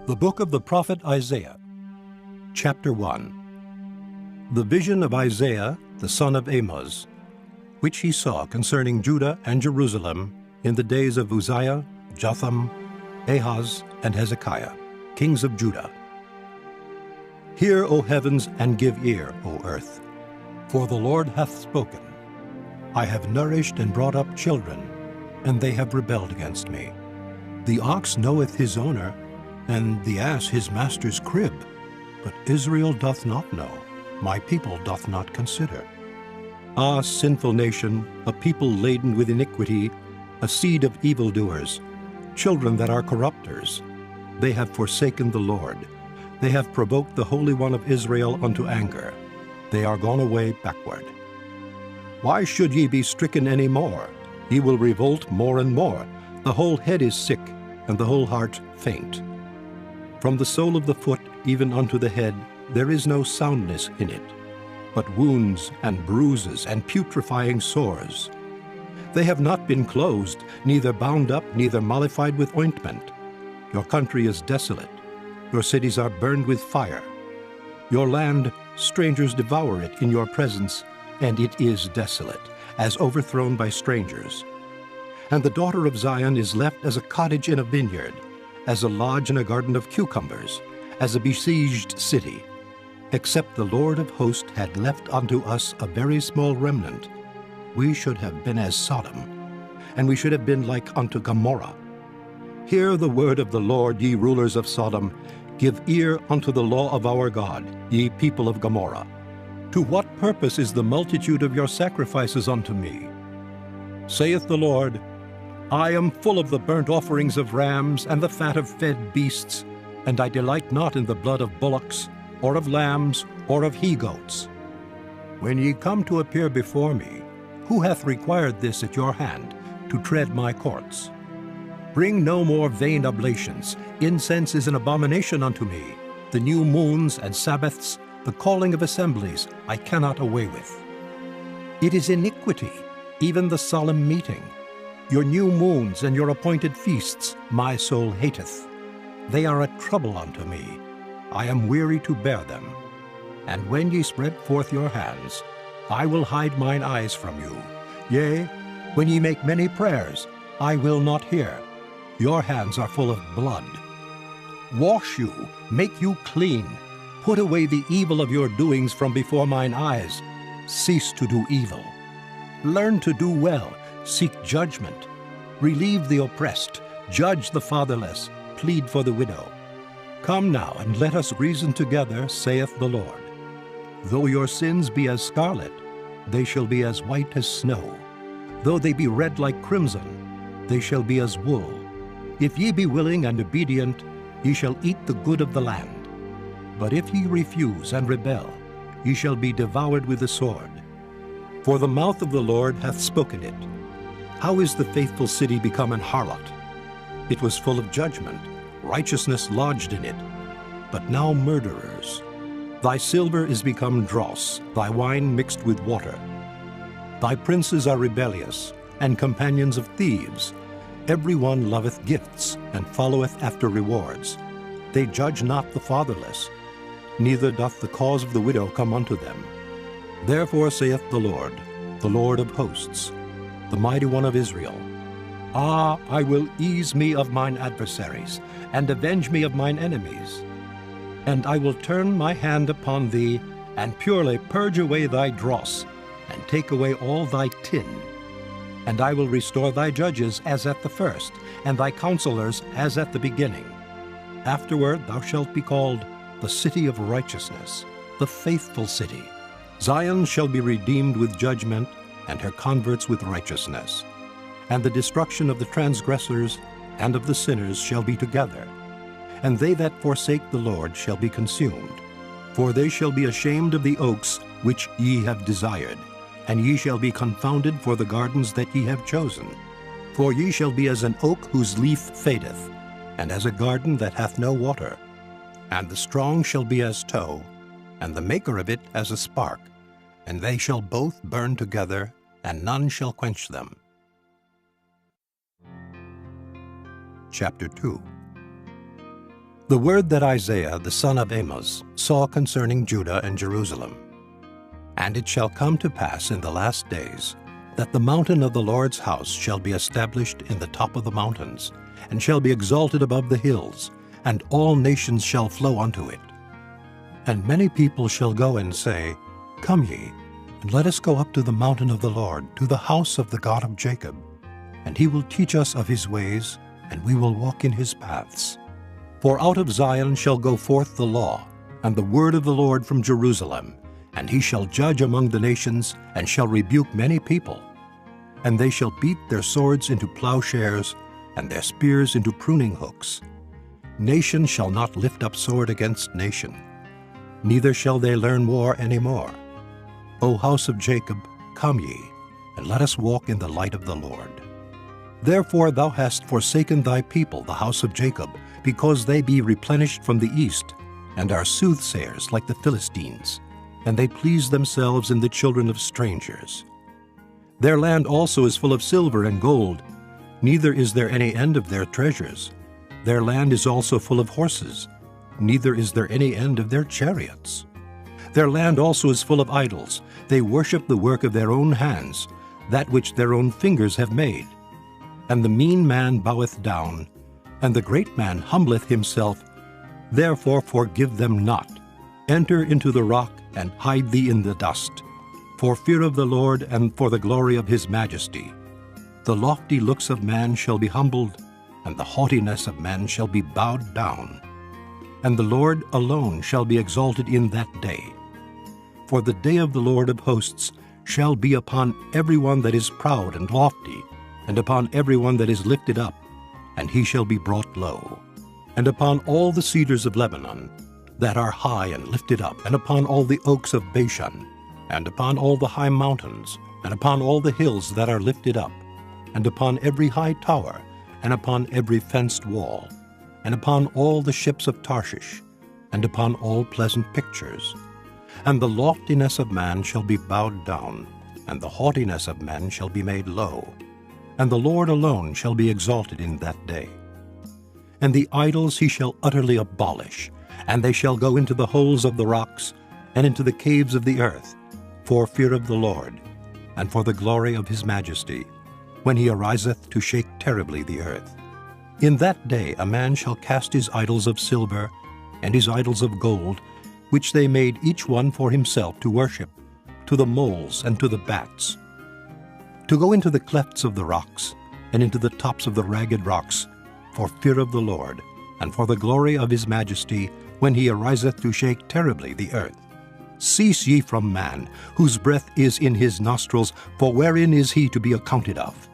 The book of the prophet Isaiah, chapter 1. The vision of Isaiah, the son of Amoz, which he saw concerning Judah and Jerusalem in the days of Uzziah, Jotham, Ahaz, and Hezekiah, kings of Judah. Hear, O heavens, and give ear, O earth, for the Lord hath spoken. I have nourished and brought up children, and they have rebelled against me. The ox knoweth his owner, and the ass his master's crib. But Israel doth not know, my people doth not consider. Ah, sinful nation, a people laden with iniquity, a seed of evildoers, children that are corrupters. They have forsaken the Lord. They have provoked the Holy One of Israel unto anger. They are gone away backward. Why should ye be stricken any more? Ye will revolt more and more. The whole head is sick, and the whole heart faint. From the sole of the foot even unto the head there is no soundness in it, but wounds and bruises and putrefying sores. They have not been closed, neither bound up, neither mollified with ointment. Your country is desolate. Your cities are burned with fire. Your land, strangers devour it in your presence, and it is desolate, as overthrown by strangers. And the daughter of Zion is left as a cottage in a vineyard, as a lodge in a garden of cucumbers, as a besieged city. Except the Lord of hosts had left unto us a very small remnant, we should have been as Sodom, and we should have been like unto Gomorrah. Hear the word of the Lord, ye rulers of Sodom. Give ear unto the law of our God, ye people of Gomorrah. To what purpose is the multitude of your sacrifices unto me? Saith the Lord, I am full of the burnt offerings of rams and the fat of fed beasts, and I delight not in the blood of bullocks, or of lambs, or of he-goats. When ye come to appear before me, who hath required this at your hand, to tread my courts? Bring no more vain oblations. Incense is an abomination unto me. The new moons and Sabbaths, the calling of assemblies, I cannot away with. It is iniquity, even the solemn meeting. Your new moons and your appointed feasts my soul hateth. They are a trouble unto me. I am weary to bear them. And when ye spread forth your hands, I will hide mine eyes from you. Yea, when ye make many prayers, I will not hear. Your hands are full of blood. Wash you, make you clean. Put away the evil of your doings from before mine eyes. Cease to do evil. Learn to do well. Seek judgment. Relieve the oppressed. Judge the fatherless. Plead for the widow. Come now, and let us reason together, saith the Lord. Though your sins be as scarlet, they shall be as white as snow. Though they be red like crimson, they shall be as wool. If ye be willing and obedient, ye shall eat the good of the land. But if ye refuse and rebel, ye shall be devoured with the sword. For the mouth of the Lord hath spoken it. How is the faithful city become an harlot? It was full of judgment, righteousness lodged in it, but now murderers. Thy silver is become dross, thy wine mixed with water. Thy princes are rebellious, and companions of thieves. Every one loveth gifts, and followeth after rewards. They judge not the fatherless, neither doth the cause of the widow come unto them. Therefore saith the Lord of hosts, the mighty one of Israel, Ah, I will ease me of mine adversaries, and avenge me of mine enemies. And I will turn my hand upon thee, and purely purge away thy dross, and take away all thy tin. And I will restore thy judges as at the first, and thy counselors as at the beginning. Afterward thou shalt be called the city of righteousness, the faithful city. Zion shall be redeemed with judgment, and her converts with righteousness. And the destruction of the transgressors and of the sinners shall be together. And they that forsake the Lord shall be consumed. For they shall be ashamed of the oaks which ye have desired, and ye shall be confounded for the gardens that ye have chosen. For ye shall be as an oak whose leaf fadeth, and as a garden that hath no water. And the strong shall be as tow, and the maker of it as a spark, and they shall both burn together, and none shall quench them. Chapter 2. The word that Isaiah the son of Amoz saw concerning Judah and Jerusalem. And it shall come to pass in the last days, that the mountain of the Lord's house shall be established in the top of the mountains, and shall be exalted above the hills, and all nations shall flow unto it. And many people shall go and say, Come ye, and let us go up to the mountain of the Lord, to the house of the God of Jacob. And he will teach us of his ways, and we will walk in his paths. For out of Zion shall go forth the law, and the word of the Lord from Jerusalem. And he shall judge among the nations, and shall rebuke many people. And they shall beat their swords into plowshares, and their spears into pruning hooks. Nation shall not lift up sword against nation, neither shall they learn war any more. O house of Jacob, come ye, and let us walk in the light of the Lord. Therefore thou hast forsaken thy people, the house of Jacob, because they be replenished from the east, and are soothsayers like the Philistines, and they please themselves in the children of strangers. Their land also is full of silver and gold, neither is there any end of their treasures. Their land is also full of horses, neither is there any end of their chariots. Their land also is full of idols. They worship the work of their own hands, that which their own fingers have made. And the mean man boweth down, and the great man humbleth himself. Therefore forgive them not. Enter into the rock, and hide thee in the dust, for fear of the Lord and for the glory of his majesty. The lofty looks of man shall be humbled, and the haughtiness of man shall be bowed down. And the Lord alone shall be exalted in that day. For the day of the Lord of hosts shall be upon every one that is proud and lofty, and upon every one that is lifted up, and he shall be brought low. And upon all the cedars of Lebanon, that are high and lifted up, and upon all the oaks of Bashan, and upon all the high mountains, and upon all the hills that are lifted up, and upon every high tower, and upon every fenced wall, and upon all the ships of Tarshish, and upon all pleasant pictures. And the loftiness of man shall be bowed down, and the haughtiness of men shall be made low, and the Lord alone shall be exalted in that day. And the idols he shall utterly abolish, and they shall go into the holes of the rocks, and into the caves of the earth, for fear of the Lord, and for the glory of his majesty, when he ariseth to shake terribly the earth. In that day a man shall cast his idols of silver, and his idols of gold, which they made each one for himself to worship, to the moles and to the bats, to go into the clefts of the rocks, and into the tops of the ragged rocks, for fear of the Lord, and for the glory of his majesty, when he ariseth to shake terribly the earth. Cease ye from man, whose breath is in his nostrils, for wherein is he to be accounted of?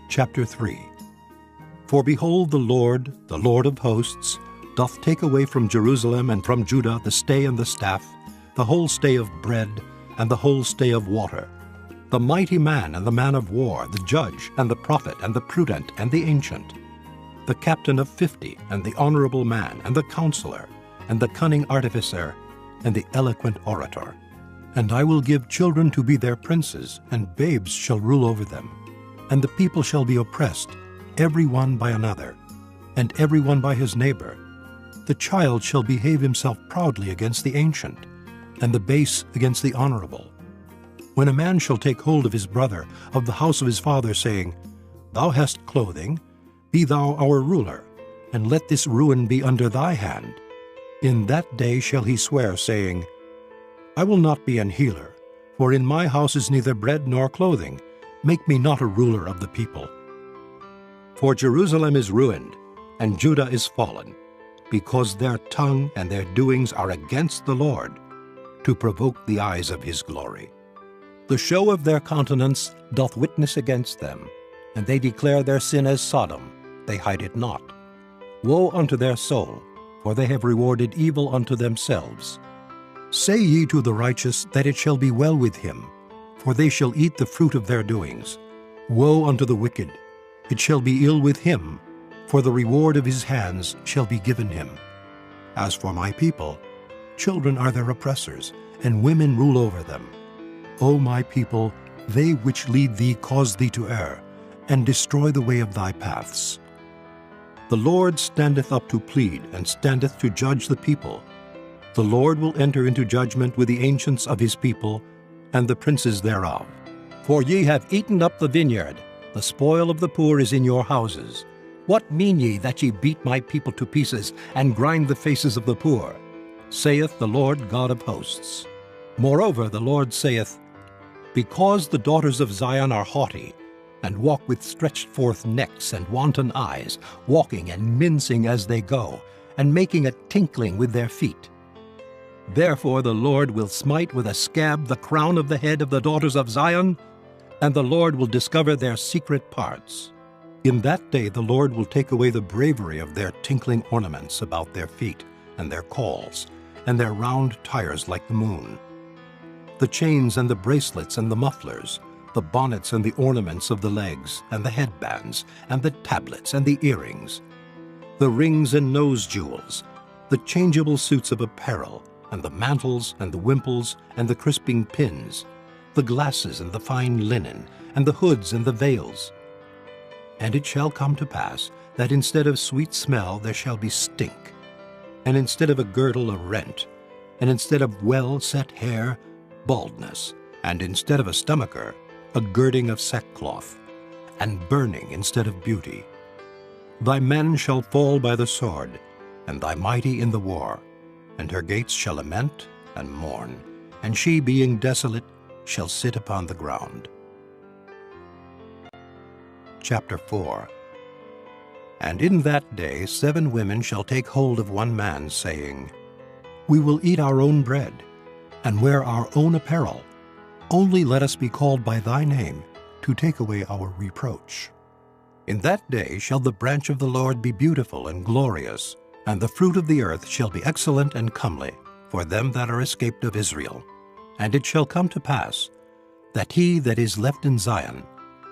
Chapter 3. For behold, the Lord of hosts, doth take away from Jerusalem and from Judah the stay and the staff, the whole stay of bread, and the whole stay of water, the mighty man and the man of war, the judge, and the prophet, and the prudent, and the ancient, the captain of 50, and the honorable man, and the counselor, and the cunning artificer, and the eloquent orator. And I will give children to be their princes, and babes shall rule over them. And the people shall be oppressed, every one by another, and every one by his neighbor. The child shall behave himself proudly against the ancient, and the base against the honorable. When a man shall take hold of his brother of the house of his father, saying, Thou hast clothing, be thou our ruler, and let this ruin be under thy hand. In that day shall he swear, saying, I will not be an healer, for in my house is neither bread nor clothing. Make me not a ruler of the people. For Jerusalem is ruined, and Judah is fallen, because their tongue and their doings are against the Lord, to provoke the eyes of his glory. The show of their countenance doth witness against them, and they declare their sin as Sodom, they hide it not. Woe unto their soul, for they have rewarded evil unto themselves. Say ye to the righteous that it shall be well with him, for they shall eat the fruit of their doings. Woe unto the wicked, it shall be ill with him, for the reward of his hands shall be given him. As for my people, children are their oppressors, and women rule over them. O my people, they which lead thee cause thee to err, and destroy the way of thy paths. The Lord standeth up to plead, and standeth to judge the people. The Lord will enter into judgment with the ancients of his people, and the princes thereof. For ye have eaten up the vineyard, the spoil of the poor is in your houses. What mean ye that ye beat my people to pieces, and grind the faces of the poor? Saith the Lord God of hosts. Moreover the Lord saith, Because the daughters of Zion are haughty, and walk with stretched forth necks and wanton eyes, walking and mincing as they go, and making a tinkling with their feet. Therefore the Lord will smite with a scab the crown of the head of the daughters of Zion, and the Lord will discover their secret parts. In that day the Lord will take away the bravery of their tinkling ornaments about their feet, and their calls, and their round tires like the moon. The chains and the bracelets and the mufflers, the bonnets and the ornaments of the legs, and the headbands, and the tablets and the earrings, the rings and nose jewels, the changeable suits of apparel, and the mantles and the wimples and the crisping pins, the glasses and the fine linen, and the hoods and the veils. And it shall come to pass that instead of sweet smell there shall be stink, and instead of a girdle a rent, and instead of well-set hair baldness, and instead of a stomacher a girding of sackcloth, and burning instead of beauty. Thy men shall fall by the sword, and thy mighty in the war, and her gates shall lament and mourn, and she, being desolate, shall sit upon the ground. Chapter 4. And in that day 7 women shall take hold of one man, saying, We will eat our own bread, and wear our own apparel. Only let us be called by thy name, to take away our reproach. In that day shall the branch of the Lord be beautiful and glorious, and the fruit of the earth shall be excellent and comely, for them that are escaped of Israel. And it shall come to pass, that he that is left in Zion,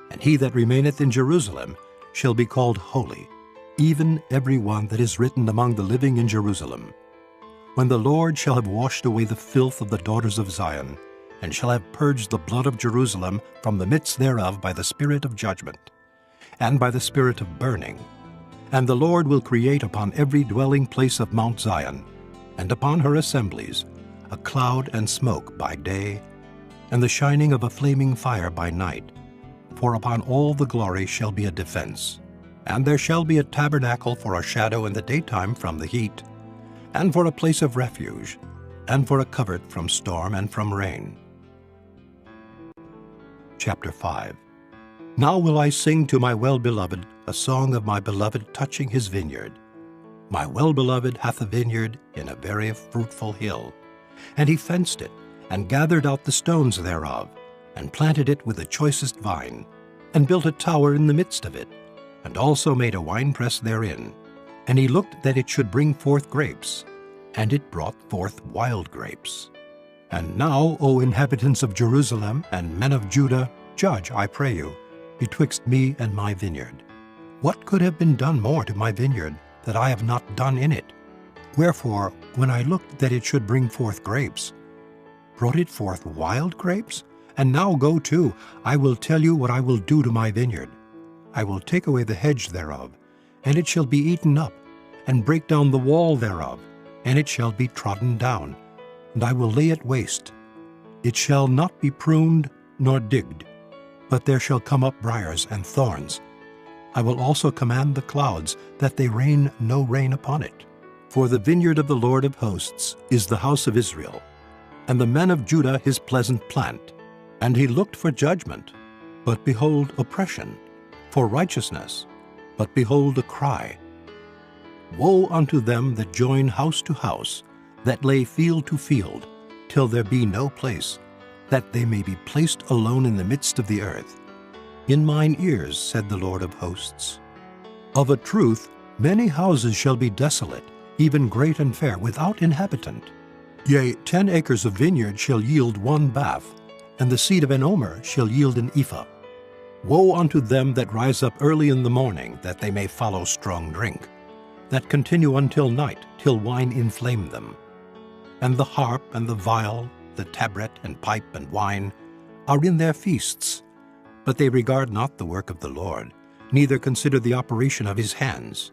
and he that remaineth in Jerusalem, shall be called holy, even every one that is written among the living in Jerusalem. When the Lord shall have washed away the filth of the daughters of Zion, and shall have purged the blood of Jerusalem from the midst thereof by the spirit of judgment, and by the spirit of burning. And the Lord will create upon every dwelling place of Mount Zion, and upon her assemblies, a cloud and smoke by day, and the shining of a flaming fire by night. For upon all the glory shall be a defense. And there shall be a tabernacle for a shadow in the daytime from the heat, and for a place of refuge, and for a covert from storm and from rain. Chapter 5. Now will I sing to my well-beloved a song of my beloved touching his vineyard. My well-beloved hath a vineyard in a very fruitful hill, and he fenced it, and gathered out the stones thereof, and planted it with the choicest vine, and built a tower in the midst of it, and also made a winepress therein. And he looked that it should bring forth grapes, and it brought forth wild grapes. And now, O inhabitants of Jerusalem and men of Judah, judge, I pray you, betwixt me and my vineyard. What could have been done more to my vineyard that I have not done in it? Wherefore, when I looked that it should bring forth grapes, brought it forth wild grapes? And now go to, I will tell you what I will do to my vineyard. I will take away the hedge thereof, and it shall be eaten up, and break down the wall thereof, and it shall be trodden down, and I will lay it waste. It shall not be pruned nor digged, but there shall come up briars and thorns. I will also command the clouds, that they rain no rain upon it. For the vineyard of the Lord of hosts is the house of Israel, and the men of Judah his pleasant plant. And he looked for judgment, but behold oppression, for righteousness, but behold a cry. Woe unto them that join house to house, that lay field to field, till there be no place, that they may be placed alone in the midst of the earth. In mine ears, said the Lord of hosts. Of a truth, many houses shall be desolate, even great and fair, without inhabitant. Yea, 10 acres of vineyard shall yield 1 bath, and the seed of an omer shall yield an ephah. Woe unto them that rise up early in the morning, that they may follow strong drink, that continue until night, till wine inflame them. And the harp and the viol, the tabret and pipe and wine, are in their feasts, but they regard not the work of the Lord, neither consider the operation of his hands.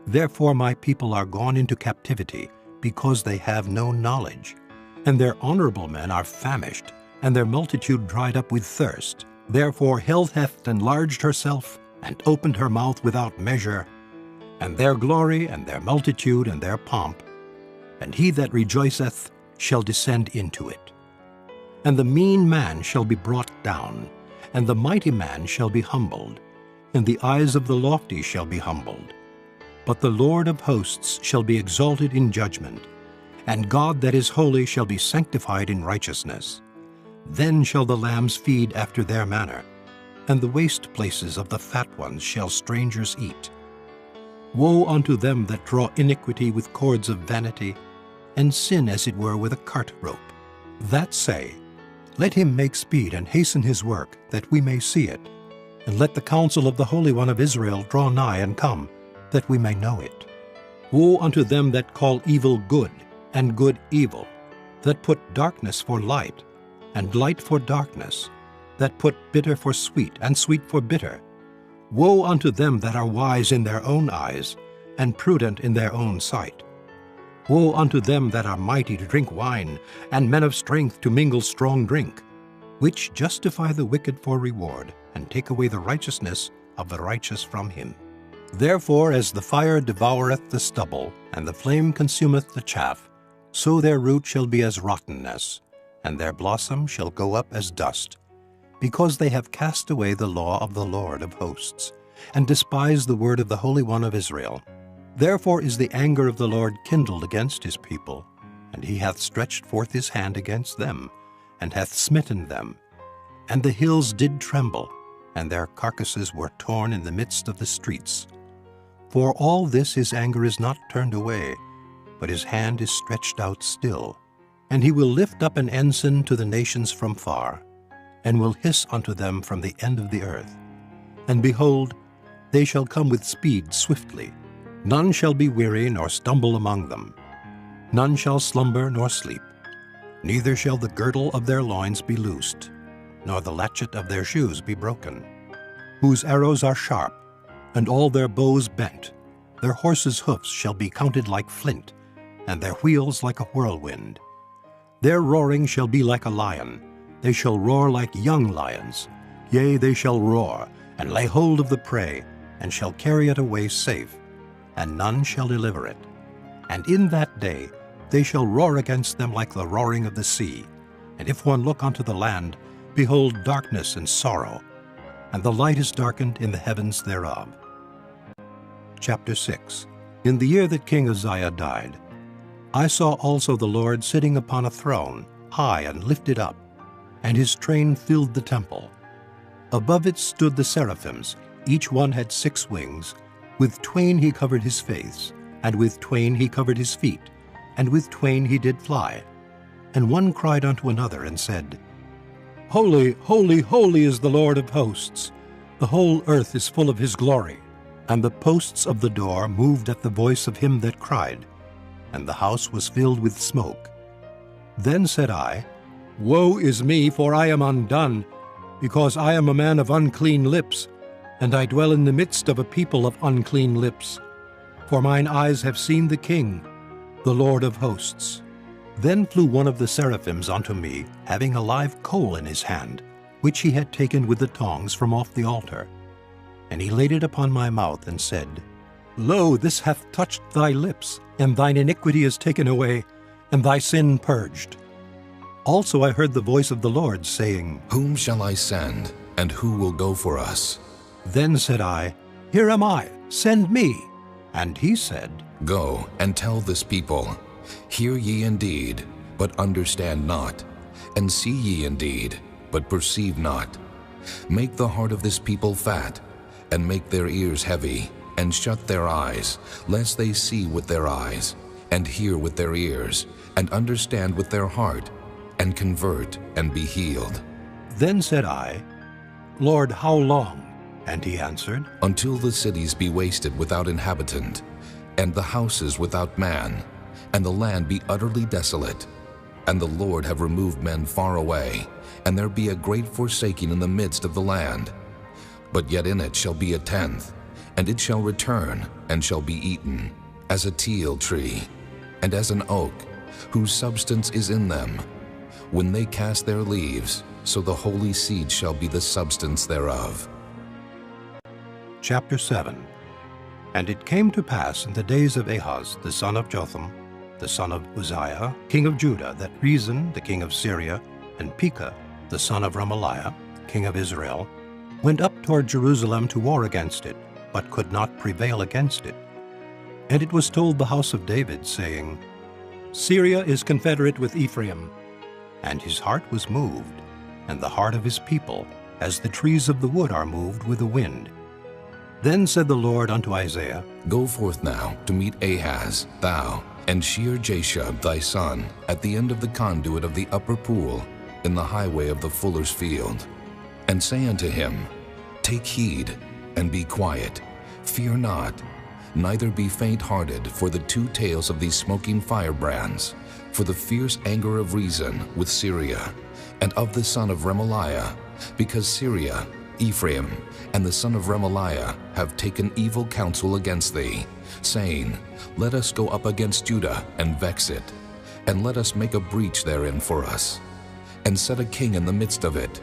Therefore my people are gone into captivity, because they have no knowledge. And their honorable men are famished, and their multitude dried up with thirst. Therefore hell hath enlarged herself, and opened her mouth without measure. And their glory, and their multitude, and their pomp, and he that rejoiceth shall descend into it. And the mean man shall be brought down, and the mighty man shall be humbled, and the eyes of the lofty shall be humbled. But the Lord of hosts shall be exalted in judgment, and God that is holy shall be sanctified in righteousness. Then shall the lambs feed after their manner, and the waste places of the fat ones shall strangers eat. Woe unto them that draw iniquity with cords of vanity, and sin as it were with a cart rope, that say, Let him make speed and hasten his work, that we may see it. And let the counsel of the Holy One of Israel draw nigh and come, that we may know it. Woe unto them that call evil good, and good evil, that put darkness for light, and light for darkness, that put bitter for sweet, and sweet for bitter. Woe unto them that are wise in their own eyes, and prudent in their own sight. Woe unto them that are mighty to drink wine, and men of strength to mingle strong drink, which justify the wicked for reward, and take away the righteousness of the righteous from him. Therefore as the fire devoureth the stubble, and the flame consumeth the chaff, so their root shall be as rottenness, and their blossom shall go up as dust, because they have cast away the law of the Lord of hosts, and despised the word of the Holy One of Israel. Therefore is the anger of the Lord kindled against his people, and he hath stretched forth his hand against them, and hath smitten them. And the hills did tremble, and their carcasses were torn in the midst of the streets. For all this his anger is not turned away, but his hand is stretched out still. And he will lift up an ensign to the nations from far, and will hiss unto them from the end of the earth. And behold, they shall come with speed swiftly. None shall be weary nor stumble among them. None shall slumber nor sleep. Neither shall the girdle of their loins be loosed, nor the latchet of their shoes be broken. Whose arrows are sharp, and all their bows bent. Their horses' hoofs shall be counted like flint, and their wheels like a whirlwind. Their roaring shall be like a lion. They shall roar like young lions. Yea, they shall roar, and lay hold of the prey, and shall carry it away safe, and none shall deliver it. And in that day they shall roar against them like the roaring of the sea. And if one look unto the land, behold darkness and sorrow, and the light is darkened in the heavens thereof. Chapter 6. In the year that King Uzziah died, I saw also the Lord sitting upon a throne, high and lifted up, and his train filled the temple. Above it stood the seraphims, each one had 6 wings. With twain he covered his face, and with twain he covered his feet, and with twain he did fly. And one cried unto another and said, Holy, holy, holy is the Lord of hosts. The whole earth is full of his glory. And the posts of the door moved at the voice of him that cried, and the house was filled with smoke. Then said I, Woe is me, for I am undone, because I am a man of unclean lips, and I dwell in the midst of a people of unclean lips. For mine eyes have seen the King, the Lord of hosts. Then flew one of the seraphims unto me, having a live coal in his hand, which he had taken with the tongs from off the altar. And he laid it upon my mouth, and said, Lo, this hath touched thy lips, and thine iniquity is taken away, and thy sin purged. Also I heard the voice of the Lord, saying, Whom shall I send, and who will go for us? Then said I, Here am I, send me. And he said, Go and tell this people, Hear ye indeed, but understand not, and see ye indeed, but perceive not. Make the heart of this people fat, and make their ears heavy, and shut their eyes, lest they see with their eyes, and hear with their ears, and understand with their heart, and convert, and be healed. Then said I, Lord, how long? And he answered, Until the cities be wasted without inhabitant, and the houses without man, and the land be utterly desolate, and the Lord have removed men far away, and there be a great forsaking in the midst of the land. But yet in it shall be a tenth, And it shall return, and shall be eaten, as a teil tree, and as an oak, whose substance is in them. When they cast their leaves, so the holy seed shall be the substance thereof. Chapter 7. And it came to pass in the days of Ahaz, the son of Jotham, the son of Uzziah, king of Judah, that Rezin, the king of Syria, and Pekah, the son of Remaliah, king of Israel, went up toward Jerusalem to war against it, but could not prevail against it. And it was told the house of David, saying, Syria is confederate with Ephraim. And his heart was moved, and the heart of his people, as the trees of the wood are moved with the wind. Then said the Lord unto Isaiah, Go forth now to meet Ahaz, thou, and Shear-Jashub thy son, at the end of the conduit of the upper pool, in the highway of the fuller's field. And say unto him, Take heed, and be quiet, fear not, neither be faint-hearted for the two tails of these smoking firebrands, for the fierce anger of Rezin with Syria, and of the son of Remaliah, because Syria, Ephraim, and the son of Remaliah have taken evil counsel against thee, saying, Let us go up against Judah and vex it, and let us make a breach therein for us, and set a king in the midst of it,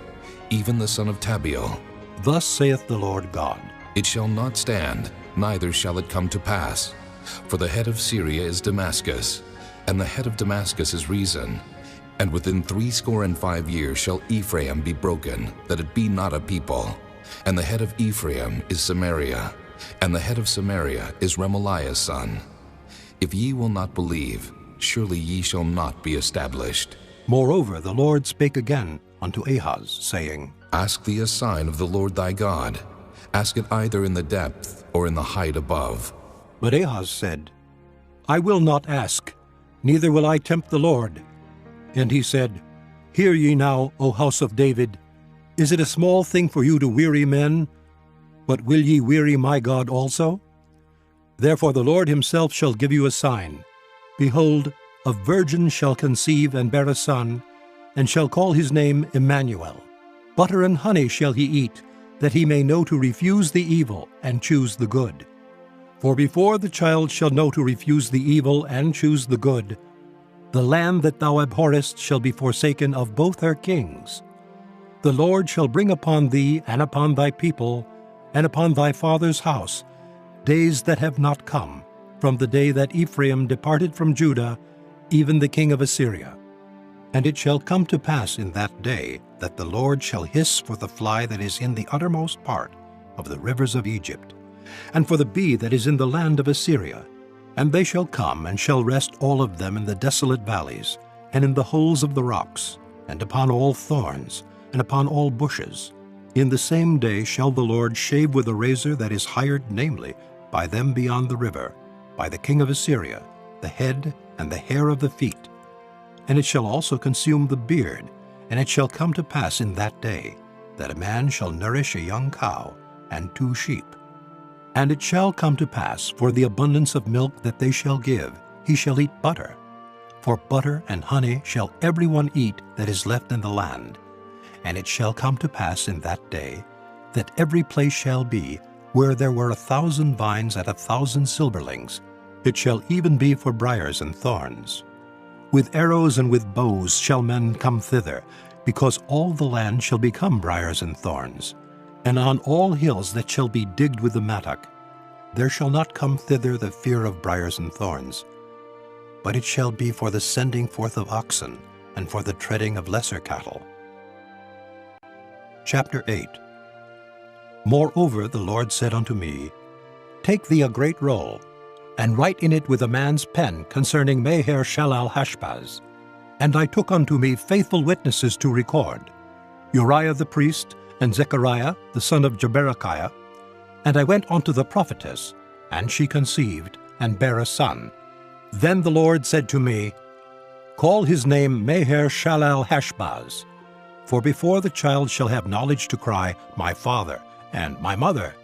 even the son of Tabeal. Thus saith the Lord God, It shall not stand, neither shall it come to pass. For the head of Syria is Damascus, and the head of Damascus is Rezin. And within 65 years shall Ephraim be broken, that it be not a people. And the head of Ephraim is Samaria, and the head of Samaria is Remaliah's son. If ye will not believe, surely ye shall not be established. Moreover, the Lord spake again unto Ahaz, saying, Ask thee a sign of the Lord thy God. Ask it either in the depth or in the height above. But Ahaz said, I will not ask, neither will I tempt the Lord. And he said, Hear ye now, O house of David, is it a small thing for you to weary men? But will ye weary my God also? Therefore the Lord himself shall give you a sign. Behold, a virgin shall conceive and bear a son, and shall call his name Emmanuel. Butter and honey shall he eat, that he may know to refuse the evil and choose the good. For before the child shall know to refuse the evil and choose the good, the land that thou abhorrest shall be forsaken of both her kings. The Lord shall bring upon thee and upon thy people and upon thy father's house days that have not come, from the day that Ephraim departed from Judah, even the king of Assyria. And it shall come to pass in that day that the Lord shall hiss for the fly that is in the uttermost part of the rivers of Egypt, and for the bee that is in the land of Assyria. And they shall come and shall rest all of them in the desolate valleys, and in the holes of the rocks, and upon all thorns, and upon all bushes. In the same day shall the Lord shave with a razor that is hired, namely, by them beyond the river, by the king of Assyria, the head and the hair of the feet. And it shall also consume the beard, and it shall come to pass in that day, that a man shall nourish a young cow and 2 sheep. And it shall come to pass, for the abundance of milk that they shall give, he shall eat butter. For butter and honey shall every one eat that is left in the land. And it shall come to pass in that day, that every place shall be, where there were 1,000 vines at 1,000 silverlings, it shall even be for briars and thorns. With arrows and with bows shall men come thither, because all the land shall become briars and thorns. And on all hills that shall be digged with the mattock, there shall not come thither the fear of briars and thorns. But it shall be for the sending forth of oxen, and for the treading of lesser cattle. Chapter 8. Moreover the Lord said unto me, Take thee a great roll, and write in it with a man's pen concerning Maher-shalal-Hashbaz. And I took unto me faithful witnesses to record, Uriah the priest, and Zechariah the son of Jeberechiah. And I went unto the prophetess, and she conceived, and bare a son. Then the Lord said to me, Call his name Maher-shalal-Hashbaz, for before the child shall have knowledge to cry, My father, and my mother,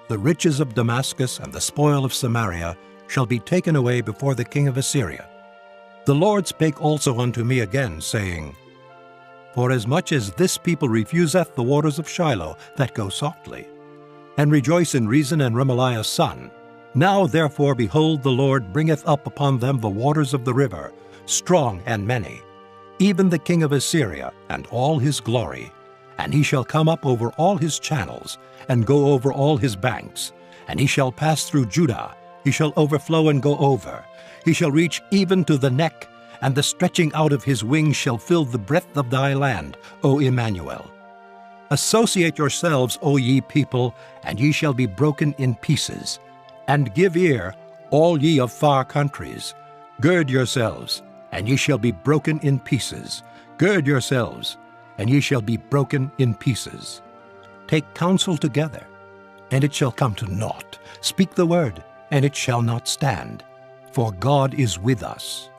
the riches of Damascus and the spoil of Samaria shall be taken away before the king of Assyria. The Lord spake also unto me again, saying, Forasmuch as this people refuseth the waters of Shiloh that go softly, and rejoice in Rezin and Remaliah's son. Now therefore, behold, the Lord bringeth up upon them the waters of the river, strong and many, even the king of Assyria and all his glory. And he shall come up over all his channels, and go over all his banks. And he shall pass through Judah, he shall overflow and go over. He shall reach even to the neck, and the stretching out of his wings shall fill the breadth of thy land, O Emmanuel. Associate yourselves, O ye people, and ye shall be broken in pieces. And give ear, all ye of far countries. Gird yourselves, and ye shall be broken in pieces. Gird yourselves, and ye shall be broken in pieces. Take counsel together, and it shall come to naught. Speak the word, and it shall not stand. For God is with us.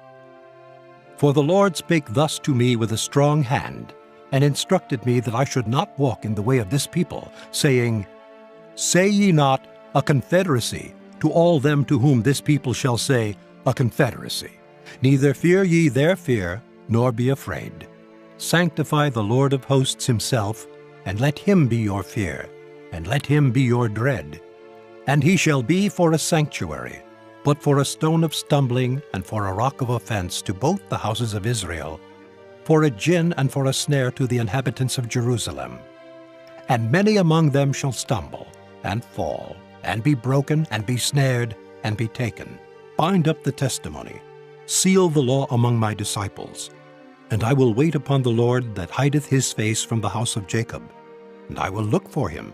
For the Lord spake thus to me with a strong hand, and instructed me that I should not walk in the way of this people, saying, Say ye not, a confederacy, to all them to whom this people shall say, a confederacy. Neither fear ye their fear, nor be afraid. Sanctify the Lord of hosts himself, and let him be your fear, and let him be your dread. And he shall be for a sanctuary, but for a stone of stumbling and for a rock of offense to both the houses of Israel, for a gin and for a snare to the inhabitants of Jerusalem. And many among them shall stumble, and fall, and be broken, and be snared, and be taken. Bind up the testimony, seal the law among my disciples. And I will wait upon the Lord that hideth his face from the house of Jacob, and I will look for him.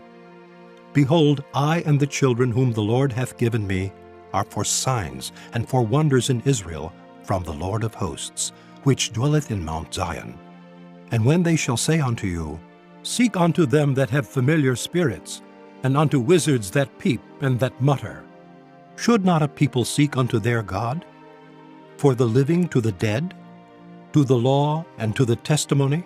Behold, I and the children whom the Lord hath given me are for signs and for wonders in Israel from the Lord of hosts, which dwelleth in Mount Zion. And when they shall say unto you, Seek unto them that have familiar spirits, and unto wizards that peep and that mutter, should not a people seek unto their God? For the living to the dead, to the law and to the testimony?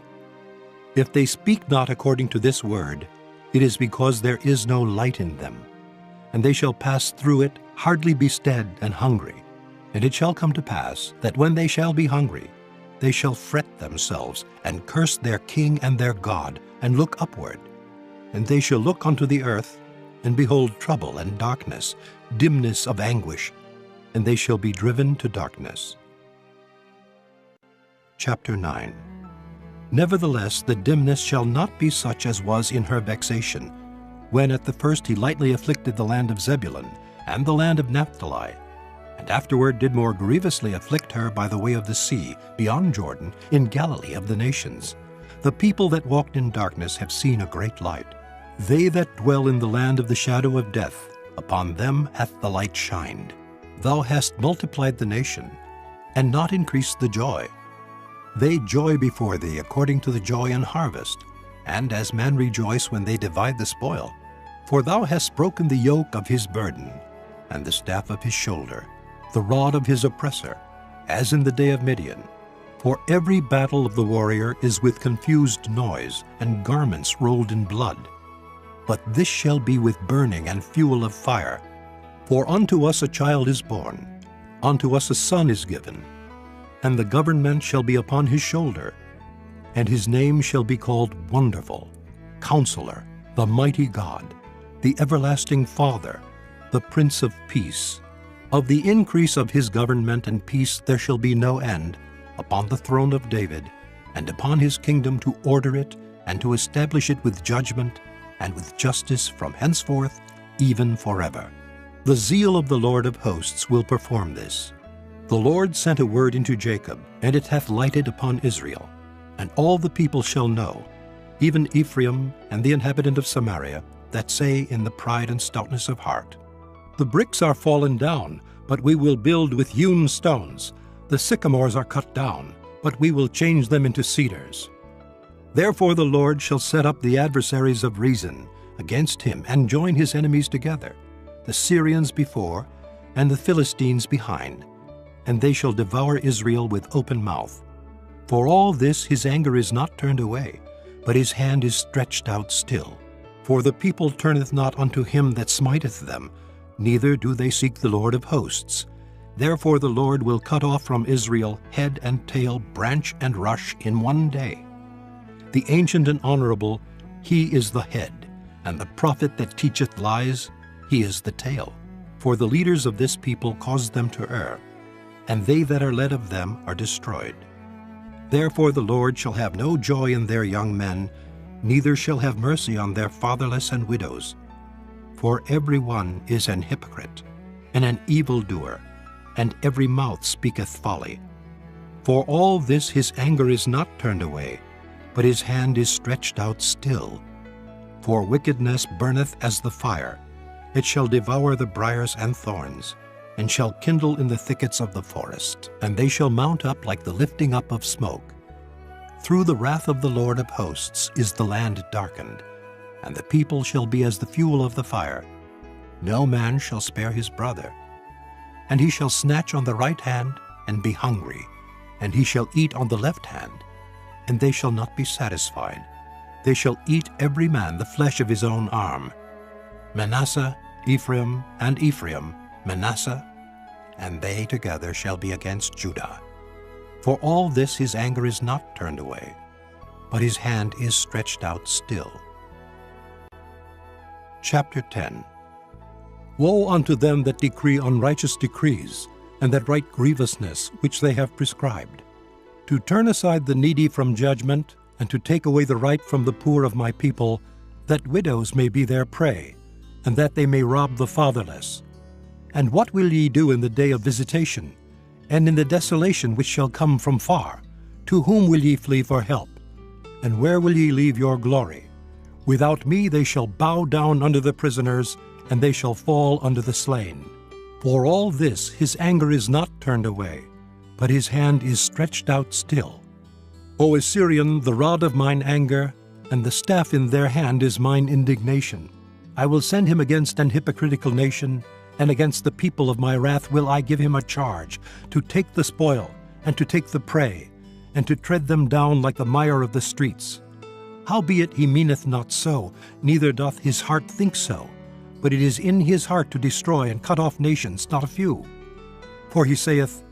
If they speak not according to this word, it is because there is no light in them. And they shall pass through it, hardly be stead and hungry. And it shall come to pass that when they shall be hungry, they shall fret themselves, and curse their king and their God, and look upward. And they shall look unto the earth, and behold trouble and darkness, dimness of anguish, and they shall be driven to darkness. Chapter 9. Nevertheless, the dimness shall not be such as was in her vexation, when at the first he lightly afflicted the land of Zebulun and the land of Naphtali, and afterward did more grievously afflict her by the way of the sea, beyond Jordan, in Galilee of the nations. The people that walked in darkness have seen a great light. They that dwell in the land of the shadow of death, upon them hath the light shined. Thou hast multiplied the nation, and not increased the joy. They joy before thee according to the joy in harvest, and as men rejoice when they divide the spoil. For thou hast broken the yoke of his burden, and the staff of his shoulder, the rod of his oppressor, as in the day of Midian. For every battle of the warrior is with confused noise, and garments rolled in blood. But this shall be with burning and fuel of fire. For unto us a child is born, unto us a son is given, and the government shall be upon his shoulder, and his name shall be called Wonderful, Counselor, the Mighty God, the Everlasting Father, the Prince of Peace. Of the increase of his government and peace there shall be no end, upon the throne of David, and upon his kingdom, to order it, and to establish it with judgment and with justice from henceforth, even forever. The zeal of the Lord of hosts will perform this. The Lord sent a word into Jacob, and it hath lighted upon Israel. And all the people shall know, even Ephraim and the inhabitant of Samaria, that say in the pride and stoutness of heart, The bricks are fallen down, but we will build with hewn stones. The sycamores are cut down, but we will change them into cedars. Therefore the Lord shall set up the adversaries of Rezin against him, and join his enemies together, the Syrians before, and the Philistines behind, and they shall devour Israel with open mouth. For all this his anger is not turned away, but his hand is stretched out still. For the people turneth not unto him that smiteth them, neither do they seek the Lord of hosts. Therefore the Lord will cut off from Israel head and tail, branch and rush in one day. The ancient and honorable, he is the head, and the prophet that teacheth lies, he is the tail. For the leaders of this people cause them to err, and they that are led of them are destroyed. Therefore the Lord shall have no joy in their young men, neither shall have mercy on their fatherless and widows. For every one is an hypocrite, and an evildoer, and every mouth speaketh folly. For all this his anger is not turned away, but his hand is stretched out still. For wickedness burneth as the fire, it shall devour the briars and thorns, and shall kindle in the thickets of the forest, and they shall mount up like the lifting up of smoke. Through the wrath of the Lord of hosts is the land darkened, and the people shall be as the fuel of the fire. No man shall spare his brother. And he shall snatch on the right hand, and be hungry, and he shall eat on the left hand, and they shall not be satisfied. They shall eat every man the flesh of his own arm. Manasseh, Ephraim, and Ephraim, Manasseh, and they together shall be against Judah. For all this his anger is not turned away, but his hand is stretched out still. Chapter 10. Woe unto them that decree unrighteous decrees, and that write grievousness which they have prescribed, to turn aside the needy from judgment, and to take away the right from the poor of my people, that widows may be their prey, and that they may rob the fatherless. And what will ye do in the day of visitation, and in the desolation which shall come from far? To whom will ye flee for help? And where will ye leave your glory? Without me they shall bow down under the prisoners, and they shall fall under the slain. For all this his anger is not turned away, but his hand is stretched out still. O Assyrian, the rod of mine anger, and the staff in their hand is mine indignation. I will send him against an hypocritical nation, and against the people of my wrath will I give him a charge, to take the spoil, and to take the prey, and to tread them down like the mire of the streets. Howbeit he meaneth not so, neither doth his heart think so, but it is in his heart to destroy and cut off nations, not a few. For he saith,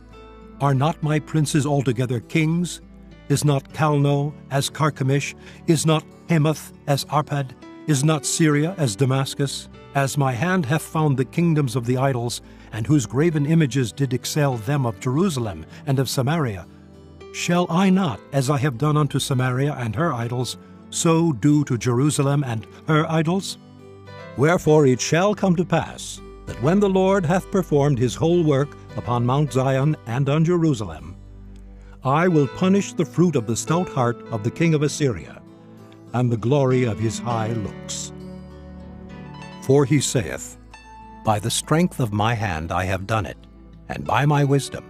Are not my princes altogether kings? Is not Calno as Carchemish? Is not Hamath as Arpad? Is not Syria as Damascus? As my hand hath found the kingdoms of the idols, and whose graven images did excel them of Jerusalem and of Samaria, shall I not, as I have done unto Samaria and her idols, so do to Jerusalem and her idols? Wherefore it shall come to pass, that when the Lord hath performed his whole work upon Mount Zion and on Jerusalem, I will punish the fruit of the stout heart of the king of Assyria, and the glory of his high looks. For he saith, By the strength of my hand I have done it, and by my wisdom.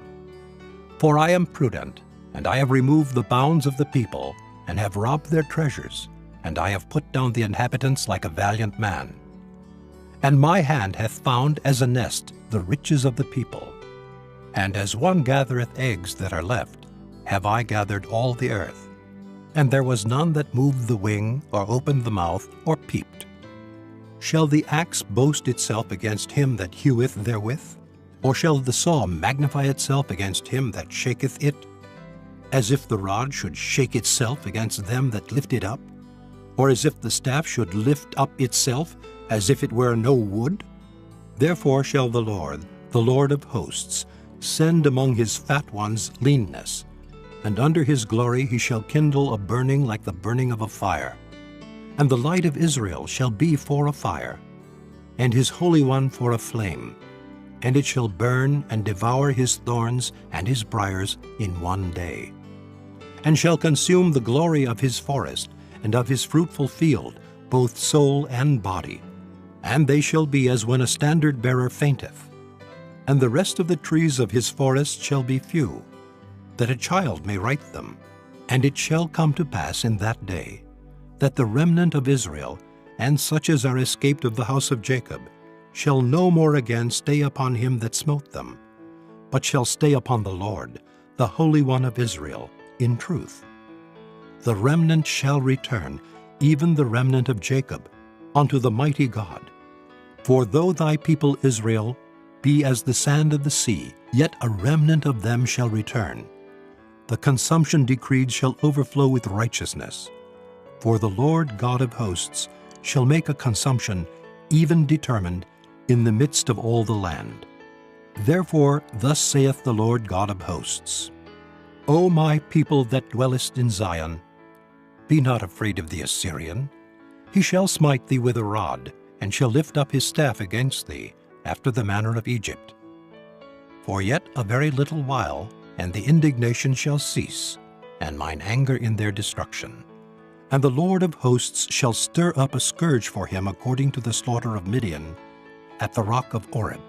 For I am prudent, and I have removed the bounds of the people, and have robbed their treasures, and I have put down the inhabitants like a valiant man. And my hand hath found as a nest the riches of the people. And as one gathereth eggs that are left, have I gathered all the earth. And there was none that moved the wing, or opened the mouth, or peeped. Shall the axe boast itself against him that heweth therewith? Or shall the saw magnify itself against him that shaketh it? As if the rod should shake itself against them that lift it up? Or as if the staff should lift up itself, as if it were no wood? Therefore shall the Lord of hosts, send among his fat ones leanness, and under his glory he shall kindle a burning like the burning of a fire. And the light of Israel shall be for a fire, and his Holy One for a flame, and it shall burn and devour his thorns and his briars in one day, and shall consume the glory of his forest and of his fruitful field, both soul and body. And they shall be as when a standard-bearer fainteth. And the rest of the trees of his forest shall be few, that a child may write them. And it shall come to pass in that day, that the remnant of Israel, and such as are escaped of the house of Jacob, shall no more again stay upon him that smote them, but shall stay upon the Lord, the Holy One of Israel, in truth. The remnant shall return, even the remnant of Jacob, unto the mighty God. For though thy people Israel be as the sand of the sea, yet a remnant of them shall return. The consumption decreed shall overflow with righteousness. For the Lord God of hosts shall make a consumption, even determined, in the midst of all the land. Therefore thus saith the Lord God of hosts, O my people that dwellest in Zion, be not afraid of the Assyrian. He shall smite thee with a rod, and shall lift up his staff against thee, after the manner of Egypt. For yet a very little while, and the indignation shall cease, and mine anger in their destruction. And the Lord of hosts shall stir up a scourge for him according to the slaughter of Midian, at the rock of Oreb.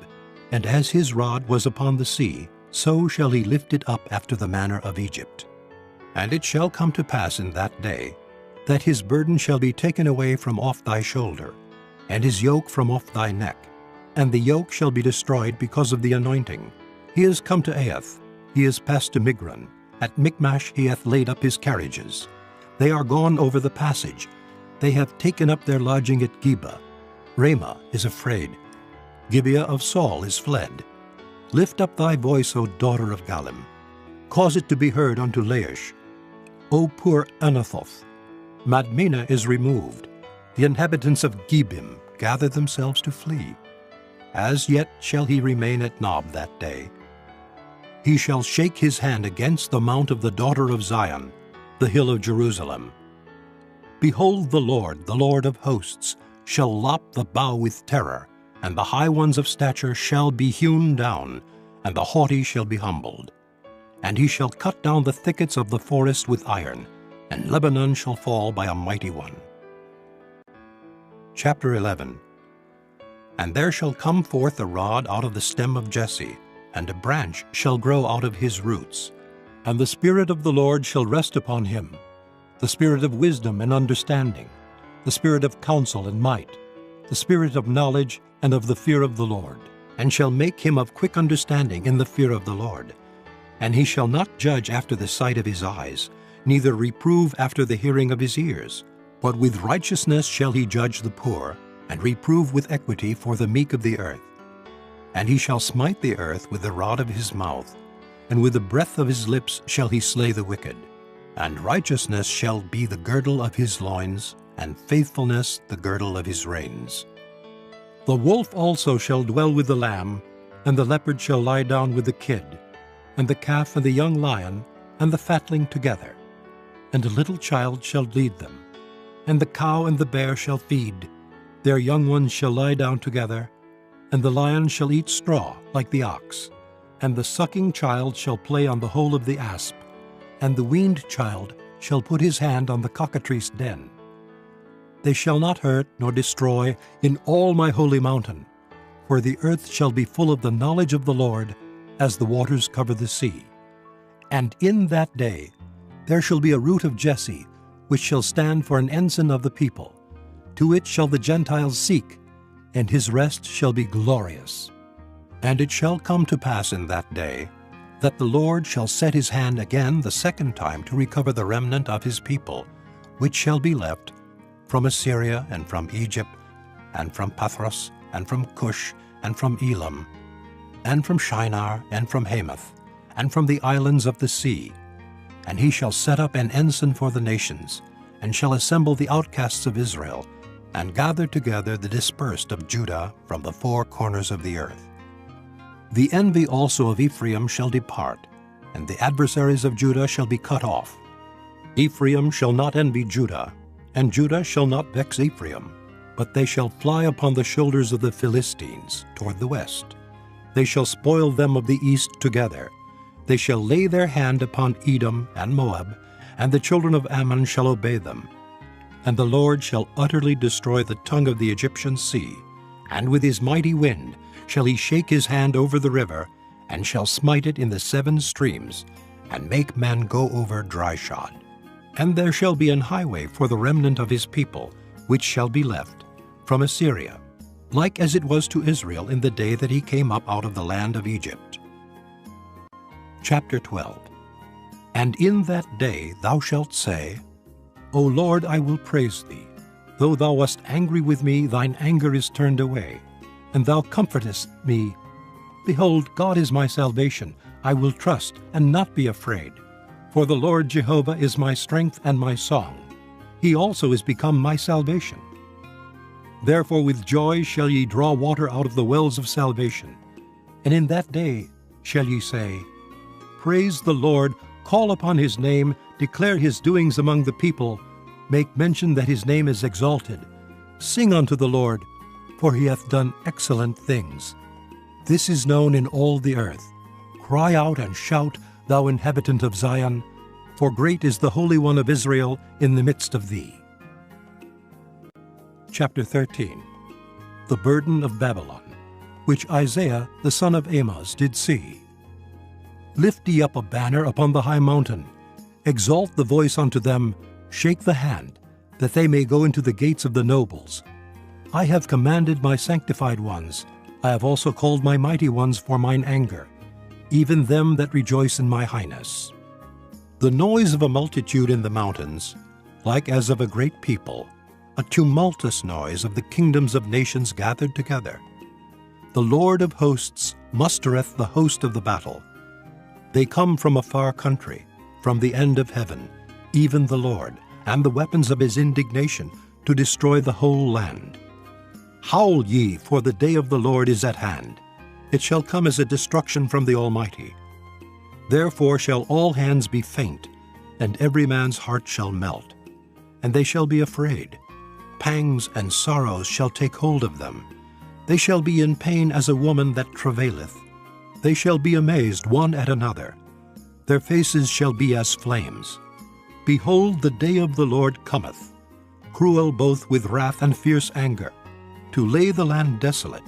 And as his rod was upon the sea, so shall he lift it up after the manner of Egypt. And it shall come to pass in that day, that his burden shall be taken away from off thy shoulder, and his yoke from off thy neck, and the yoke shall be destroyed because of the anointing. He is come to Aiath, he is passed to Migron. At Michmash he hath laid up his carriages. They are gone over the passage. They have taken up their lodging at Geba. Ramah is afraid. Gibeah of Saul is fled. Lift up thy voice, O daughter of Gallim. Cause it to be heard unto Laish. O poor Anathoth, Madmenah is removed. The inhabitants of Gebim gather themselves to flee. As yet shall he remain at Nob that day. He shall shake his hand against the mount of the daughter of Zion, the hill of Jerusalem. Behold, the Lord of hosts, shall lop the bough with terror, and the high ones of stature shall be hewn down, and the haughty shall be humbled. And he shall cut down the thickets of the forest with iron, and Lebanon shall fall by a mighty one. Chapter 11. And there shall come forth a rod out of the stem of Jesse, and a branch shall grow out of his roots. And the Spirit of the Lord shall rest upon him, the Spirit of wisdom and understanding, the Spirit of counsel and might, the Spirit of knowledge and of the fear of the Lord, and shall make him of quick understanding in the fear of the Lord. And he shall not judge after the sight of his eyes, neither reprove after the hearing of his ears, but with righteousness shall he judge the poor, and reprove with equity for the meek of the earth. And he shall smite the earth with the rod of his mouth, and with the breath of his lips shall he slay the wicked. And righteousness shall be the girdle of his loins, and faithfulness the girdle of his reins. The wolf also shall dwell with the lamb, and the leopard shall lie down with the kid, and the calf and the young lion and the fatling together. And a little child shall lead them. And the cow and the bear shall feed, their young ones shall lie down together, and the lion shall eat straw like the ox, and the sucking child shall play on the hole of the asp, and the weaned child shall put his hand on the cockatrice den. They shall not hurt nor destroy in all my holy mountain, for the earth shall be full of the knowledge of the Lord, as the waters cover the sea. And in that day there shall be a root of Jesse, which shall stand for an ensign of the people. To it shall the Gentiles seek, and his rest shall be glorious. And it shall come to pass in that day, that the Lord shall set his hand again the second time to recover the remnant of his people, which shall be left from Assyria, and from Egypt, and from Pathros, and from Cush, and from Elam, and from Shinar, and from Hamath, and from the islands of the sea. And he shall set up an ensign for the nations, and shall assemble the outcasts of Israel, and gather together the dispersed of Judah from the four corners of the earth. The envy also of Ephraim shall depart, and the adversaries of Judah shall be cut off. Ephraim shall not envy Judah, and Judah shall not vex Ephraim, but they shall fly upon the shoulders of the Philistines toward the west. They shall spoil them of the east together. They shall lay their hand upon Edom and Moab, and the children of Ammon shall obey them. And the Lord shall utterly destroy the tongue of the Egyptian sea, and with his mighty wind shall he shake his hand over the river, and shall smite it in the 7 streams, and make men go over dry shod. And there shall be an highway for the remnant of his people, which shall be left, from Assyria, like as it was to Israel in the day that he came up out of the land of Egypt. Chapter 12. And in that day thou shalt say, O Lord, I will praise thee. Though thou wast angry with me, thine anger is turned away, and thou comfortest me. Behold, God is my salvation. I will trust and not be afraid. For the Lord Jehovah is my strength and my song. He also is become my salvation. Therefore with joy shall ye draw water out of the wells of salvation. And in that day shall ye say, Praise the Lord, call upon his name, declare his doings among the people, make mention that his name is exalted. Sing unto the Lord, for he hath done excellent things. This is known in all the earth. Cry out and shout, thou inhabitant of Zion, for great is the Holy One of Israel in the midst of thee. Chapter 13. The burden of Babylon, which Isaiah the son of Amoz did see. Lift ye up a banner upon the high mountain, exalt the voice unto them, shake the hand, that they may go into the gates of the nobles. I have commanded my sanctified ones, I have also called my mighty ones for mine anger, even them that rejoice in my highness. The noise of a multitude in the mountains, like as of a great people, a tumultuous noise of the kingdoms of nations gathered together. The Lord of hosts mustereth the host of the battle. They come from a far country, from the end of heaven, even the Lord, and the weapons of his indignation, to destroy the whole land. Howl ye, for the day of the Lord is at hand. It shall come as a destruction from the Almighty. Therefore shall all hands be faint, and every man's heart shall melt. And they shall be afraid. Pangs and sorrows shall take hold of them. They shall be in pain as a woman that travaileth. They shall be amazed one at another. Their faces shall be as flames. Behold, the day of the Lord cometh, cruel both with wrath and fierce anger, to lay the land desolate,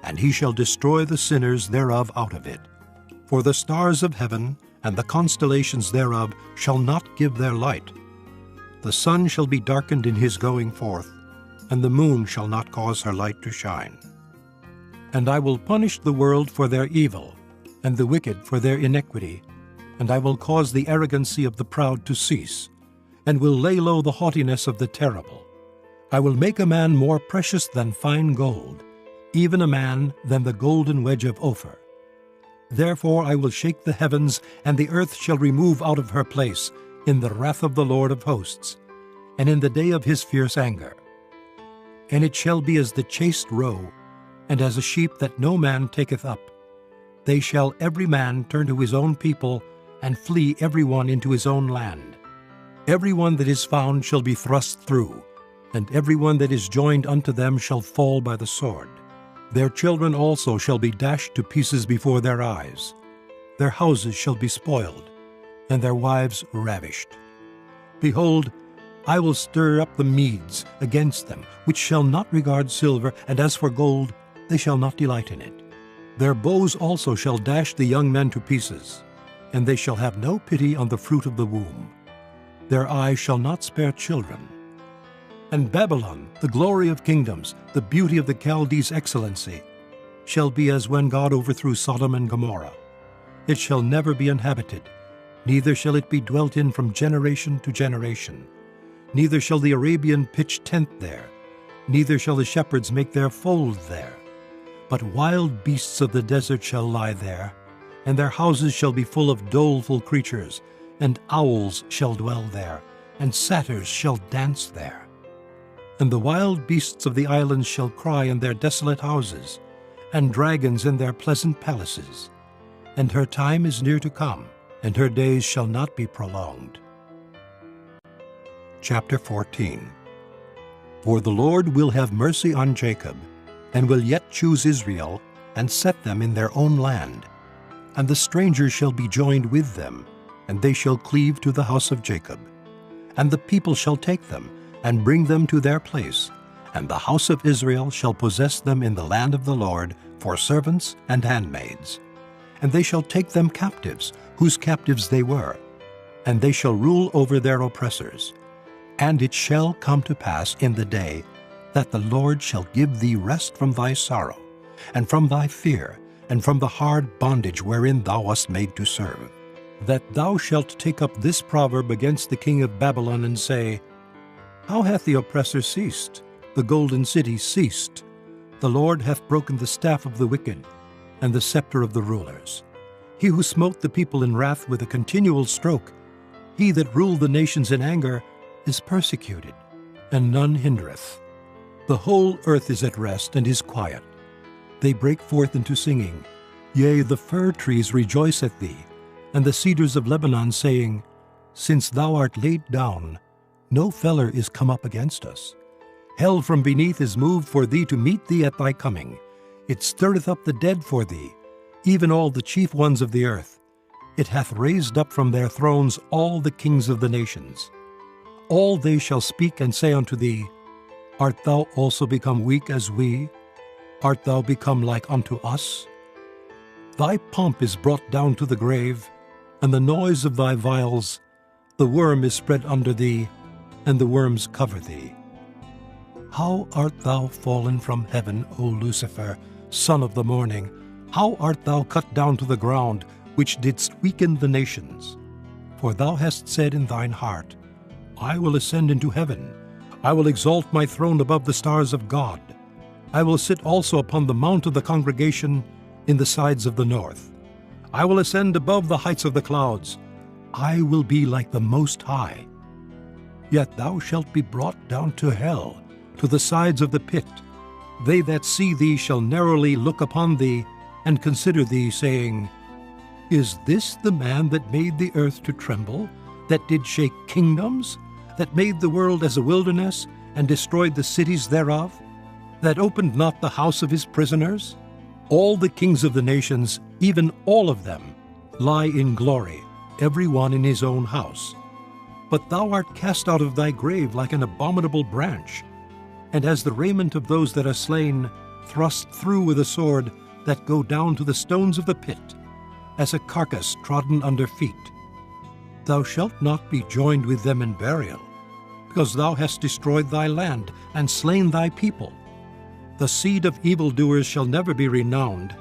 and he shall destroy the sinners thereof out of it. For the stars of heaven and the constellations thereof shall not give their light. The sun shall be darkened in his going forth, and the moon shall not cause her light to shine. And I will punish the world for their evil, and the wicked for their iniquity, and I will cause the arrogancy of the proud to cease, and will lay low the haughtiness of the terrible. I will make a man more precious than fine gold, even a man than the golden wedge of Ophir. Therefore I will shake the heavens, and the earth shall remove out of her place, in the wrath of the Lord of hosts, and in the day of his fierce anger. And it shall be as the chased roe, and as a sheep that no man taketh up. They shall every man turn to his own people, and flee every one into his own land. Every one that is found shall be thrust through, and every one that is joined unto them shall fall by the sword. Their children also shall be dashed to pieces before their eyes. Their houses shall be spoiled, and their wives ravished. Behold, I will stir up the Medes against them, which shall not regard silver, and as for gold, they shall not delight in it. Their bows also shall dash the young men to pieces, and they shall have no pity on the fruit of the womb. Their eyes shall not spare children. And Babylon, the glory of kingdoms, the beauty of the Chaldees' excellency, shall be as when God overthrew Sodom and Gomorrah. It shall never be inhabited, neither shall it be dwelt in from generation to generation. Neither shall the Arabian pitch tent there, neither shall the shepherds make their fold there. But wild beasts of the desert shall lie there, and their houses shall be full of doleful creatures, and owls shall dwell there, and satyrs shall dance there. And the wild beasts of the islands shall cry in their desolate houses, and dragons in their pleasant palaces. And her time is near to come, and her days shall not be prolonged. Chapter 14. For the Lord will have mercy on Jacob, and will yet choose Israel, and set them in their own land. And the strangers shall be joined with them, and they shall cleave to the house of Jacob. And the people shall take them, and bring them to their place, and the house of Israel shall possess them in the land of the Lord for servants and handmaids. And they shall take them captives, whose captives they were, and they shall rule over their oppressors. And it shall come to pass in the day that the Lord shall give thee rest from thy sorrow, and from thy fear, and from the hard bondage wherein thou wast made to serve, that thou shalt take up this proverb against the king of Babylon, and say, How hath the oppressor ceased? The golden city ceased. The Lord hath broken the staff of the wicked, and the scepter of the rulers. He who smote the people in wrath with a continual stroke, he that ruled the nations in anger, is persecuted, and none hindereth. The whole earth is at rest and is quiet. They break forth into singing. Yea, the fir trees rejoice at thee, and the cedars of Lebanon, saying, Since thou art laid down, no feller is come up against us. Hell from beneath is moved for thee to meet thee at thy coming. It stirreth up the dead for thee, even all the chief ones of the earth. It hath raised up from their thrones all the kings of the nations. All they shall speak and say unto thee, Art thou also become weak as we? Art thou become like unto us? Thy pomp is brought down to the grave, and the noise of thy vials. The worm is spread under thee, and the worms cover thee. How art thou fallen from heaven, O Lucifer, son of the morning? How art thou cut down to the ground, which didst weaken the nations? For thou hast said in thine heart, I will ascend into heaven. I will exalt my throne above the stars of God. I will sit also upon the mount of the congregation in the sides of the north. I will ascend above the heights of the clouds. I will be like the Most High. Yet thou shalt be brought down to hell, to the sides of the pit. They that see thee shall narrowly look upon thee, and consider thee, saying, Is this the man that made the earth to tremble, that did shake kingdoms, that made the world as a wilderness, and destroyed the cities thereof, that opened not the house of his prisoners? All the kings of the nations, even all of them, lie in glory, every one in his own house. But thou art cast out of thy grave like an abominable branch, and as the raiment of those that are slain, thrust through with a sword, that go down to the stones of the pit, as a carcass trodden under feet. Thou shalt not be joined with them in burial, because thou hast destroyed thy land, and slain thy people. The seed of evildoers shall never be renowned.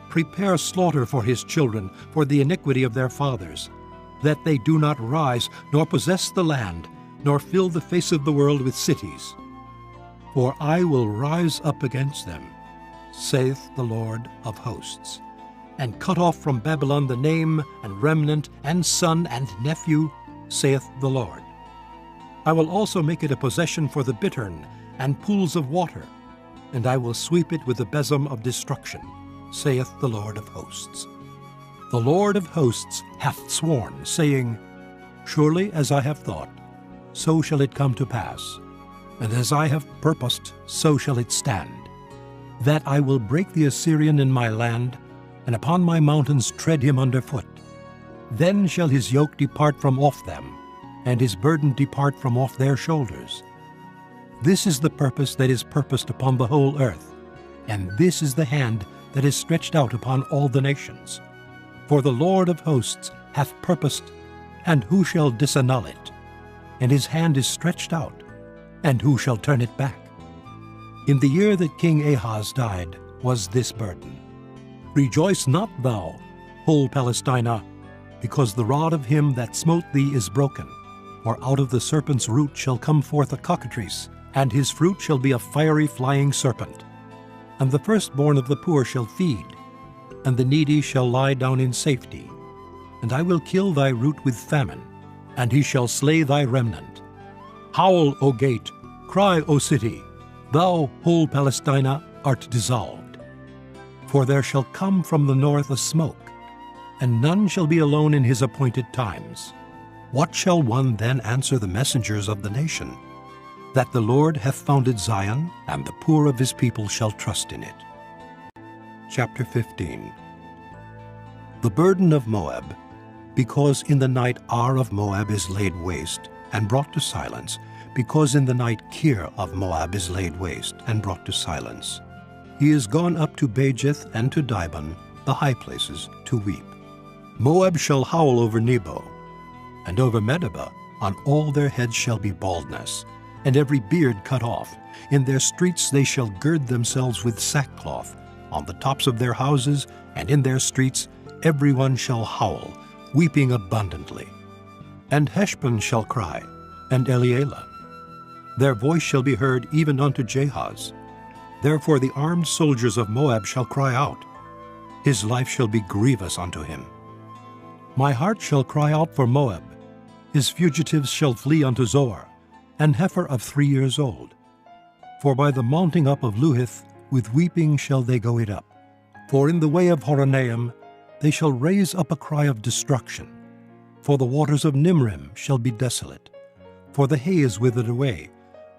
Prepare slaughter for his children, for the iniquity of their fathers, that they do not rise, nor possess the land, nor fill the face of the world with cities. For I will rise up against them, saith the Lord of hosts, and cut off from Babylon the name, and remnant, and son, and nephew, saith the Lord. I will also make it a possession for the bittern, and pools of water, and I will sweep it with the besom of destruction, saith the Lord of hosts. The Lord of hosts hath sworn, saying, Surely as I have thought, so shall it come to pass, and as I have purposed, so shall it stand, that I will break the Assyrian in my land, and upon my mountains tread him under foot. Then shall his yoke depart from off them, and his burden depart from off their shoulders. This is the purpose that is purposed upon the whole earth, and this is the hand that is stretched out upon all the nations. For the Lord of hosts hath purposed, and who shall disannul it? And his hand is stretched out, and who shall turn it back? In the year that King Ahaz died was this burden. Rejoice not thou, whole Palestina, because the rod of him that smote thee is broken. For out of the serpent's root shall come forth a cockatrice, and his fruit shall be a fiery flying serpent. And the firstborn of the poor shall feed, and the needy shall lie down in safety. And I will kill thy root with famine, and he shall slay thy remnant. Howl, O gate, cry, O city, thou, whole Palestina, art dissolved. For there shall come from the north a smoke, and none shall be alone in his appointed times. What shall one then answer the messengers of the nation? That the Lord hath founded Zion, and the poor of his people shall trust in it. Chapter 15. The burden of Moab, because in the night Ar of Moab is laid waste, and brought to silence, because in the night Kir of Moab is laid waste, and brought to silence. He is gone up to Bajith and to Dibon, the high places, to weep. Moab shall howl over Nebo, and over Medeba on all their heads shall be baldness, and every beard cut off. In their streets they shall gird themselves with sackcloth. On the tops of their houses and in their streets every one shall howl, weeping abundantly. And Heshbon shall cry, and Elealeh. Their voice shall be heard even unto Jahaz. Therefore the armed soldiers of Moab shall cry out. His life shall be grievous unto him. My heart shall cry out for Moab. His fugitives shall flee unto Zoar, an heifer of 3 years old. For by the mounting up of Luhith, with weeping shall they go it up. For in the way of Horonaim they shall raise up a cry of destruction. For the waters of Nimrim shall be desolate. For the hay is withered away,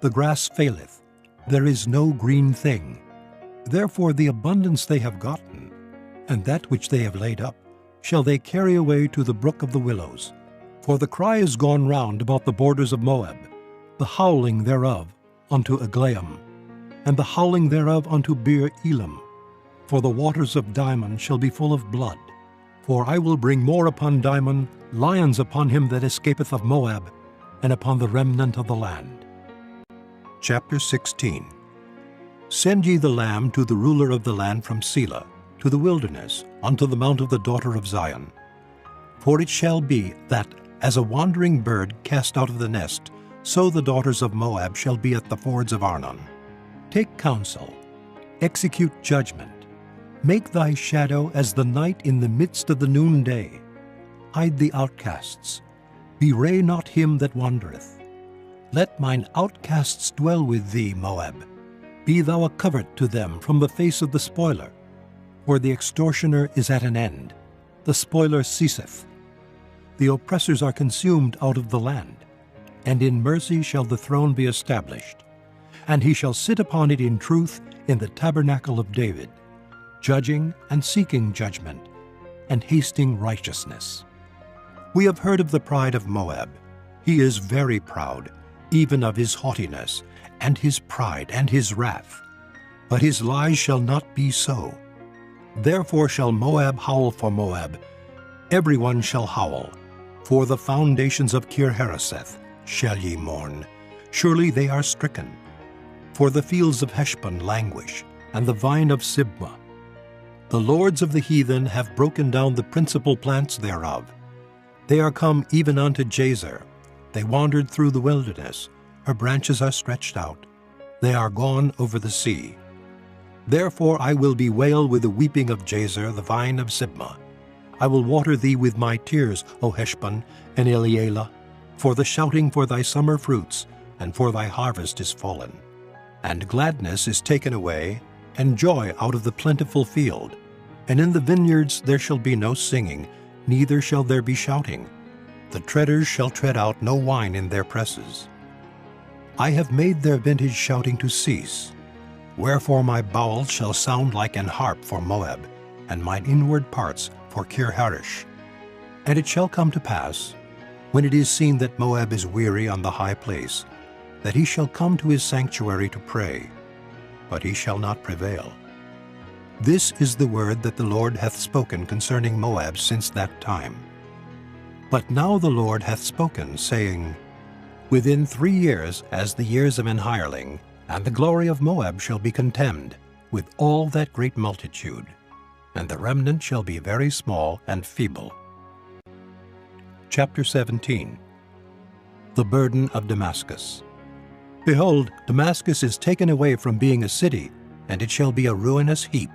the grass faileth, there is no green thing. Therefore the abundance they have gotten, and that which they have laid up, shall they carry away to the brook of the willows. For the cry is gone round about the borders of Moab, the howling thereof unto Aglaim, and the howling thereof unto Beer Elam. For the waters of Dimon shall be full of blood. For I will bring more upon Dimon, lions upon him that escapeth of Moab, and upon the remnant of the land. Chapter 16. Send ye the lamb to the ruler of the land from Selah, to the wilderness, unto the mount of the daughter of Zion. For it shall be that, as a wandering bird cast out of the nest, so the daughters of Moab shall be at the fords of Arnon. Take counsel, execute judgment, make thy shadow as the night in the midst of the noonday. Hide the outcasts, bewray not him that wandereth. Let mine outcasts dwell with thee, Moab. Be thou a covert to them from the face of the spoiler. For the extortioner is at an end, the spoiler ceaseth. The oppressors are consumed out of the land, and in mercy shall the throne be established. And he shall sit upon it in truth in the tabernacle of David, judging and seeking judgment, and hasting righteousness. We have heard of the pride of Moab. He is very proud, even of his haughtiness, and his pride, and his wrath. But his lies shall not be so. Therefore shall Moab howl for Moab, every one shall howl. For the foundations of Kir-Hareseth shall ye mourn, surely they are stricken. For the fields of Heshbon languish, and the vine of Sibmah. The lords of the heathen have broken down the principal plants thereof. They are come even unto Jazer. They wandered through the wilderness. Her branches are stretched out. They are gone over the sea. Therefore I will bewail with the weeping of Jazer, the vine of Sibmah. I will water thee with my tears, O Heshbon and Elealeh, for the shouting for thy summer fruits, and for thy harvest is fallen. And gladness is taken away, and joy out of the plentiful field. And in the vineyards there shall be no singing, neither shall there be shouting. The treaders shall tread out no wine in their presses. I have made their vintage shouting to cease. Wherefore my bowels shall sound like an harp for Moab, and mine inward parts for Kir-Haresh. And it shall come to pass, when it is seen that Moab is weary on the high place, that he shall come to his sanctuary to pray, but he shall not prevail. This is the word that the Lord hath spoken concerning Moab since that time. But now the Lord hath spoken, saying, Within 3 years, as the years of an hireling, and the glory of Moab shall be contemned, with all that great multitude, and the remnant shall be very small and feeble. Chapter 17. The burden of Damascus. Behold, Damascus is taken away from being a city, and it shall be a ruinous heap.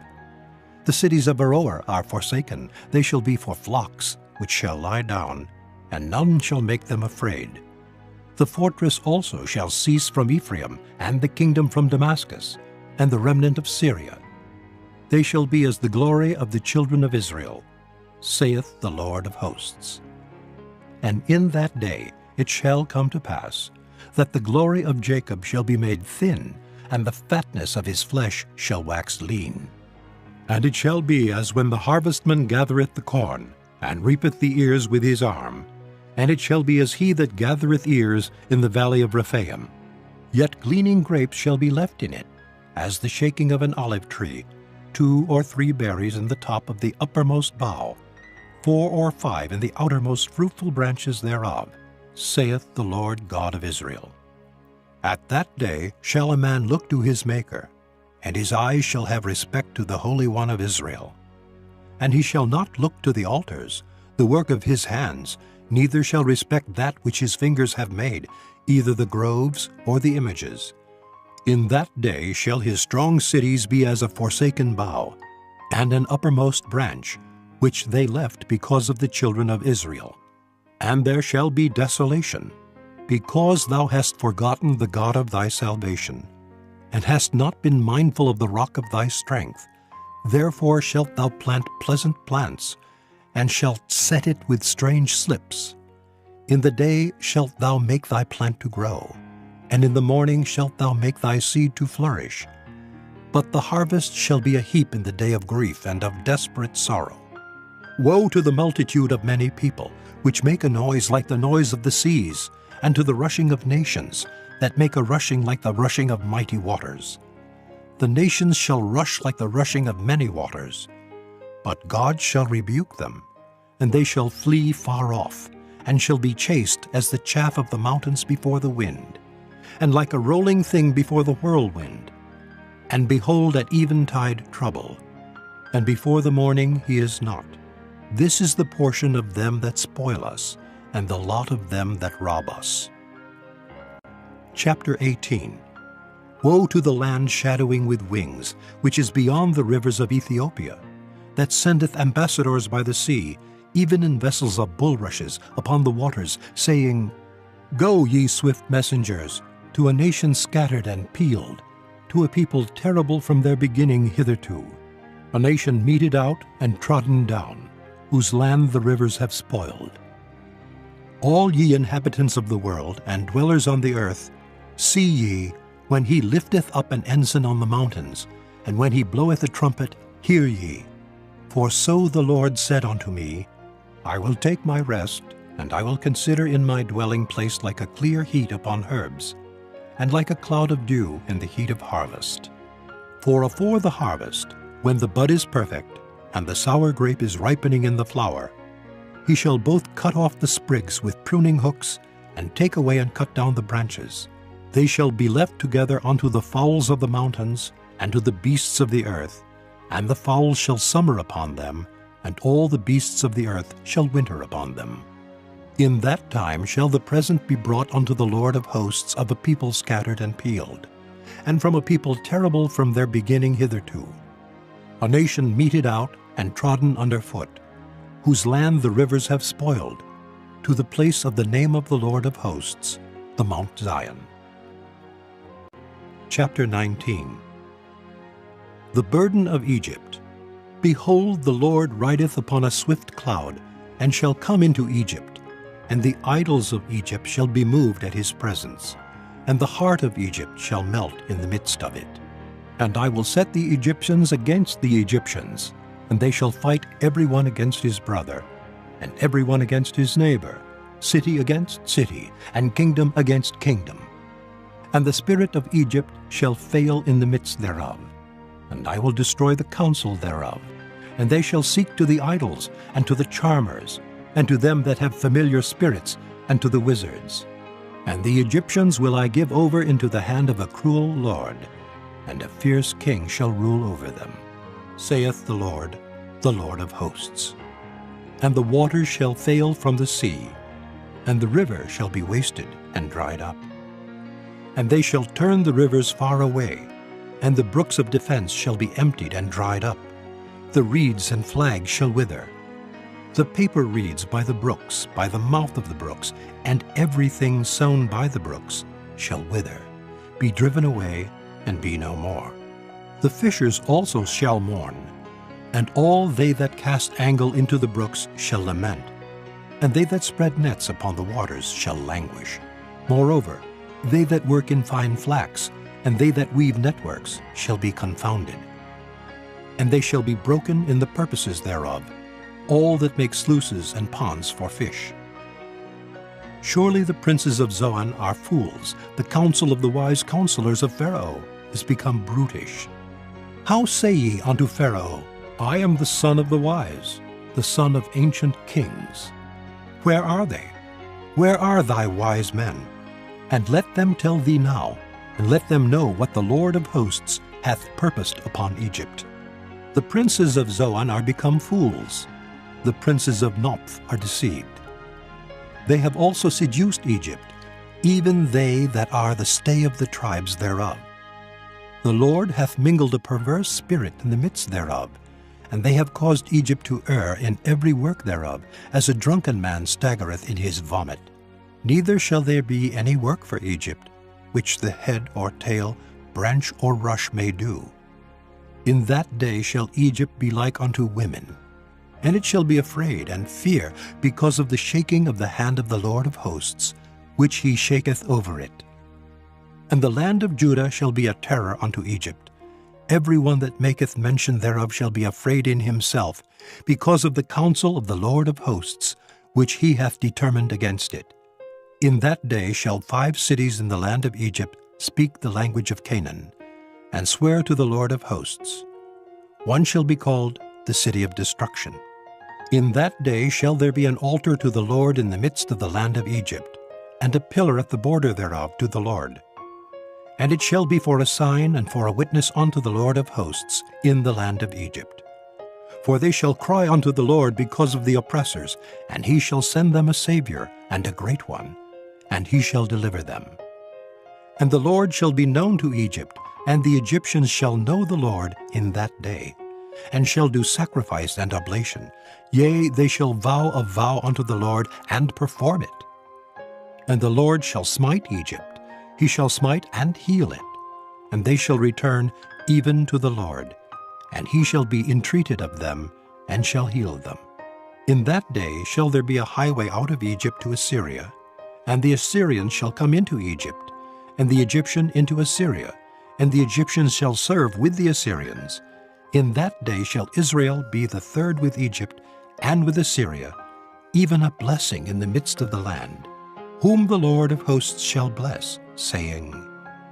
The cities of Aroer are forsaken, they shall be for flocks, which shall lie down, and none shall make them afraid. The fortress also shall cease from Ephraim, and the kingdom from Damascus, and the remnant of Syria. They shall be as the glory of the children of Israel, saith the Lord of hosts. And in that day it shall come to pass, that the glory of Jacob shall be made thin, and the fatness of his flesh shall wax lean. And it shall be as when the harvestman gathereth the corn, and reapeth the ears with his arm, and it shall be as he that gathereth ears in the valley of Rephaim. Yet gleaning grapes shall be left in it, as the shaking of an olive tree, 2 or 3 berries in the top of the uppermost bough, 4 or 5 in the outermost fruitful branches thereof, saith the Lord God of Israel. At that day shall a man look to his Maker, and his eyes shall have respect to the Holy One of Israel. And he shall not look to the altars, the work of his hands, neither shall respect that which his fingers have made, either the groves or the images. In that day shall his strong cities be as a forsaken bough, and an uppermost branch, which they left because of the children of Israel. And there shall be desolation, because thou hast forgotten the God of thy salvation. and hast not been mindful of the rock of thy strength. Therefore shalt thou plant pleasant plants, and shalt set it with strange slips. In the day shalt thou make thy plant to grow, and in the morning shalt thou make thy seed to flourish. But the harvest shall be a heap in the day of grief and of desperate sorrow. Woe to the multitude of many people, which make a noise like the noise of the seas, and to the rushing of nations, that make a rushing like the rushing of mighty waters. The nations shall rush like the rushing of many waters. But God shall rebuke them, and they shall flee far off, and shall be chased as the chaff of the mountains before the wind, and like a rolling thing before the whirlwind. And behold, at eventide trouble, and before the morning he is not. This is the portion of them that spoil us, and the lot of them that rob us. Chapter 18. Woe to the land shadowing with wings, which is beyond the rivers of Ethiopia, that sendeth ambassadors by the sea, even in vessels of bulrushes upon the waters, saying, Go, ye swift messengers, to a nation scattered and peeled, to a people terrible from their beginning hitherto, a nation meted out and trodden down, whose land the rivers have spoiled. All ye inhabitants of the world, and dwellers on the earth, see ye, when he lifteth up an ensign on the mountains, and when he bloweth a trumpet, hear ye. For so the Lord said unto me, I will take my rest, and I will consider in my dwelling place like a clear heat upon herbs, and like a cloud of dew in the heat of harvest. For afore the harvest, when the bud is perfect, and the sour grape is ripening in the flower, he shall both cut off the sprigs with pruning hooks, and take away and cut down the branches. They shall be left together unto the fowls of the mountains, and to the beasts of the earth, and the fowls shall summer upon them, and all the beasts of the earth shall winter upon them. In that time shall the present be brought unto the Lord of hosts of a people scattered and peeled, and from a people terrible from their beginning hitherto, a nation meted out and trodden under foot, whose land the rivers have spoiled, to the place of the name of the Lord of hosts, the Mount Zion. Chapter 19. The burden of Egypt. Behold, the Lord rideth upon a swift cloud, and shall come into Egypt, and the idols of Egypt shall be moved at his presence, and the heart of Egypt shall melt in the midst of it. And I will set the Egyptians against the Egyptians, and they shall fight every one against his brother, and every one against his neighbor, city against city, and kingdom against kingdom. And the spirit of Egypt shall fail in the midst thereof, and I will destroy the counsel thereof. And they shall seek to the idols, and to the charmers, and to them that have familiar spirits, and to the wizards. And the Egyptians will I give over into the hand of a cruel lord, and a fierce king shall rule over them, saith the Lord of hosts. And the waters shall fail from the sea, and the river shall be wasted and dried up. And they shall turn the rivers far away, and the brooks of defense shall be emptied and dried up. The reeds and flags shall wither. The paper reeds by the brooks, by the mouth of the brooks, and everything sown by the brooks shall wither, be driven away, and be no more. The fishers also shall mourn, and all they that cast angle into the brooks shall lament, and they that spread nets upon the waters shall languish. Moreover, they that work in fine flax, and they that weave networks, shall be confounded. And they shall be broken in the purposes thereof, all that make sluices and ponds for fish. Surely the princes of Zoan are fools, the counsel of the wise counselors of Pharaoh is become brutish. How say ye unto Pharaoh, I am the son of the wise, the son of ancient kings? Where are they? Where are thy wise men? And let them tell thee now, and let them know what the Lord of hosts hath purposed upon Egypt. The princes of Zoan are become fools, the princes of Noph are deceived. They have also seduced Egypt, even they that are the stay of the tribes thereof. The Lord hath mingled a perverse spirit in the midst thereof, and they have caused Egypt to err in every work thereof, as a drunken man staggereth in his vomit. Neither shall there be any work for Egypt, which the head or tail branch or rush may do. In that day shall Egypt be like unto women, and it shall be afraid and fear because of the shaking of the hand of the Lord of hosts, which he shaketh over it. And the land of Judah shall be a terror unto Egypt. Every one that maketh mention thereof shall be afraid in himself, because of the counsel of the Lord of hosts, which he hath determined against it. In that day shall 5 cities in the land of Egypt speak the language of Canaan, and swear to the Lord of hosts. One shall be called the city of destruction. In that day shall there be an altar to the Lord in the midst of the land of Egypt, and a pillar at the border thereof to the Lord. And it shall be for a sign and for a witness unto the Lord of hosts in the land of Egypt. For they shall cry unto the Lord because of the oppressors, and he shall send them a Savior, and a great one, and he shall deliver them. And the Lord shall be known to Egypt, and the Egyptians shall know the Lord in that day, and shall do sacrifice and oblation. Yea, they shall vow a vow unto the Lord, and perform it. And the Lord shall smite Egypt, he shall smite and heal it, and they shall return even to the Lord, and he shall be entreated of them, and shall heal them. In that day shall there be a highway out of Egypt to Assyria, and the Assyrians shall come into Egypt, and the Egyptian into Assyria, and the Egyptians shall serve with the Assyrians. In that day shall Israel be the third with Egypt and with Assyria, even a blessing in the midst of the land, whom the Lord of hosts shall bless, saying,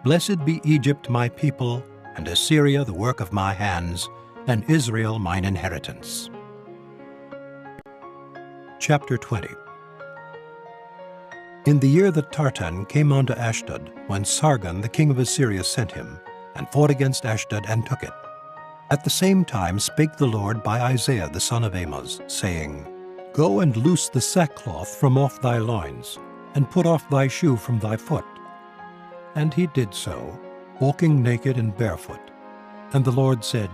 Blessed be Egypt my people, and Assyria the work of my hands, and Israel mine inheritance. Chapter 20. In the year that Tartan came unto Ashdod, when Sargon the king of Assyria sent him, and fought against Ashdod and took it, at the same time spake the Lord by Isaiah the son of Amoz, saying, Go and loose the sackcloth from off thy loins, and put off thy shoe from thy foot. And he did so, walking naked and barefoot. And the Lord said,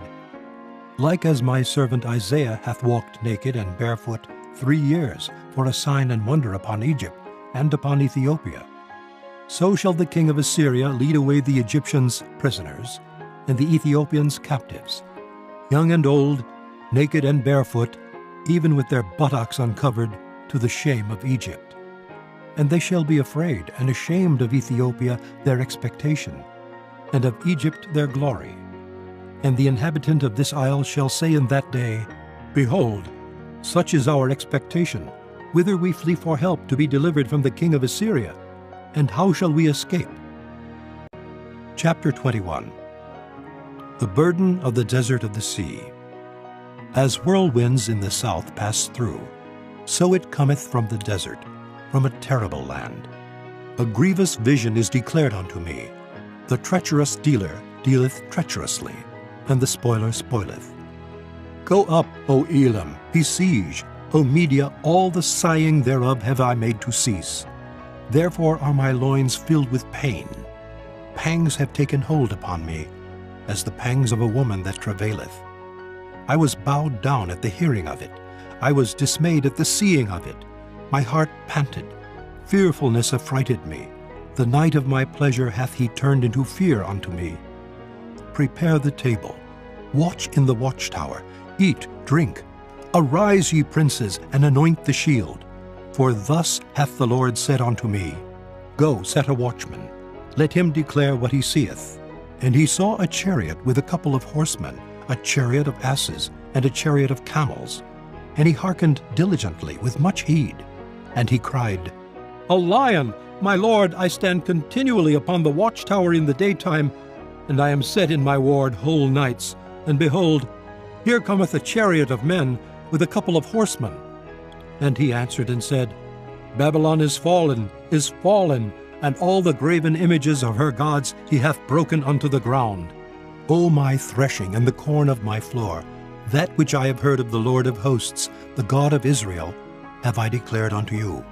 Like as my servant Isaiah hath walked naked and barefoot 3 years for a sign and wonder upon Egypt and upon Ethiopia, so shall the king of Assyria lead away the Egyptians prisoners, and the Ethiopians captives, young and old, naked and barefoot, even with their buttocks uncovered, to the shame of Egypt. And they shall be afraid and ashamed of Ethiopia their expectation, and of Egypt their glory. And the inhabitant of this isle shall say in that day, Behold, such is our expectation, whither we flee for help to be delivered from the king of Assyria, and how shall we escape? Chapter 21. The burden of the desert of the sea. As whirlwinds in the south pass through, so it cometh from the desert, from a terrible land. A grievous vision is declared unto me. The treacherous dealer dealeth treacherously, and the spoiler spoileth. Go up, O Elam, besiege, O Media, all the sighing thereof have I made to cease. Therefore are my loins filled with pain. Pangs have taken hold upon me, as the pangs of a woman that travaileth. I was bowed down at the hearing of it. I was dismayed at the seeing of it. My heart panted. Fearfulness affrighted me. The night of my pleasure hath he turned into fear unto me. Prepare the table. Watch in the watchtower. Eat, drink. Arise, ye princes, and anoint the shield. For thus hath the Lord said unto me, Go, set a watchman. Let him declare what he seeth. And he saw a chariot with a couple of horsemen, a chariot of asses, and a chariot of camels. And he hearkened diligently with much heed. And he cried, A lion! My lord, I stand continually upon the watchtower in the daytime, and I am set in my ward whole nights. And behold, here cometh a chariot of men with a couple of horsemen. And he answered and said, Babylon is fallen, and all the graven images of her gods he hath broken unto the ground. O my threshing and the corn of my floor, that which I have heard of the Lord of hosts, the God of Israel, have I declared unto you.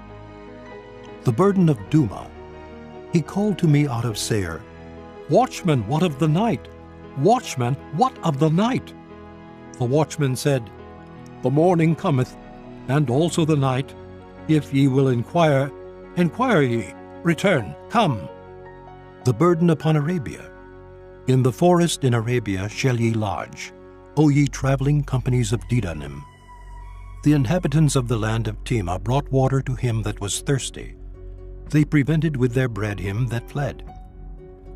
The burden of Duma. He called to me out of Seir, Watchman, what of the night? Watchman, what of the night? The watchman said, The morning cometh, and also the night. If ye will inquire, inquire ye. Return, come. The burden upon Arabia. In the forest in Arabia shall ye lodge, O ye traveling companies of Dedanim. The inhabitants of the land of Tema brought water to him that was thirsty. They prevented with their bread him that fled.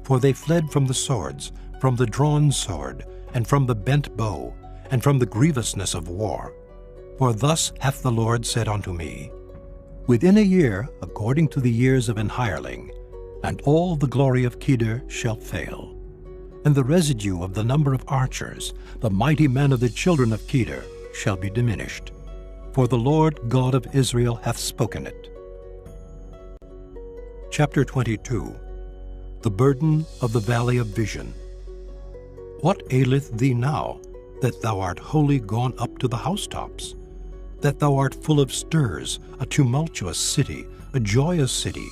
For they fled from the swords, from the drawn sword, and from the bent bow, and from the grievousness of war. For thus hath the Lord said unto me, Within a year, according to the years of an hireling, and all the glory of Kedar shall fail. And the residue of the number of archers, the mighty men of the children of Kedar, shall be diminished. For the Lord God of Israel hath spoken it. Chapter 22. The burden of the valley of vision. What aileth thee now, that thou art wholly gone up to the housetops? That thou art full of stirs, a tumultuous city, a joyous city.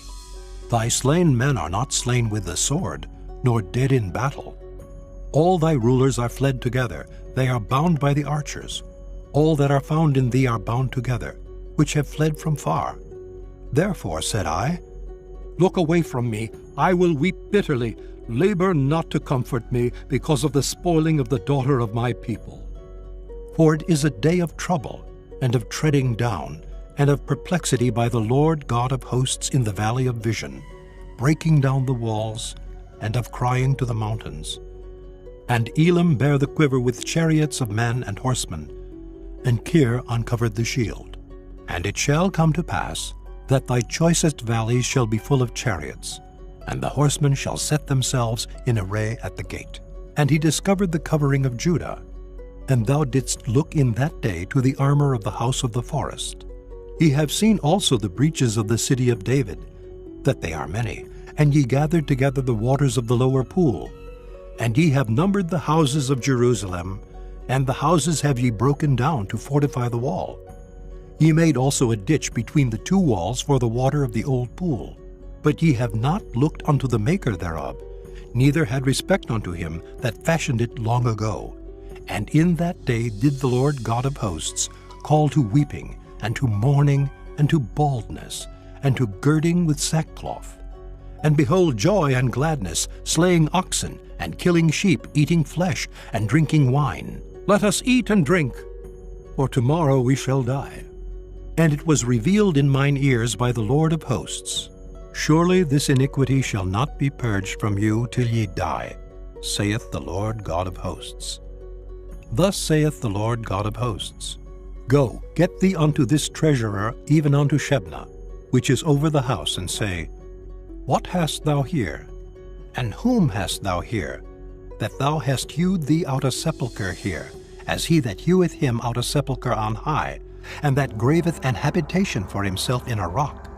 Thy slain men are not slain with the sword, nor dead in battle. All thy rulers are fled together, they are bound by the archers. All that are found in thee are bound together, which have fled from far. Therefore said I, Look away from me, I will weep bitterly. Labor not to comfort me because of the spoiling of the daughter of my people. For it is a day of trouble, and of treading down, and of perplexity by the Lord God of hosts in the valley of vision, breaking down the walls, and of crying to the mountains. And Elam bare the quiver with chariots of men and horsemen, and Kir uncovered the shield. And it shall come to pass, that thy choicest valleys shall be full of chariots, and the horsemen shall set themselves in array at the gate. And he discovered the covering of Judah, and thou didst look in that day to the armor of the house of the forest. Ye have seen also the breaches of the city of David, that they are many, and ye gathered together the waters of the lower pool. And ye have numbered the houses of Jerusalem, and the houses have ye broken down to fortify the wall. Ye made also a ditch between the two walls for the water of the old pool. But ye have not looked unto the maker thereof, neither had respect unto him that fashioned it long ago. And in that day did the Lord God of hosts call to weeping, and to mourning, and to baldness, and to girding with sackcloth. And behold, joy and gladness, slaying oxen, and killing sheep, eating flesh, and drinking wine. Let us eat and drink, for tomorrow we shall die. And it was revealed in mine ears by the Lord of hosts, Surely this iniquity shall not be purged from you till ye die, saith the Lord God of hosts. Thus saith the Lord God of hosts, Go, get thee unto this treasurer, even unto Shebna, which is over the house, and say, What hast thou here? And whom hast thou here, that thou hast hewed thee out a sepulchre here, as he that heweth him out a sepulchre on high, and that graveth an habitation for himself in a rock?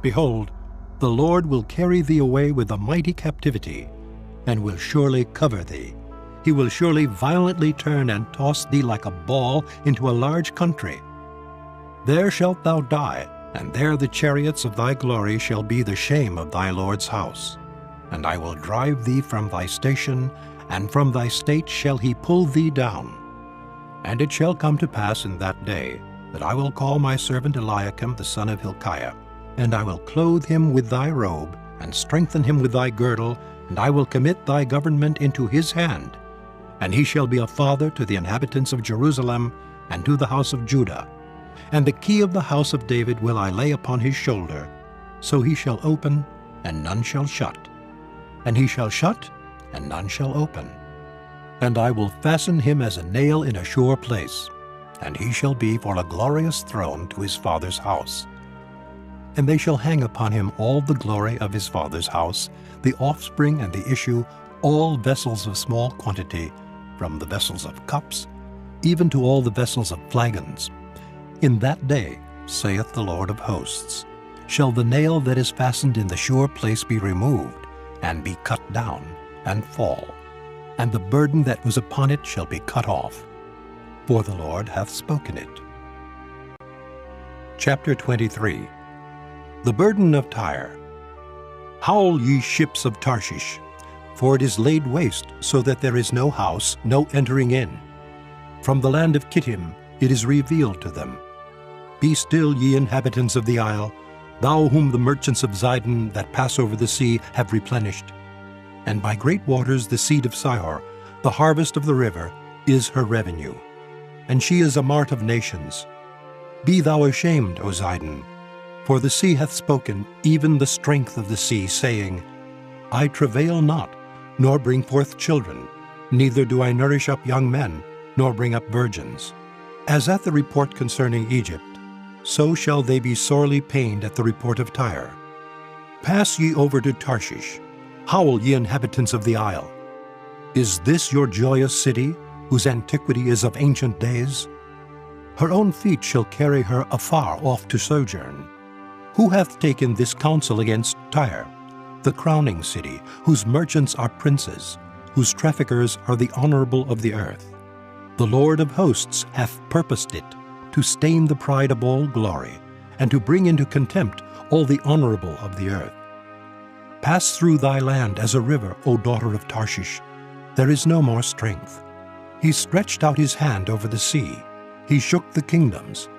Behold, the Lord will carry thee away with a mighty captivity, and will surely cover thee. He will surely violently turn and toss thee like a ball into a large country. There shalt thou die, and there the chariots of thy glory shall be the shame of thy Lord's house. And I will drive thee from thy station, and from thy state shall he pull thee down. And it shall come to pass in that day, that I will call my servant Eliakim the son of Hilkiah, and I will clothe him with thy robe, and strengthen him with thy girdle, and I will commit thy government into his hand. And he shall be a father to the inhabitants of Jerusalem, and to the house of Judah. And the key of the house of David will I lay upon his shoulder, so he shall open, and none shall shut. And he shall shut, and none shall open. And I will fasten him as a nail in a sure place, and he shall be for a glorious throne to his father's house. And they shall hang upon him all the glory of his father's house, the offspring and the issue, all vessels of small quantity, from the vessels of cups, even to all the vessels of flagons. In that day, saith the Lord of hosts, shall the nail that is fastened in the sure place be removed, and be cut down, and fall, and the burden that was upon it shall be cut off. For the Lord hath spoken it. Chapter 23. The burden of Tyre. Howl, ye ships of Tarshish, for it is laid waste, so that there is no house, no entering in. From the land of Kittim it is revealed to them. Be still, ye inhabitants of the isle, thou whom the merchants of Zidon that pass over the sea have replenished. and by great waters the seed of Sihor, the harvest of the river, is her revenue. And she is a mart of nations. Be thou ashamed, O Zidon, for the sea hath spoken, even the strength of the sea, saying, I travail not, nor bring forth children, neither do I nourish up young men, nor bring up virgins. As at the report concerning Egypt, so shall they be sorely pained at the report of Tyre. Pass ye over to Tarshish. Howl, ye inhabitants of the isle. Is this your joyous city, whose antiquity is of ancient days? Her own feet shall carry her afar off to sojourn. Who hath taken this counsel against Tyre, the crowning city, whose merchants are princes, whose traffickers are the honorable of the earth? The Lord of hosts hath purposed it, to stain the pride of all glory, and to bring into contempt all the honorable of the earth. Pass through thy land as a river, O daughter of Tarshish. There is no more strength. He stretched out his hand over the sea. He shook the kingdoms.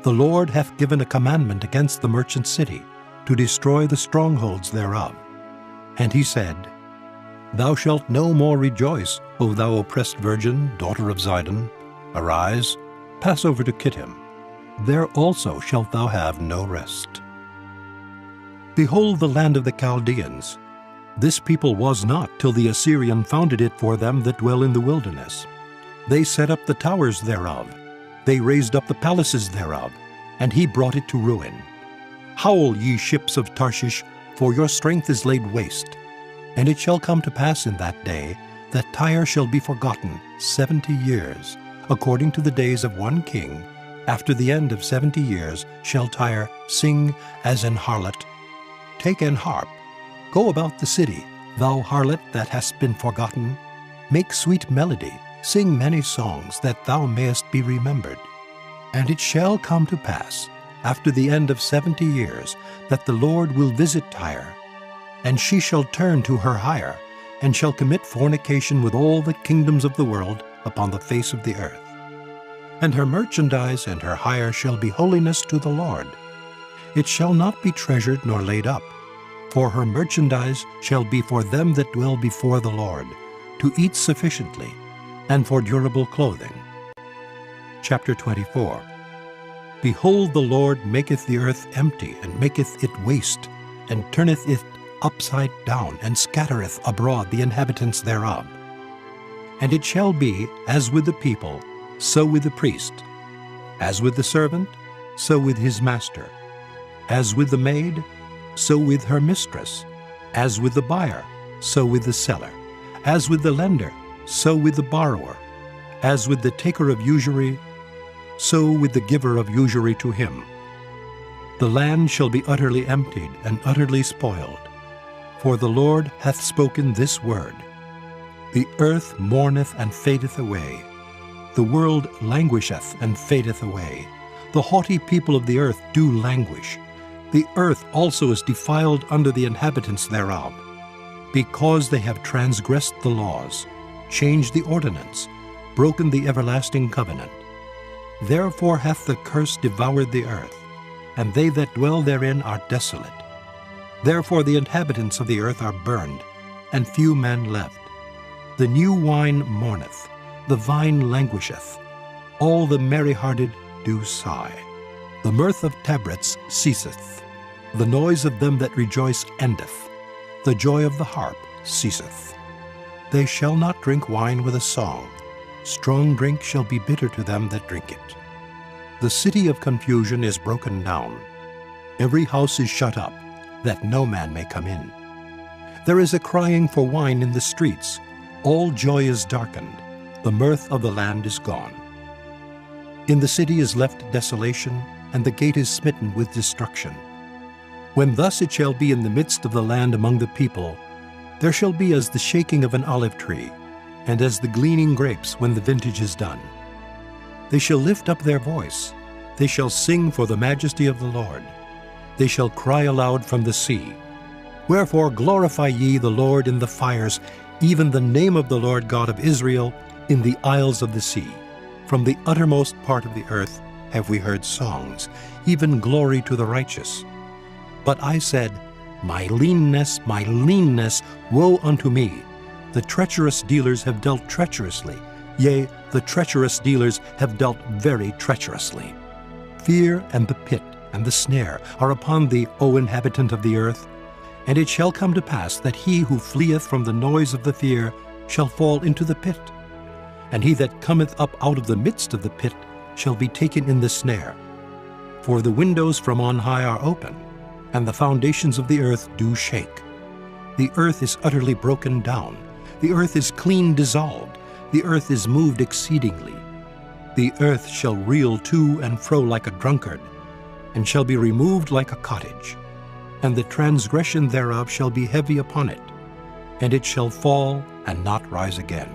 The Lord hath given a commandment against the merchant city, to destroy the strongholds thereof. And he said, Thou shalt no more rejoice, O thou oppressed virgin, daughter of Zidon. Arise, pass over to Kittim. There also shalt thou have no rest. Behold the land of the Chaldeans. This people was not till the Assyrian founded it for them that dwell in the wilderness. They set up the towers thereof. They raised up the palaces thereof, and he brought it to ruin. Howl, ye ships of Tarshish, for your strength is laid waste. And it shall come to pass in that day that Tyre shall be forgotten 70 years, according to the days of one king. After the end of 70 years shall Tyre sing as an harlot. Take an harp, go about the city, thou harlot that hast been forgotten. Make sweet melody, sing many songs, that thou mayest be remembered. And it shall come to pass, after the end of 70 years, that the Lord will visit Tyre, and she shall turn to her hire, and shall commit fornication with all the kingdoms of the world upon the face of the earth. And her merchandise and her hire shall be holiness to the Lord. It shall not be treasured nor laid up, for her merchandise shall be for them that dwell before the Lord, to eat sufficiently, and for durable clothing. Chapter 24. Behold, the Lord maketh the earth empty, and maketh it waste, and turneth it upside down, and scattereth abroad the inhabitants thereof. And it shall be, as with the people, so with the priest, as with the servant, so with his master, as with the maid, so with her mistress, as with the buyer, so with the seller, as with the lender, so with the borrower, as with the taker of usury, so with the giver of usury to him. The land shall be utterly emptied and utterly spoiled, for the Lord hath spoken this word. The earth mourneth and fadeth away. The world languisheth and fadeth away. The haughty people of the earth do languish. The earth also is defiled under the inhabitants thereof, because they have transgressed the laws, changed the ordinance, broken the everlasting covenant. Therefore hath the curse devoured the earth, and they that dwell therein are desolate. Therefore the inhabitants of the earth are burned, and few men left. The new wine mourneth, the vine languisheth, all the merry-hearted do sigh. The mirth of tabrets ceaseth, the noise of them that rejoice endeth, the joy of the harp ceaseth. They shall not drink wine with a song, strong drink shall be bitter to them that drink it. The city of confusion is broken down, every house is shut up, that no man may come in. There is a crying for wine in the streets, all joy is darkened, the mirth of the land is gone. In the city is left desolation, and the gate is smitten with destruction. When thus it shall be in the midst of the land among the people, there shall be as the shaking of an olive tree, and as the gleaning grapes when the vintage is done. They shall lift up their voice, they shall sing for the majesty of the Lord. They shall cry aloud from the sea. Wherefore glorify ye the Lord in the fires, even the name of the Lord God of Israel in the isles of the sea. From the uttermost part of the earth have we heard songs, even glory to the righteous. But I said, My leanness, woe unto me! The treacherous dealers have dealt treacherously. Yea, the treacherous dealers have dealt very treacherously. Fear and the pit and the snare are upon thee, O inhabitant of the earth. And it shall come to pass that he who fleeth from the noise of the fear shall fall into the pit. And he that cometh up out of the midst of the pit shall be taken in the snare. For the windows from on high are open, and the foundations of the earth do shake. The earth is utterly broken down. The earth is clean dissolved. The earth is moved exceedingly. The earth shall reel to and fro like a drunkard, and shall be removed like a cottage. And the transgression thereof shall be heavy upon it, and it shall fall and not rise again.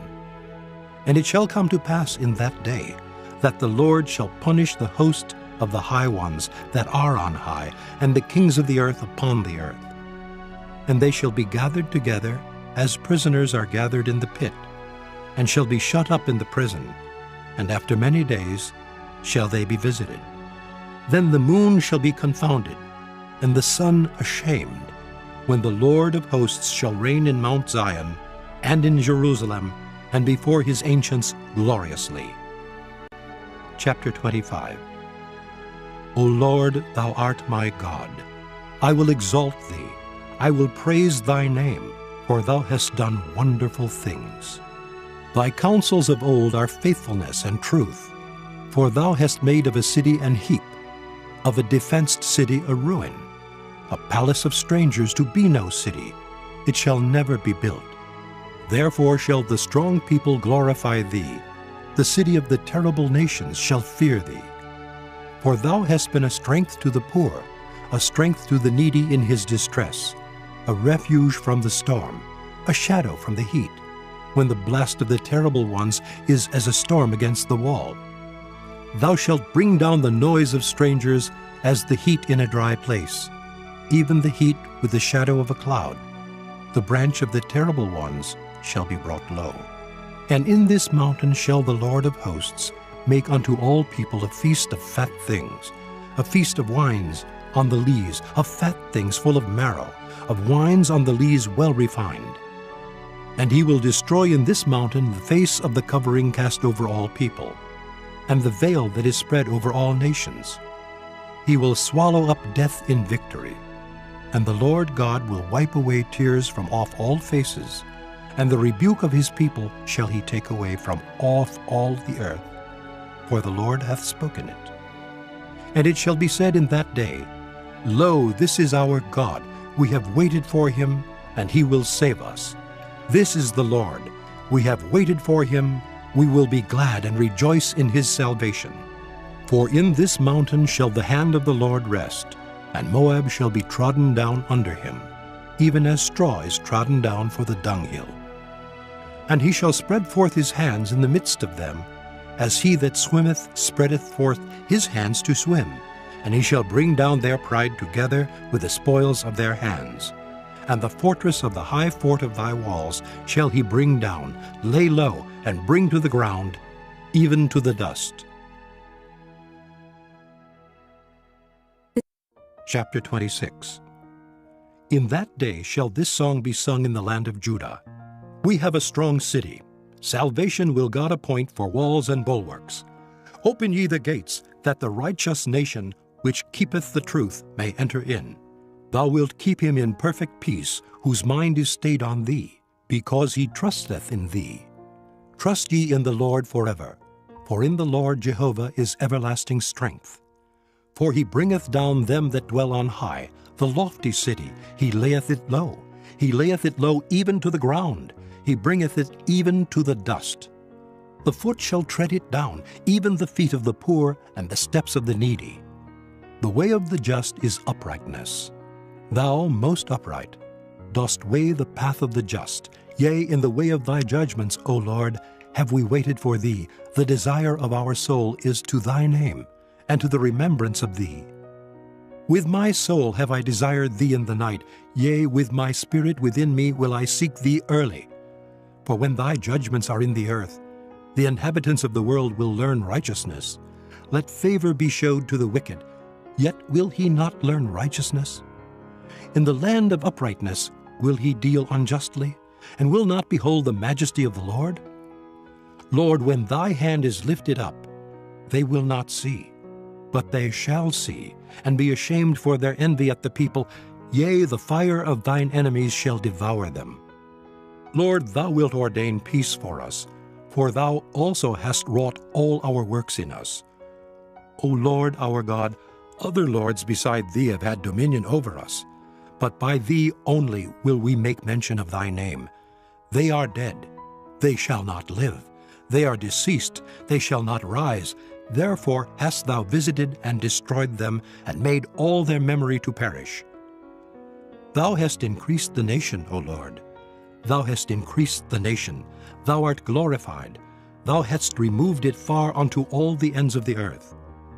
And it shall come to pass in that day that the Lord shall punish the host of the high ones that are on high, and the kings of the earth upon the earth. And they shall be gathered together as prisoners are gathered in the pit, and shall be shut up in the prison, and after many days shall they be visited. Then the moon shall be confounded, and the sun ashamed, when the Lord of hosts shall reign in Mount Zion, and in Jerusalem, and before his ancients gloriously. Chapter 25. O Lord, thou art my God. I will exalt thee. I will praise thy name, for thou hast done wonderful things. Thy counsels of old are faithfulness and truth. For thou hast made of a city an heap, of a defenced city a ruin, a palace of strangers to be no city. It shall never be built. Therefore shall the strong people glorify thee. The city of the terrible nations shall fear thee. For thou hast been a strength to the poor, a strength to the needy in his distress, a refuge from the storm, a shadow from the heat, when the blast of the terrible ones is as a storm against the wall. Thou shalt bring down the noise of strangers as the heat in a dry place, even the heat with the shadow of a cloud. The branch of the terrible ones shall be brought low. And in this mountain shall the Lord of hosts make unto all people a feast of fat things, a feast of wines on the lees, of fat things full of marrow, of wines on the lees well refined. And he will destroy in this mountain the face of the covering cast over all people, and the veil that is spread over all nations. He will swallow up death in victory, and the Lord God will wipe away tears from off all faces, and the rebuke of his people shall he take away from off all the earth, for the Lord hath spoken it. And it shall be said in that day, Lo, this is our God, we have waited for him, and he will save us. This is the Lord, we have waited for him, we will be glad and rejoice in his salvation. For in this mountain shall the hand of the Lord rest, and Moab shall be trodden down under him, even as straw is trodden down for the dunghill. And he shall spread forth his hands in the midst of them, as he that swimmeth spreadeth forth his hands to swim, and he shall bring down their pride together with the spoils of their hands. And the fortress of the high fort of thy walls shall he bring down, lay low, and bring to the ground, even to the dust. Chapter 26. In that day shall this song be sung in the land of Judah. We have a strong city. Salvation will God appoint for walls and bulwarks. Open ye the gates, that the righteous nation, which keepeth the truth, may enter in. Thou wilt keep him in perfect peace, whose mind is stayed on thee, because he trusteth in thee. Trust ye in the Lord forever, for in the Lord Jehovah is everlasting strength. For he bringeth down them that dwell on high, the lofty city, he layeth it low. He layeth it low even to the ground. He bringeth it even to the dust. The foot shall tread it down, even the feet of the poor and the steps of the needy. The way of the just is uprightness. Thou, most upright, dost weigh the path of the just. Yea, in the way of thy judgments, O Lord, have we waited for thee. The desire of our soul is to thy name, and to the remembrance of thee. With my soul have I desired thee in the night. Yea, with my spirit within me will I seek thee early. For when thy judgments are in the earth, the inhabitants of the world will learn righteousness. Let favor be showed to the wicked, yet will he not learn righteousness? In the land of uprightness will he deal unjustly, and will not behold the majesty of the Lord? Lord, when thy hand is lifted up, they will not see, but they shall see, and be ashamed for their envy at the people. Yea, the fire of thine enemies shall devour them. Lord, thou wilt ordain peace for us, for thou also hast wrought all our works in us. O Lord our God, other lords beside thee have had dominion over us, but by thee only will we make mention of thy name. They are dead, they shall not live. They are deceased, they shall not rise. Therefore hast thou visited and destroyed them, and made all their memory to perish. Thou hast increased the nation, O Lord. Thou hast increased the nation. Thou art glorified. Thou hadst removed it far unto all the ends of the earth.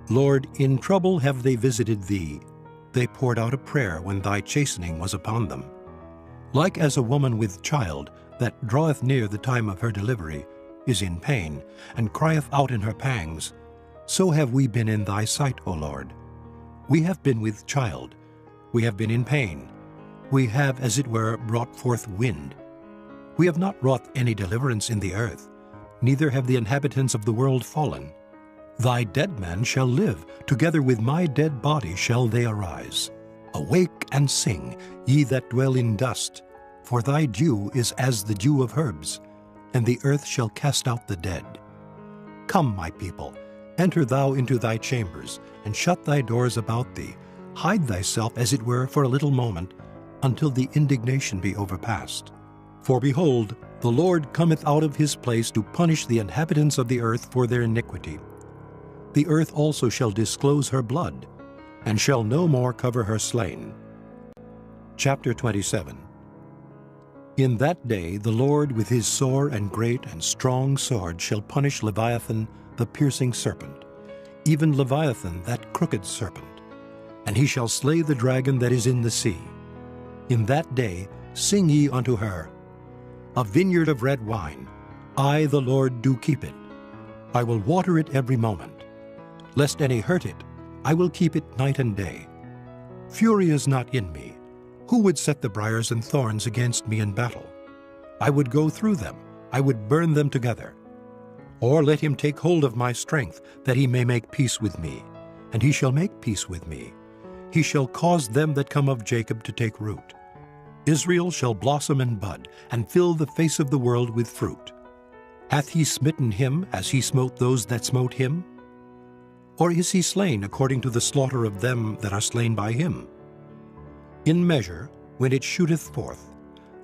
Lord, in trouble have they visited thee. They poured out a prayer when thy chastening was upon them. Like as a woman with child, that draweth near the time of her delivery, is in pain, and crieth out in her pangs, so have we been in thy sight, O Lord. We have been with child. We have been in pain. We have, as it were, brought forth wind. We have not wrought any deliverance in the earth, neither have the inhabitants of the world fallen. Thy dead men shall live, together with my dead body shall they arise. Awake and sing, ye that dwell in dust, for thy dew is as the dew of herbs, and the earth shall cast out the dead. Come, my people, enter thou into thy chambers, and shut thy doors about thee. Hide thyself, as it were, for a little moment, until the indignation be overpast. For behold, the Lord cometh out of his place to punish the inhabitants of the earth for their iniquity. The earth also shall disclose her blood, and shall no more cover her slain. Chapter 27. In that day the Lord with his sore and great and strong sword shall punish Leviathan the piercing serpent, even Leviathan that crooked serpent, and he shall slay the dragon that is in the sea. In that day sing ye unto her, a vineyard of red wine, I the Lord do keep it. I will water it every moment. Lest any hurt it, I will keep it night and day. Fury is not in me. Who would set the briars and thorns against me in battle? I would go through them, I would burn them together. Or let him take hold of my strength, that he may make peace with me, and he shall make peace with me. He shall cause them that come of Jacob to take root. Israel shall blossom and bud, and fill the face of the world with fruit. Hath he smitten him as he smote those that smote him? Or is he slain according to the slaughter of them that are slain by him? In measure, when it shooteth forth,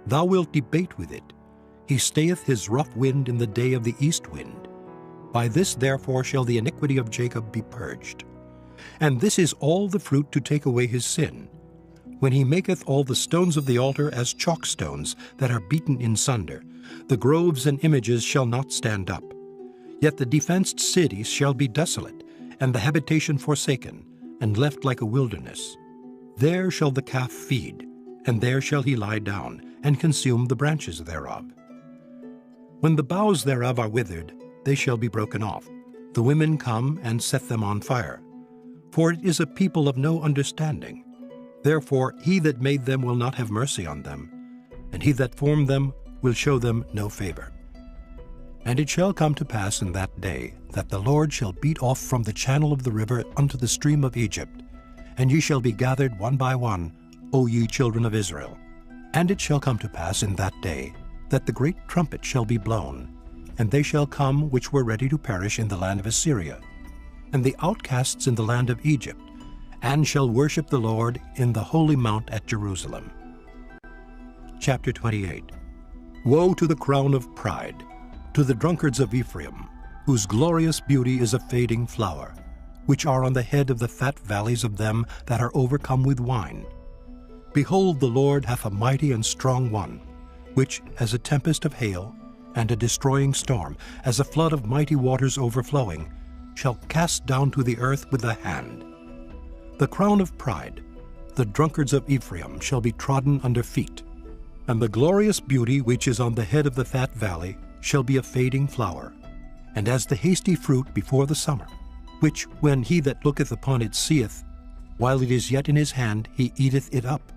thou wilt debate with it. He stayeth his rough wind in the day of the east wind. By this therefore shall the iniquity of Jacob be purged. And this is all the fruit to take away his sin, when he maketh all the stones of the altar as chalk stones that are beaten in sunder. The groves and images shall not stand up. Yet the defenced cities shall be desolate, and the habitation forsaken, and left like a wilderness. There shall the calf feed, and there shall he lie down, and consume the branches thereof. When the boughs thereof are withered, they shall be broken off. The women come and set them on fire. For it is a people of no understanding. Therefore he that made them will not have mercy on them, and he that formed them will show them no favor. And it shall come to pass in that day, that the Lord shall beat off from the channel of the river unto the stream of Egypt, and ye shall be gathered one by one, O ye children of Israel. And it shall come to pass in that day, that the great trumpet shall be blown, and they shall come which were ready to perish in the land of Assyria, and the outcasts in the land of Egypt, and shall worship the Lord in the holy mount at Jerusalem. Chapter 28. Woe to the crown of pride, to the drunkards of Ephraim, whose glorious beauty is a fading flower, which are on the head of the fat valleys of them that are overcome with wine. Behold, the Lord hath a mighty and strong one, which, as a tempest of hail, and a destroying storm, as a flood of mighty waters overflowing, shall cast down to the earth with the hand. The crown of pride, the drunkards of Ephraim, shall be trodden under feet, and the glorious beauty which is on the head of the fat valley shall be a fading flower, and as the hasty fruit before the summer, which when he that looketh upon it seeth, while it is yet in his hand he eateth it up.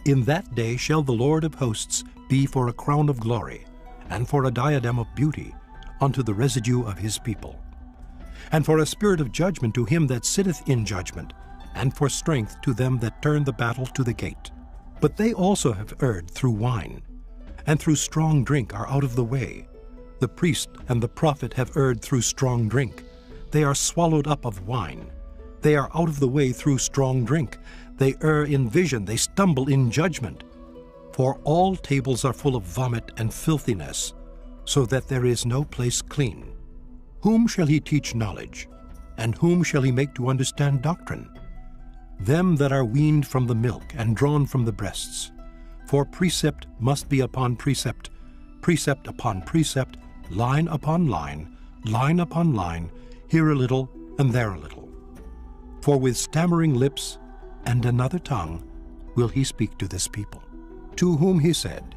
In that day shall the Lord of hosts be for a crown of glory, and for a diadem of beauty unto the residue of his people, and for a spirit of judgment to him that sitteth in judgment, and for strength to them that turn the battle to the gate. But they also have erred through wine, and through strong drink are out of the way. The priest and the prophet have erred through strong drink. They are swallowed up of wine. They are out of the way through strong drink. They err in vision, they stumble in judgment. For all tables are full of vomit and filthiness, so that there is no place clean. Whom shall he teach knowledge? And whom shall he make to understand doctrine? Them that are weaned from the milk and drawn from the breasts. For precept must be upon precept, precept upon precept, line upon line, line upon line, here a little and there a little. For with stammering lips and another tongue will he speak to this people, to whom he said,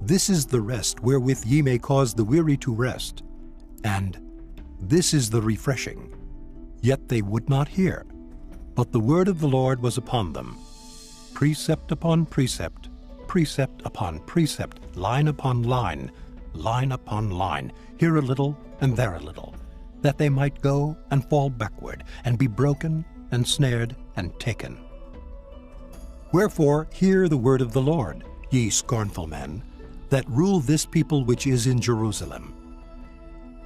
This is the rest wherewith ye may cause the weary to rest, and this is the refreshing. Yet they would not hear, but the word of the Lord was upon them, precept upon precept, precept upon precept, line upon line, line upon line, here a little and there a little, that they might go and fall backward, and be broken, and snared, and taken. Wherefore hear the word of the Lord, ye scornful men, that rule this people which is in Jerusalem.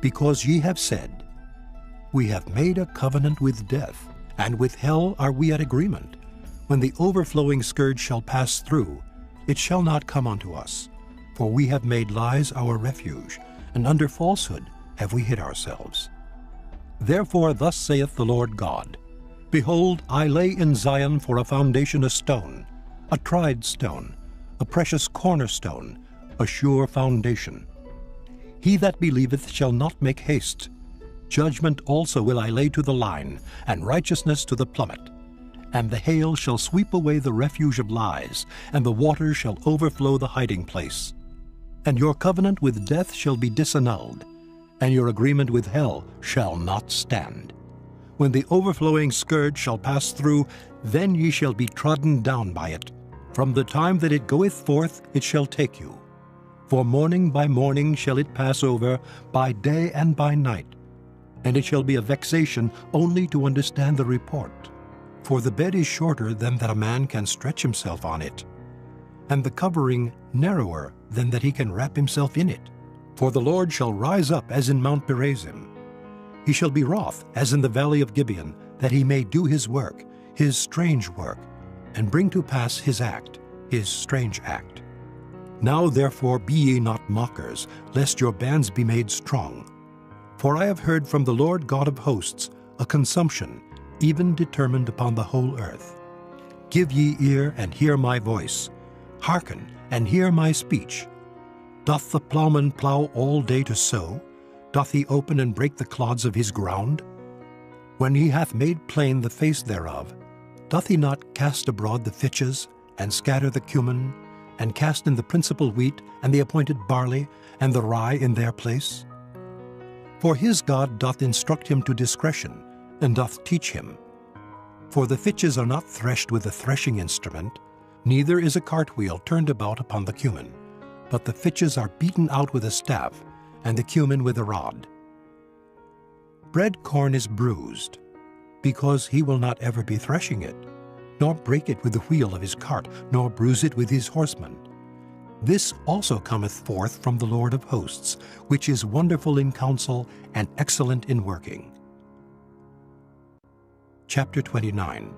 Because ye have said, We have made a covenant with death, and with hell are we at agreement. When the overflowing scourge shall pass through, it shall not come unto us. For we have made lies our refuge, and under falsehood have we hid ourselves. Therefore thus saith the Lord God, Behold, I lay in Zion for a foundation a stone, a tried stone, a precious cornerstone, a sure foundation. He that believeth shall not make haste. Judgment also will I lay to the line, and righteousness to the plummet. And the hail shall sweep away the refuge of lies, and the waters shall overflow the hiding place. And your covenant with death shall be disannulled, and your agreement with hell shall not stand. When the overflowing scourge shall pass through, then ye shall be trodden down by it. From the time that it goeth forth it shall take you. For morning by morning shall it pass over, by day and by night. And it shall be a vexation only to understand the report. For the bed is shorter than that a man can stretch himself on it, and the covering narrower than that he can wrap himself in it. For the Lord shall rise up as in Mount Perazim. He shall be wroth as in the valley of Gibeon, that he may do his work, his strange work, and bring to pass his act, his strange act. Now therefore be ye not mockers, lest your bands be made strong. For I have heard from the Lord God of hosts a consumption, even determined upon the whole earth. Give ye ear and hear my voice. Hearken and hear my speech. Doth the plowman plow all day to sow? Doth he open and break the clods of his ground? When he hath made plain the face thereof, doth he not cast abroad the fitches, and scatter the cumin, and cast in the principal wheat, and the appointed barley, and the rye in their place? For his God doth instruct him to discretion, and doth teach him. For the fitches are not threshed with a threshing instrument, neither is a cartwheel turned about upon the cumin, but the fitches are beaten out with a staff, and the cumin with a rod. Bread corn is bruised, because he will not ever be threshing it, nor break it with the wheel of his cart, nor bruise it with his horsemen. This also cometh forth from the Lord of hosts, which is wonderful in counsel and excellent in working. Chapter 29.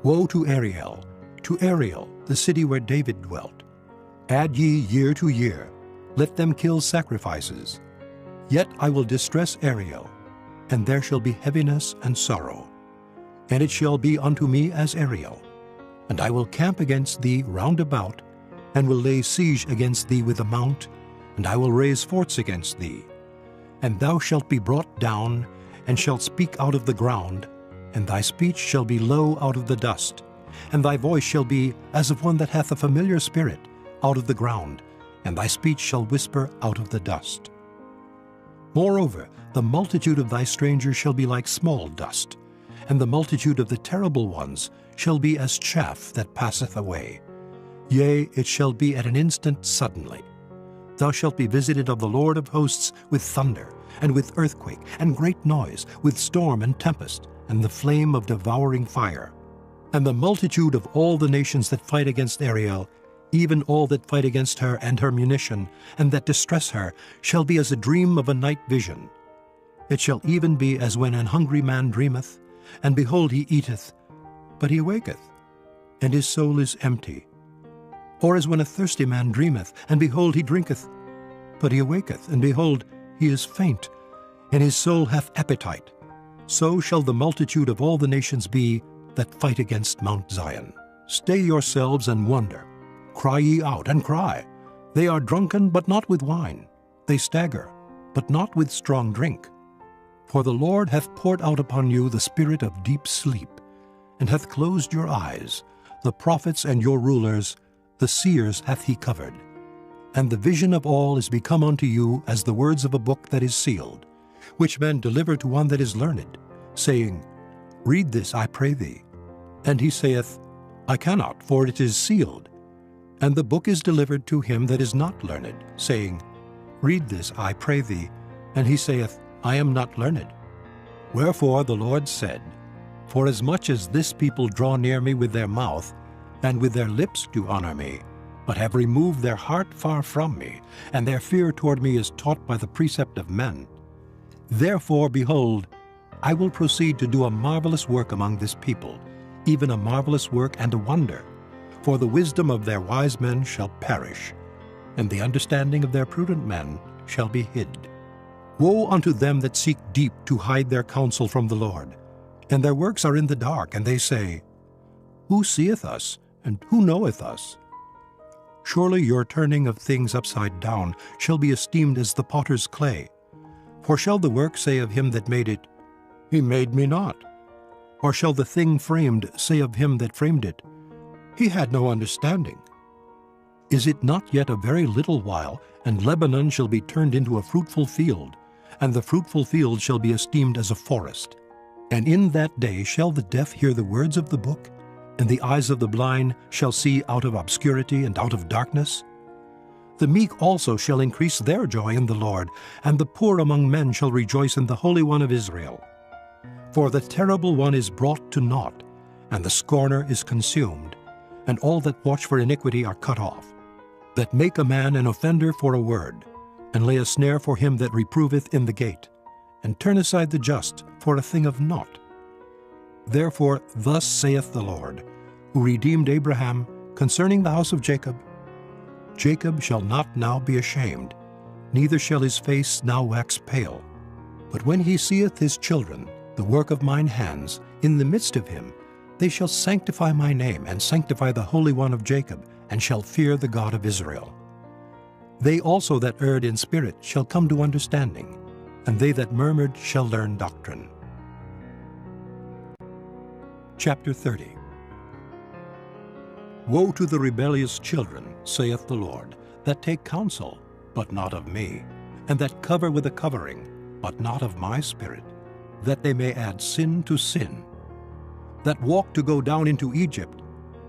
Woe to Ariel, the city where David dwelt. Add ye year to year, let them kill sacrifices. Yet I will distress Ariel, and there shall be heaviness and sorrow. And it shall be unto me as Ariel. And I will camp against thee round about, and will lay siege against thee with a mount, and I will raise forts against thee. And thou shalt be brought down, and shalt speak out of the ground, and thy speech shall be low out of the dust, and thy voice shall be as of one that hath a familiar spirit out of the ground, and thy speech shall whisper out of the dust. Moreover, the multitude of thy strangers shall be like small dust, and the multitude of the terrible ones shall be as chaff that passeth away, Yea, it shall be at an instant suddenly. Thou shalt be visited of the Lord of hosts with thunder, and with earthquake, and great noise, with storm and tempest, and the flame of devouring fire. And the multitude of all the nations that fight against Ariel, even all that fight against her and her munition, and that distress her, shall be as a dream of a night vision. It shall even be as when an hungry man dreameth, and behold, he eateth, but he awaketh, and his soul is empty. Or as when a thirsty man dreameth, and behold, he drinketh, but he awaketh, and behold, he is faint, and his soul hath appetite. So shall the multitude of all the nations be that fight against Mount Zion. Stay yourselves and wonder. Cry ye out, and cry. They are drunken, but not with wine. They stagger, but not with strong drink. For the Lord hath poured out upon you the spirit of deep sleep, and hath closed your eyes. The prophets and your rulers, the seers hath he covered. And the vision of all is become unto you as the words of a book that is sealed, which men deliver to one that is learned, saying, Read this, I pray thee. And he saith, I cannot, for it is sealed. And the book is delivered to him that is not learned, saying, Read this, I pray thee. And he saith, I am not learned. Wherefore the Lord said, Forasmuch as this people draw near me with their mouth, and with their lips do honor me, but have removed their heart far from me, and their fear toward me is taught by the precept of men. Therefore, behold, I will proceed to do a marvelous work among this people, even a marvelous work and a wonder. For the wisdom of their wise men shall perish, and the understanding of their prudent men shall be hid. Woe unto them that seek deep to hide their counsel from the Lord, and their works are in the dark, and they say, Who seeth us, and who knoweth us? Surely your turning of things upside down shall be esteemed as the potter's clay. For shall the work say of him that made it, He made me not? Or shall the thing framed say of him that framed it, He had no understanding? Is it not yet a very little while, and Lebanon shall be turned into a fruitful field, and the fruitful field shall be esteemed as a forest? And in that day shall the deaf hear the words of the book, and the eyes of the blind shall see out of obscurity and out of darkness? The meek also shall increase their joy in the Lord, and the poor among men shall rejoice in the Holy One of Israel. For the terrible one is brought to naught, and the scorner is consumed, and all that watch for iniquity are cut off, that make a man an offender for a word, and lay a snare for him that reproveth in the gate, and turn aside the just for a thing of naught. Therefore thus saith the Lord, who redeemed Abraham, concerning the house of Jacob, Jacob shall not now be ashamed, neither shall his face now wax pale. But when he seeth his children, the work of mine hands, in the midst of him, they shall sanctify my name, and sanctify the Holy One of Jacob, and shall fear the God of Israel. They also that erred in spirit shall come to understanding, and they that murmured shall learn doctrine. Chapter 30. Woe to the rebellious children, saith the Lord, that take counsel, but not of me, and that cover with a covering, but not of my spirit, that they may add sin to sin, that walk to go down into Egypt,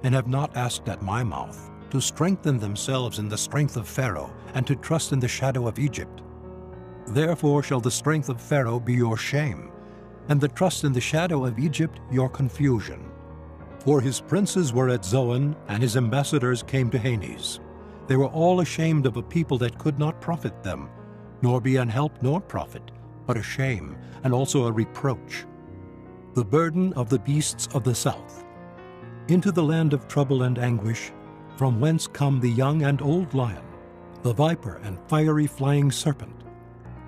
and have not asked at my mouth, to strengthen themselves in the strength of Pharaoh, and to trust in the shadow of Egypt. Therefore shall the strength of Pharaoh be your shame, and the trust in the shadow of Egypt your confusion. For his princes were at Zoan, and his ambassadors came to Hanes. They were all ashamed of a people that could not profit them, nor be an help nor profit, but a shame, and also a reproach. The burden of the beasts of the south. Into the land of trouble and anguish, from whence come the young and old lion, the viper and fiery flying serpent.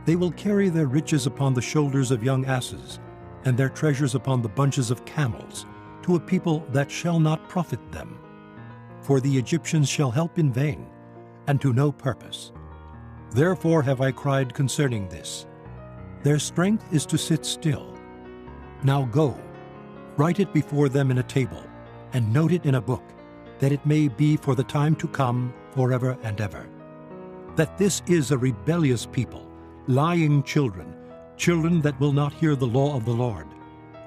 They will carry their riches upon the shoulders of young asses, and their treasures upon the bunches of camels, to a people that shall not profit them. For the Egyptians shall help in vain, and to no purpose. Therefore have I cried concerning this. Their strength is to sit still. Now go, write it before them in a table, and note it in a book, that it may be for the time to come forever and ever. That this is a rebellious people, lying children, children that will not hear the law of the Lord,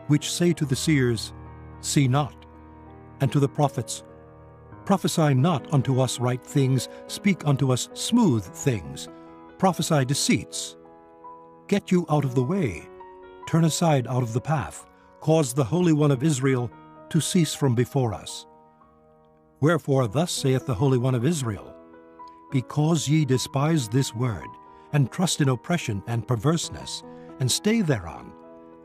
which say to the seers, See not, and to the prophets, Prophesy not unto us right things, speak unto us smooth things. Prophesy deceits. Get you out of the way. Turn aside out of the path. Cause the Holy One of Israel to cease from before us. Wherefore thus saith the Holy One of Israel, Because ye despise this word, and trust in oppression and perverseness, and stay thereon,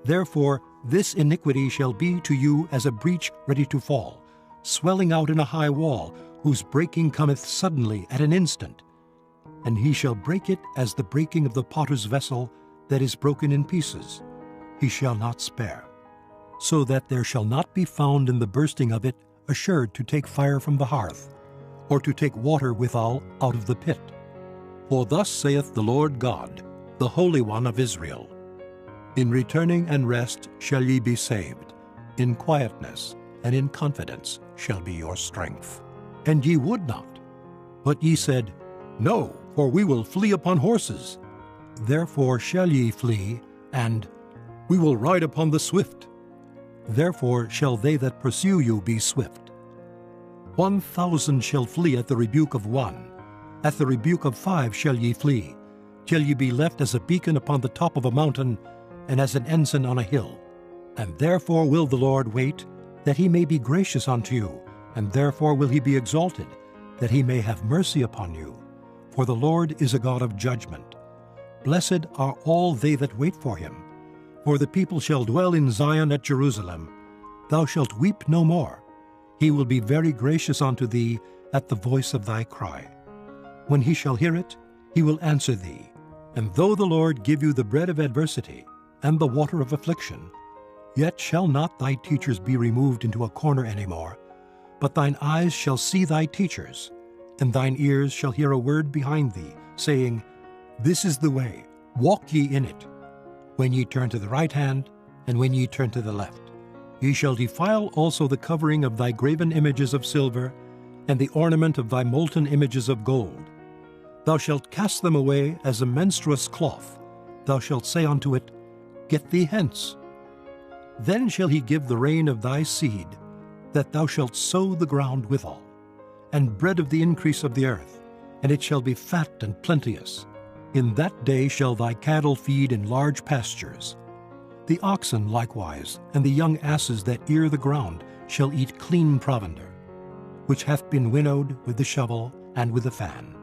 therefore this iniquity shall be to you as a breach ready to fall, swelling out in a high wall, whose breaking cometh suddenly at an instant. And he shall break it as the breaking of the potter's vessel that is broken in pieces. He shall not spare. So that there shall not be found in the bursting of it assured to take fire from the hearth, or to take water withal out of the pit. For thus saith the Lord God, the Holy One of Israel, In returning and rest shall ye be saved, in quietness and in confidence shall be your strength. And ye would not, but ye said, No, for we will flee upon horses. Therefore shall ye flee, and we will ride upon the swift. Therefore shall they that pursue you be swift. 1,000 shall flee at the rebuke of one. At the rebuke of 5 shall ye flee, till ye be left as a beacon upon the top of a mountain, and as an ensign on a hill. And therefore will the Lord wait, that he may be gracious unto you, and therefore will he be exalted, that he may have mercy upon you. For the Lord is a God of judgment. Blessed are all they that wait for him. For the people shall dwell in Zion at Jerusalem. Thou shalt weep no more. He will be very gracious unto thee at the voice of thy cry. When he shall hear it, he will answer thee. And though the Lord give you the bread of adversity and the water of affliction, yet shall not thy teachers be removed into a corner any more, but thine eyes shall see thy teachers, and thine ears shall hear a word behind thee, saying, This is the way, walk ye in it. When ye turn to the right hand, and when ye turn to the left. Ye shall defile also the covering of thy graven images of silver, and the ornament of thy molten images of gold. Thou shalt cast them away as a menstruous cloth. Thou shalt say unto it, Get thee hence. Then shall he give the rain of thy seed, that thou shalt sow the ground withal, and bread of the increase of the earth, and it shall be fat and plenteous. In that day shall thy cattle feed in large pastures. The oxen likewise, and the young asses that ear the ground, shall eat clean provender, which hath been winnowed with the shovel and with the fan.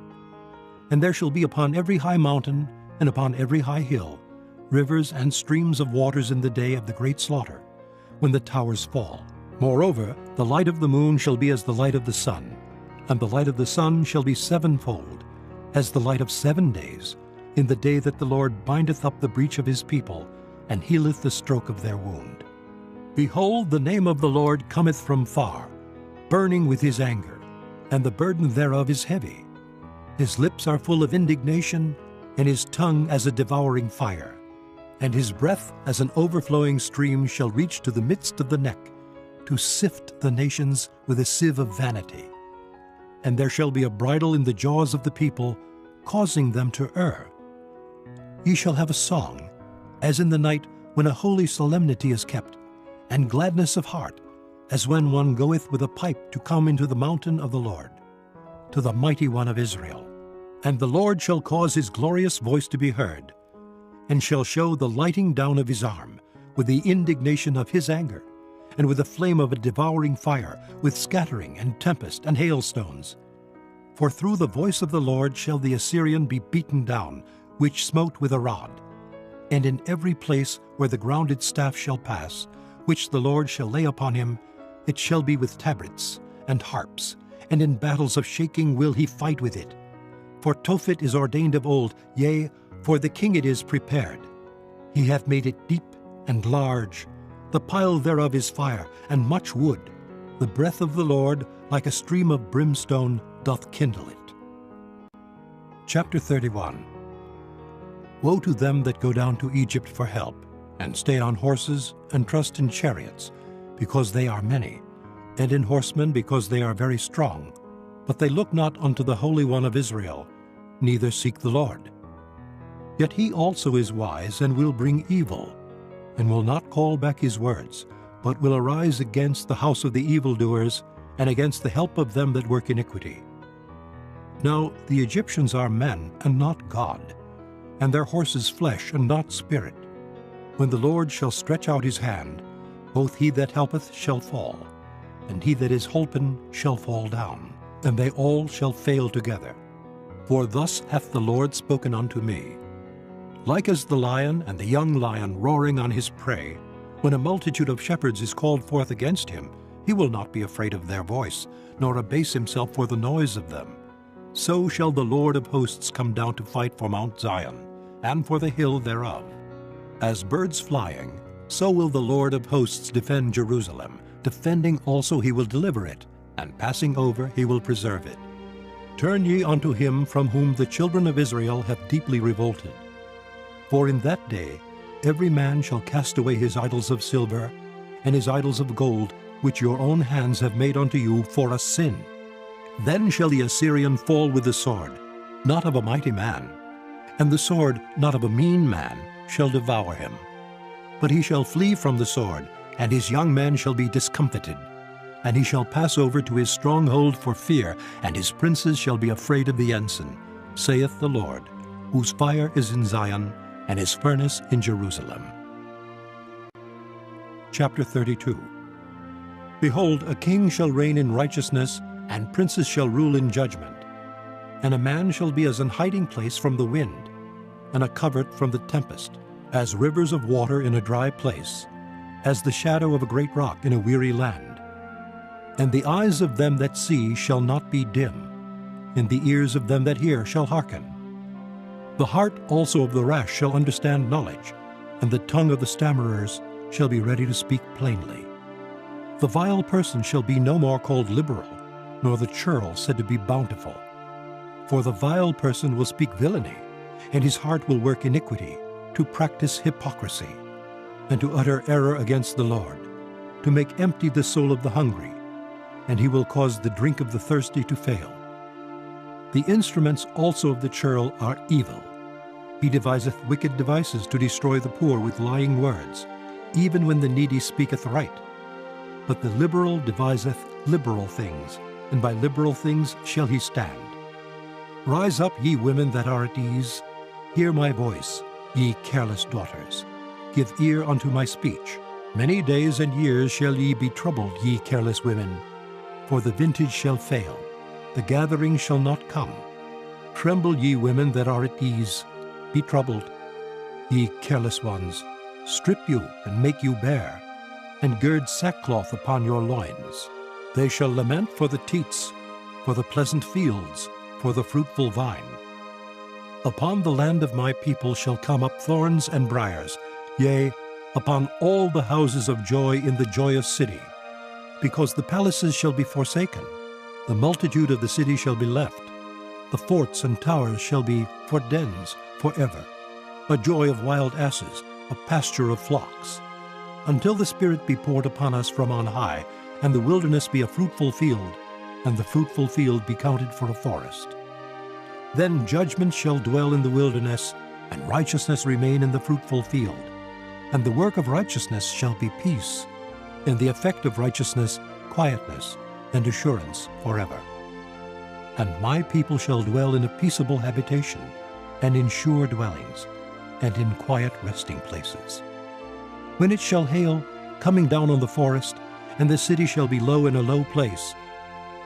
And there shall be upon every high mountain, and upon every high hill, rivers and streams of waters in the day of the great slaughter, when the towers fall. Moreover, the light of the moon shall be as the light of the sun, and the light of the sun shall be sevenfold, as the light of 7 days, in the day that the Lord bindeth up the breach of his people, and healeth the stroke of their wound. Behold, the name of the Lord cometh from far, burning with his anger, and the burden thereof is heavy. His lips are full of indignation, and his tongue as a devouring fire. And his breath as an overflowing stream shall reach to the midst of the neck, to sift the nations with a sieve of vanity. And there shall be a bridle in the jaws of the people, causing them to err. Ye shall have a song, as in the night when a holy solemnity is kept, and gladness of heart, as when one goeth with a pipe to come into the mountain of the Lord, to the mighty one of Israel. And the Lord shall cause his glorious voice to be heard, and shall show the lighting down of his arm, with the indignation of his anger, and with the flame of a devouring fire, with scattering and tempest and hailstones. For through the voice of the Lord shall the Assyrian be beaten down, which smote with a rod. And in every place where the grounded staff shall pass, which the Lord shall lay upon him, it shall be with tabrets and harps, and in battles of shaking will he fight with it. For Tophet is ordained of old, yea, for the king it is prepared. He hath made it deep and large. The pile thereof is fire, and much wood. The breath of the Lord, like a stream of brimstone, doth kindle it. Chapter 31. Woe to them that go down to Egypt for help, and stay on horses, and trust in chariots, because they are many, and in horsemen, because they are very strong. But they look not unto the Holy One of Israel, neither seek the Lord. Yet he also is wise, and will bring evil, and will not call back his words, but will arise against the house of the evildoers, and against the help of them that work iniquity. Now the Egyptians are men, and not God, and their horses flesh, and not spirit. When the Lord shall stretch out his hand, both he that helpeth shall fall, and he that is holpen shall fall down, and they all shall fail together. For thus hath the Lord spoken unto me. Like as the lion and the young lion roaring on his prey, when a multitude of shepherds is called forth against him, he will not be afraid of their voice, nor abase himself for the noise of them. So shall the Lord of hosts come down to fight for Mount Zion, and for the hill thereof. As birds flying, so will the Lord of hosts defend Jerusalem. Defending also he will deliver it, and passing over he will preserve it. Turn ye unto him from whom the children of Israel have deeply revolted. For in that day every man shall cast away his idols of silver, and his idols of gold, which your own hands have made unto you for a sin. Then shall the Assyrian fall with the sword, not of a mighty man, and the sword not of a mean man shall devour him. But he shall flee from the sword, and his young men shall be discomfited. And he shall pass over to his stronghold for fear, and his princes shall be afraid of the ensign, saith the Lord, whose fire is in Zion, and his furnace in Jerusalem. Chapter 32. Behold, a king shall reign in righteousness, and princes shall rule in judgment. And a man shall be as an hiding place from the wind, and a covert from the tempest, as rivers of water in a dry place, as the shadow of a great rock in a weary land. And the eyes of them that see shall not be dim, and the ears of them that hear shall hearken. The heart also of the rash shall understand knowledge, and the tongue of the stammerers shall be ready to speak plainly. The vile person shall be no more called liberal, nor the churl said to be bountiful. For the vile person will speak villainy, and his heart will work iniquity, to practice hypocrisy, and to utter error against the Lord, to make empty the soul of the hungry, and he will cause the drink of the thirsty to fail. The instruments also of the churl are evil. He deviseth wicked devices to destroy the poor with lying words, even when the needy speaketh right. But the liberal deviseth liberal things, and by liberal things shall he stand. Rise up, ye women that are at ease. Hear my voice, ye careless daughters. Give ear unto my speech. Many days and years shall ye be troubled, ye careless women. For the vintage shall fail, the gathering shall not come. Tremble, ye women that are at ease. Be troubled, ye careless ones. Strip you and make you bare, and gird sackcloth upon your loins. They shall lament for the teats, for the pleasant fields, for the fruitful vine. Upon the land of my people shall come up thorns and briars, yea, upon all the houses of joy in the joyous city. Because the palaces shall be forsaken, the multitude of the city shall be left. The forts and towers shall be for dens forever, a joy of wild asses, a pasture of flocks. Until the Spirit be poured upon us from on high, and the wilderness be a fruitful field, and the fruitful field be counted for a forest. Then judgment shall dwell in the wilderness, and righteousness remain in the fruitful field. And the work of righteousness shall be peace, and the effect of righteousness quietness and assurance forever. And my people shall dwell in a peaceable habitation, and in sure dwellings, and in quiet resting places. When it shall hail, coming down on the forest, and the city shall be low in a low place,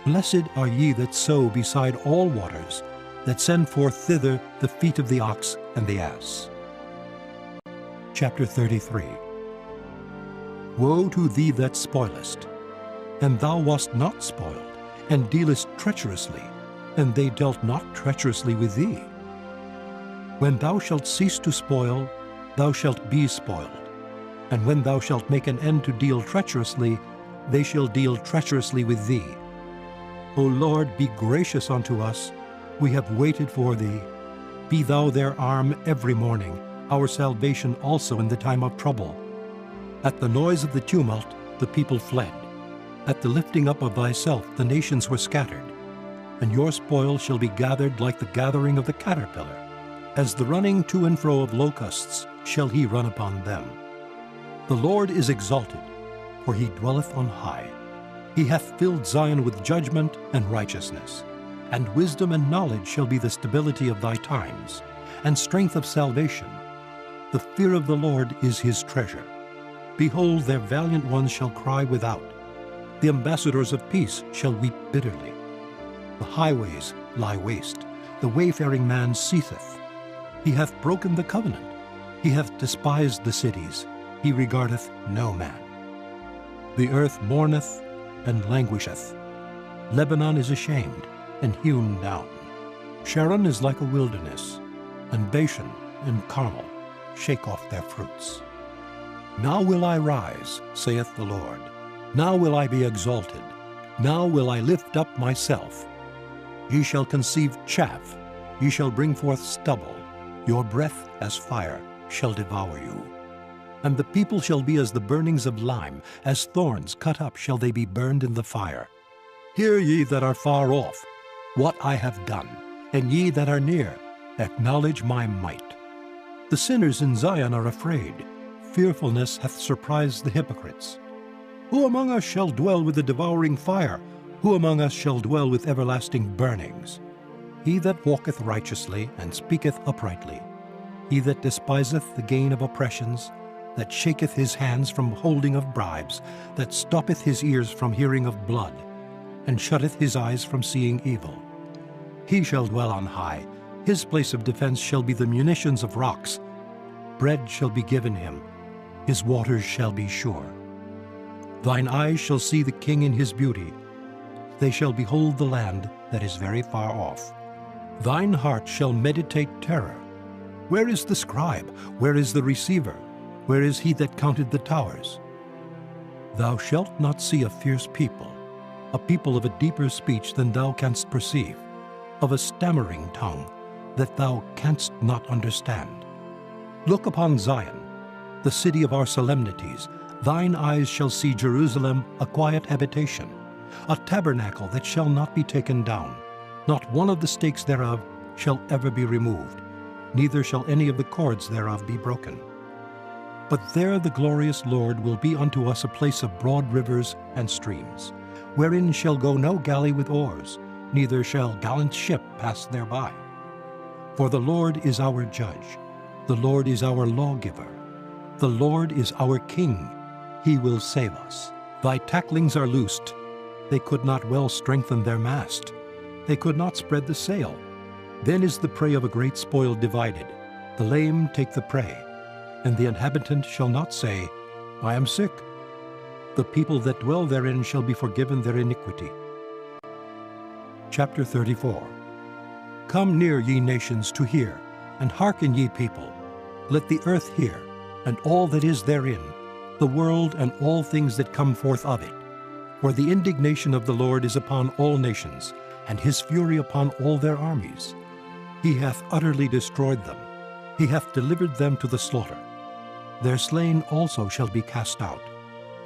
blessed are ye that sow beside all waters, that send forth thither the feet of the ox and the ass. Chapter 33. Woe to thee that spoilest! And thou wast not spoiled, and dealest treacherously, and they dealt not treacherously with thee. When thou shalt cease to spoil, thou shalt be spoiled. And when thou shalt make an end to deal treacherously, they shall deal treacherously with thee. O Lord, be gracious unto us. We have waited for thee. Be thou their arm every morning, our salvation also in the time of trouble. At the noise of the tumult, the people fled. At the lifting up of thyself, the nations were scattered. And your spoil shall be gathered like the gathering of the caterpillar. As the running to and fro of locusts shall he run upon them. The Lord is exalted, for he dwelleth on high. He hath filled Zion with judgment and righteousness. And wisdom and knowledge shall be the stability of thy times, and strength of salvation. The fear of the Lord is his treasure. Behold, their valiant ones shall cry without. The ambassadors of peace shall weep bitterly. The highways lie waste, the wayfaring man ceaseth. He hath broken the covenant. He hath despised the cities. He regardeth no man. The earth mourneth and languisheth. Lebanon is ashamed and hewn down. Sharon is like a wilderness, and Bashan and Carmel shake off their fruits. Now will I rise, saith the Lord. Now will I be exalted. Now will I lift up myself. Ye shall conceive chaff. Ye shall bring forth stubble. Your breath as fire shall devour you. And the people shall be as the burnings of lime, as thorns cut up shall they be burned in the fire. Hear ye that are far off what I have done, and ye that are near, acknowledge my might. The sinners in Zion are afraid. Fearfulness hath surprised the hypocrites. Who among us shall dwell with the devouring fire? Who among us shall dwell with everlasting burnings? He that walketh righteously and speaketh uprightly, he that despiseth the gain of oppressions, that shaketh his hands from holding of bribes, that stoppeth his ears from hearing of blood, and shutteth his eyes from seeing evil. He shall dwell on high. His place of defense shall be the munitions of rocks. Bread shall be given him. His waters shall be sure. Thine eyes shall see the king in his beauty. They shall behold the land that is very far off. Thine heart shall meditate terror. Where is the scribe? Where is the receiver? Where is he that counted the towers? Thou shalt not see a fierce people, a people of a deeper speech than thou canst perceive, of a stammering tongue that thou canst not understand. Look upon Zion, the city of our solemnities. Thine eyes shall see Jerusalem, a quiet habitation, a tabernacle that shall not be taken down. Not one of the stakes thereof shall ever be removed, neither shall any of the cords thereof be broken. But there the glorious Lord will be unto us a place of broad rivers and streams, wherein shall go no galley with oars, neither shall gallant ship pass thereby. For the Lord is our judge, the Lord is our lawgiver, the Lord is our king, he will save us. Thy tacklings are loosed, they could not well strengthen their mast, they could not spread the sail. Then is the prey of a great spoil divided, the lame take the prey, and the inhabitant shall not say, I am sick. The people that dwell therein shall be forgiven their iniquity. Chapter 34. Come near, ye nations, to hear, and hearken, ye people. Let the earth hear, and all that is therein, the world and all things that come forth of it. For the indignation of the Lord is upon all nations, and his fury upon all their armies. He hath utterly destroyed them. He hath delivered them to the slaughter. Their slain also shall be cast out,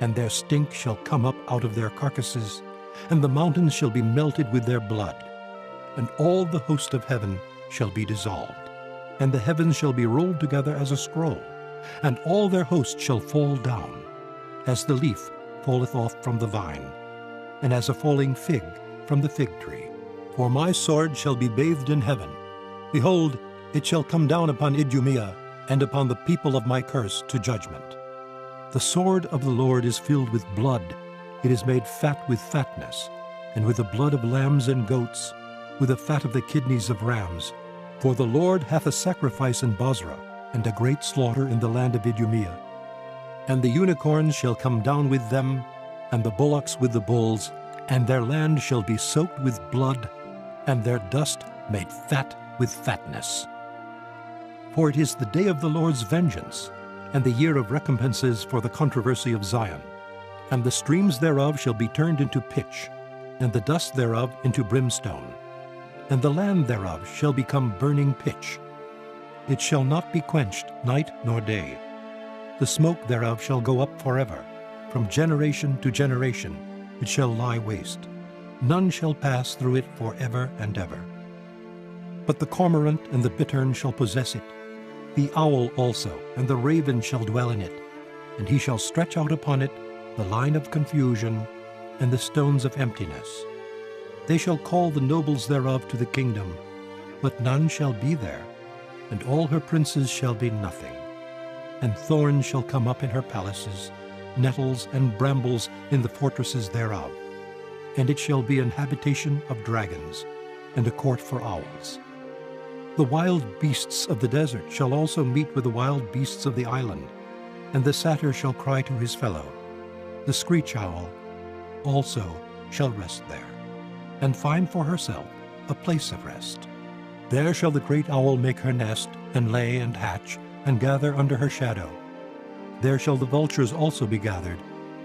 and their stink shall come up out of their carcasses, and the mountains shall be melted with their blood. And all the host of heaven shall be dissolved, and the heavens shall be rolled together as a scroll, and all their host shall fall down, as the leaf falleth off from the vine, and as a falling fig from the fig tree. For my sword shall be bathed in heaven. Behold, it shall come down upon Idumea, and upon the people of my curse to judgment. The sword of the Lord is filled with blood. It is made fat with fatness, and with the blood of lambs and goats, with the fat of the kidneys of rams. For the Lord hath a sacrifice in Bozrah, and a great slaughter in the land of Idumea. And the unicorns shall come down with them, and the bullocks with the bulls, and their land shall be soaked with blood, and their dust made fat with fatness. For it is the day of the Lord's vengeance, and the year of recompenses for the controversy of Zion. And the streams thereof shall be turned into pitch, and the dust thereof into brimstone. And the land thereof shall become burning pitch. It shall not be quenched night nor day. The smoke thereof shall go up forever. From generation to generation it shall lie waste. None shall pass through it forever and ever. But the cormorant and the bittern shall possess it, the owl also, and the raven shall dwell in it, and he shall stretch out upon it the line of confusion, and the stones of emptiness. They shall call the nobles thereof to the kingdom, but none shall be there, and all her princes shall be nothing. And thorns shall come up in her palaces, nettles and brambles in the fortresses thereof. And it shall be an habitation of dragons, and a court for owls. The wild beasts of the desert shall also meet with the wild beasts of the island, and the satyr shall cry to his fellow. The screech owl also shall rest there, and find for herself a place of rest. There shall the great owl make her nest, and lay and hatch, and gather under her shadow. There shall the vultures also be gathered,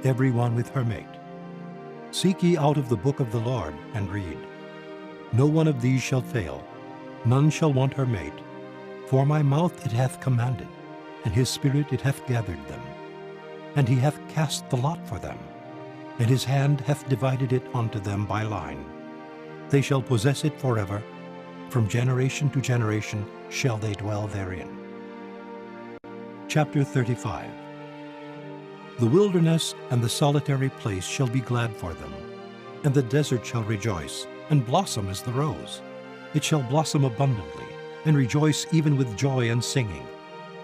every one with her mate. Seek ye out of the book of the Lord, and read. No one of these shall fail, none shall want her mate. For my mouth it hath commanded, and his spirit it hath gathered them. And he hath cast the lot for them, and his hand hath divided it unto them by line. They shall possess it forever, from generation to generation shall they dwell therein. Chapter 35. The wilderness and the solitary place shall be glad for them, and the desert shall rejoice, and blossom as the rose. It shall blossom abundantly, and rejoice even with joy and singing.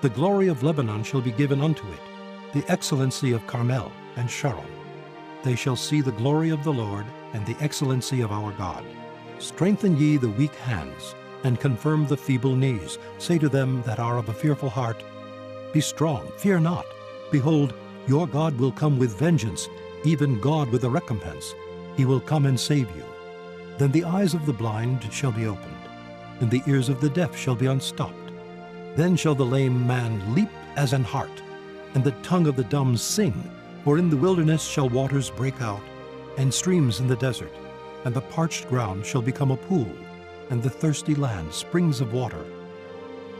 The glory of Lebanon shall be given unto it, the excellency of Carmel and Sharon. They shall see the glory of the Lord, and the excellency of our God. Strengthen ye the weak hands, and confirm the feeble knees. Say to them that are of a fearful heart, Be strong, fear not. Behold, your God will come with vengeance, even God with a recompense. He will come and save you. Then the eyes of the blind shall be opened, and the ears of the deaf shall be unstopped. Then shall the lame man leap as an hart, and the tongue of the dumb sing. For in the wilderness shall waters break out, and streams in the desert, and the parched ground shall become a pool, and the thirsty land springs of water.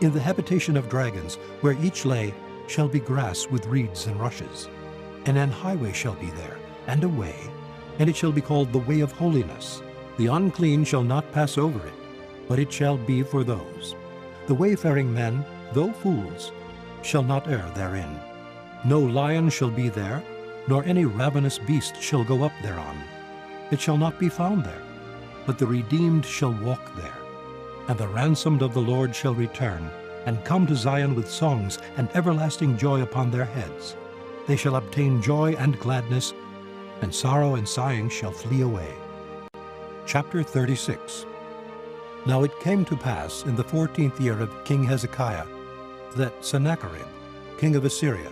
In the habitation of dragons, where each lay, shall be grass with reeds and rushes. And an highway shall be there, and a way, and it shall be called the way of holiness. The unclean shall not pass over it, but it shall be for those. The wayfaring men, though fools, shall not err therein. No lion shall be there, nor any ravenous beast shall go up thereon. It shall not be found there, but the redeemed shall walk there. And the ransomed of the Lord shall return, and come to Zion with songs and everlasting joy upon their heads. They shall obtain joy and gladness, and sorrow and sighing shall flee away. Chapter 36. Now it came to pass in the 14th year of King Hezekiah that Sennacherib, king of Assyria,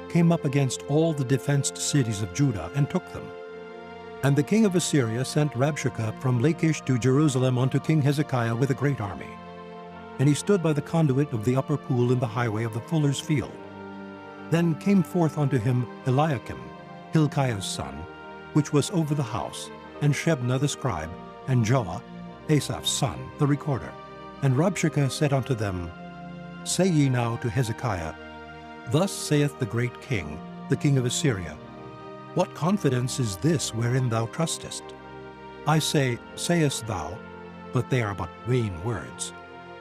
came up against all the defenced cities of Judah and took them. And the king of Assyria sent Rabshakeh from Lachish to Jerusalem unto King Hezekiah with a great army. And he stood by the conduit of the upper pool in the highway of the fuller's field. Then came forth unto him Eliakim, Hilkiah's son, which was over the house, and Shebna the scribe, and Joah, Asaph's son, the recorder. And Rabshakeh said unto them, Say ye now to Hezekiah, Thus saith the great king, the king of Assyria, What confidence is this wherein thou trustest? I say, sayest thou, but they are but vain words.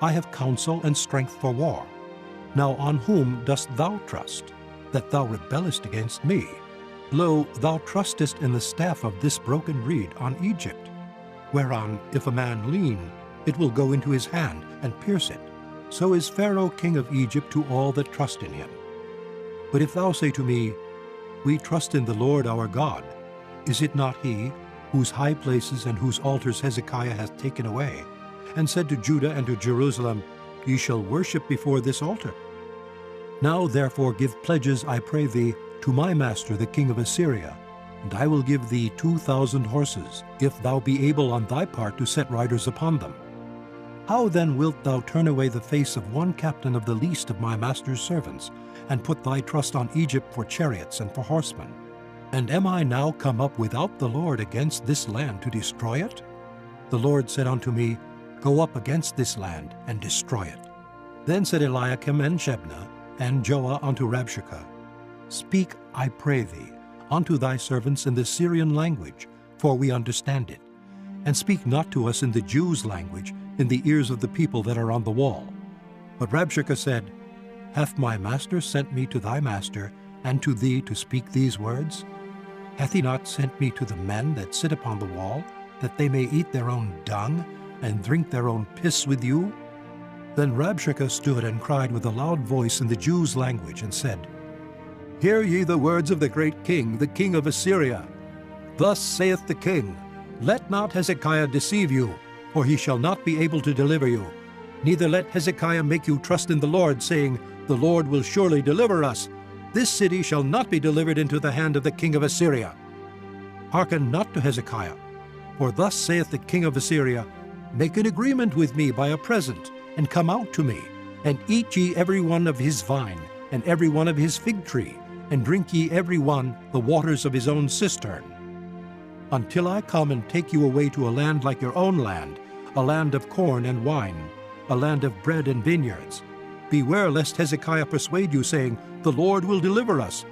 I have counsel and strength for war. Now on whom dost thou trust, that thou rebellest against me? Lo, thou trustest in the staff of this broken reed on Egypt, whereon if a man lean, it will go into his hand and pierce it. So is Pharaoh king of Egypt to all that trust in him. But if thou say to me, We trust in the Lord our God, is it not he, whose high places and whose altars Hezekiah hath taken away, and said to Judah and to Jerusalem, Ye shall worship before this altar? Now therefore give pledges, I pray thee, to my master the king of Assyria, and I will give thee 2,000 horses, if thou be able on thy part to set riders upon them. How then wilt thou turn away the face of one captain of the least of my master's servants, and put thy trust on Egypt for chariots and for horsemen? And am I now come up without the Lord against this land to destroy it? The Lord said unto me, Go up against this land, and destroy it. Then said Eliakim and Shebna, and Joah unto Rabshakeh, Speak, I pray thee, unto thy servants in the Syrian language, for we understand it, and speak not to us in the Jews' language, in the ears of the people that are on the wall. But Rabshakeh said, Hath my master sent me to thy master, and to thee to speak these words? Hath he not sent me to the men that sit upon the wall, that they may eat their own dung, and drink their own piss with you? Then Rabshakeh stood and cried with a loud voice in the Jews' language, and said, Hear ye the words of the great king, the king of Assyria. Thus saith the king, Let not Hezekiah deceive you, for he shall not be able to deliver you. Neither let Hezekiah make you trust in the Lord, saying, The Lord will surely deliver us. This city shall not be delivered into the hand of the king of Assyria. Hearken not to Hezekiah, for thus saith the king of Assyria, Make an agreement with me by a present, and come out to me, and eat ye every one of his vine, and every one of his fig tree, and drink ye every one the waters of his own cistern, until I come and take you away to a land like your own land, a land of corn and wine, a land of bread and vineyards. Beware lest Hezekiah persuade you, saying, The Lord will deliver us.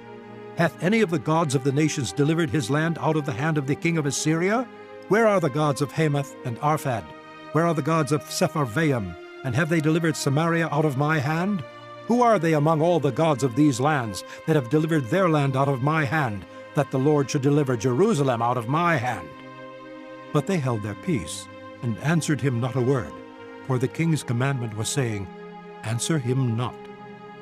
Hath any of the gods of the nations delivered his land out of the hand of the king of Assyria? Where are the gods of Hamath and Arphad? Where are the gods of Sepharvaim? And have they delivered Samaria out of my hand? Who are they among all the gods of these lands that have delivered their land out of my hand, that the Lord should deliver Jerusalem out of my hand? But they held their peace, and answered him not a word, for the king's commandment was saying, Answer him not.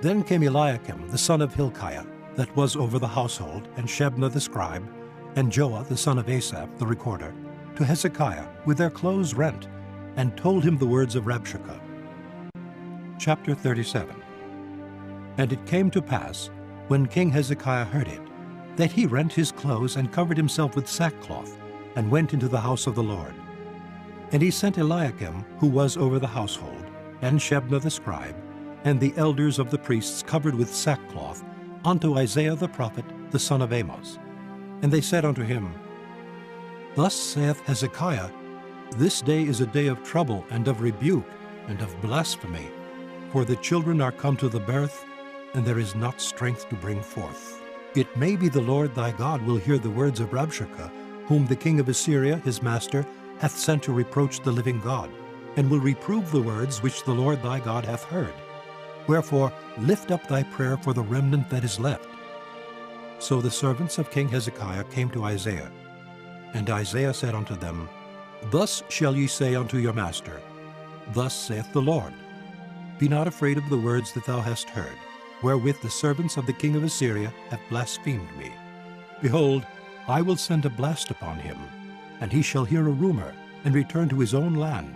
Then came Eliakim the son of Hilkiah, that was over the household, and Shebna the scribe, and Joah the son of Asaph the recorder, to Hezekiah with their clothes rent, and told him the words of Rabshakeh. Chapter 37. And it came to pass, when King Hezekiah heard it, that he rent his clothes and covered himself with sackcloth, and went into the house of the Lord. And he sent Eliakim, who was over the household, and Shebna the scribe, and the elders of the priests covered with sackcloth, unto Isaiah the prophet, the son of Amoz. And they said unto him, Thus saith Hezekiah, This day is a day of trouble, and of rebuke, and of blasphemy, for the children are come to the birth, and there is not strength to bring forth. It may be the Lord thy God will hear the words of Rabshakeh, whom the king of Assyria his master hath sent to reproach the living God, and will reprove the words which the Lord thy God hath heard. Wherefore lift up thy prayer for the remnant that is left. So the servants of King Hezekiah came to Isaiah, and Isaiah said unto them, Thus shall ye say unto your master, Thus saith the Lord, Be not afraid of the words that thou hast heard, wherewith the servants of the king of Assyria have blasphemed me. Behold, I will send a blast upon him, and he shall hear a rumor, and return to his own land,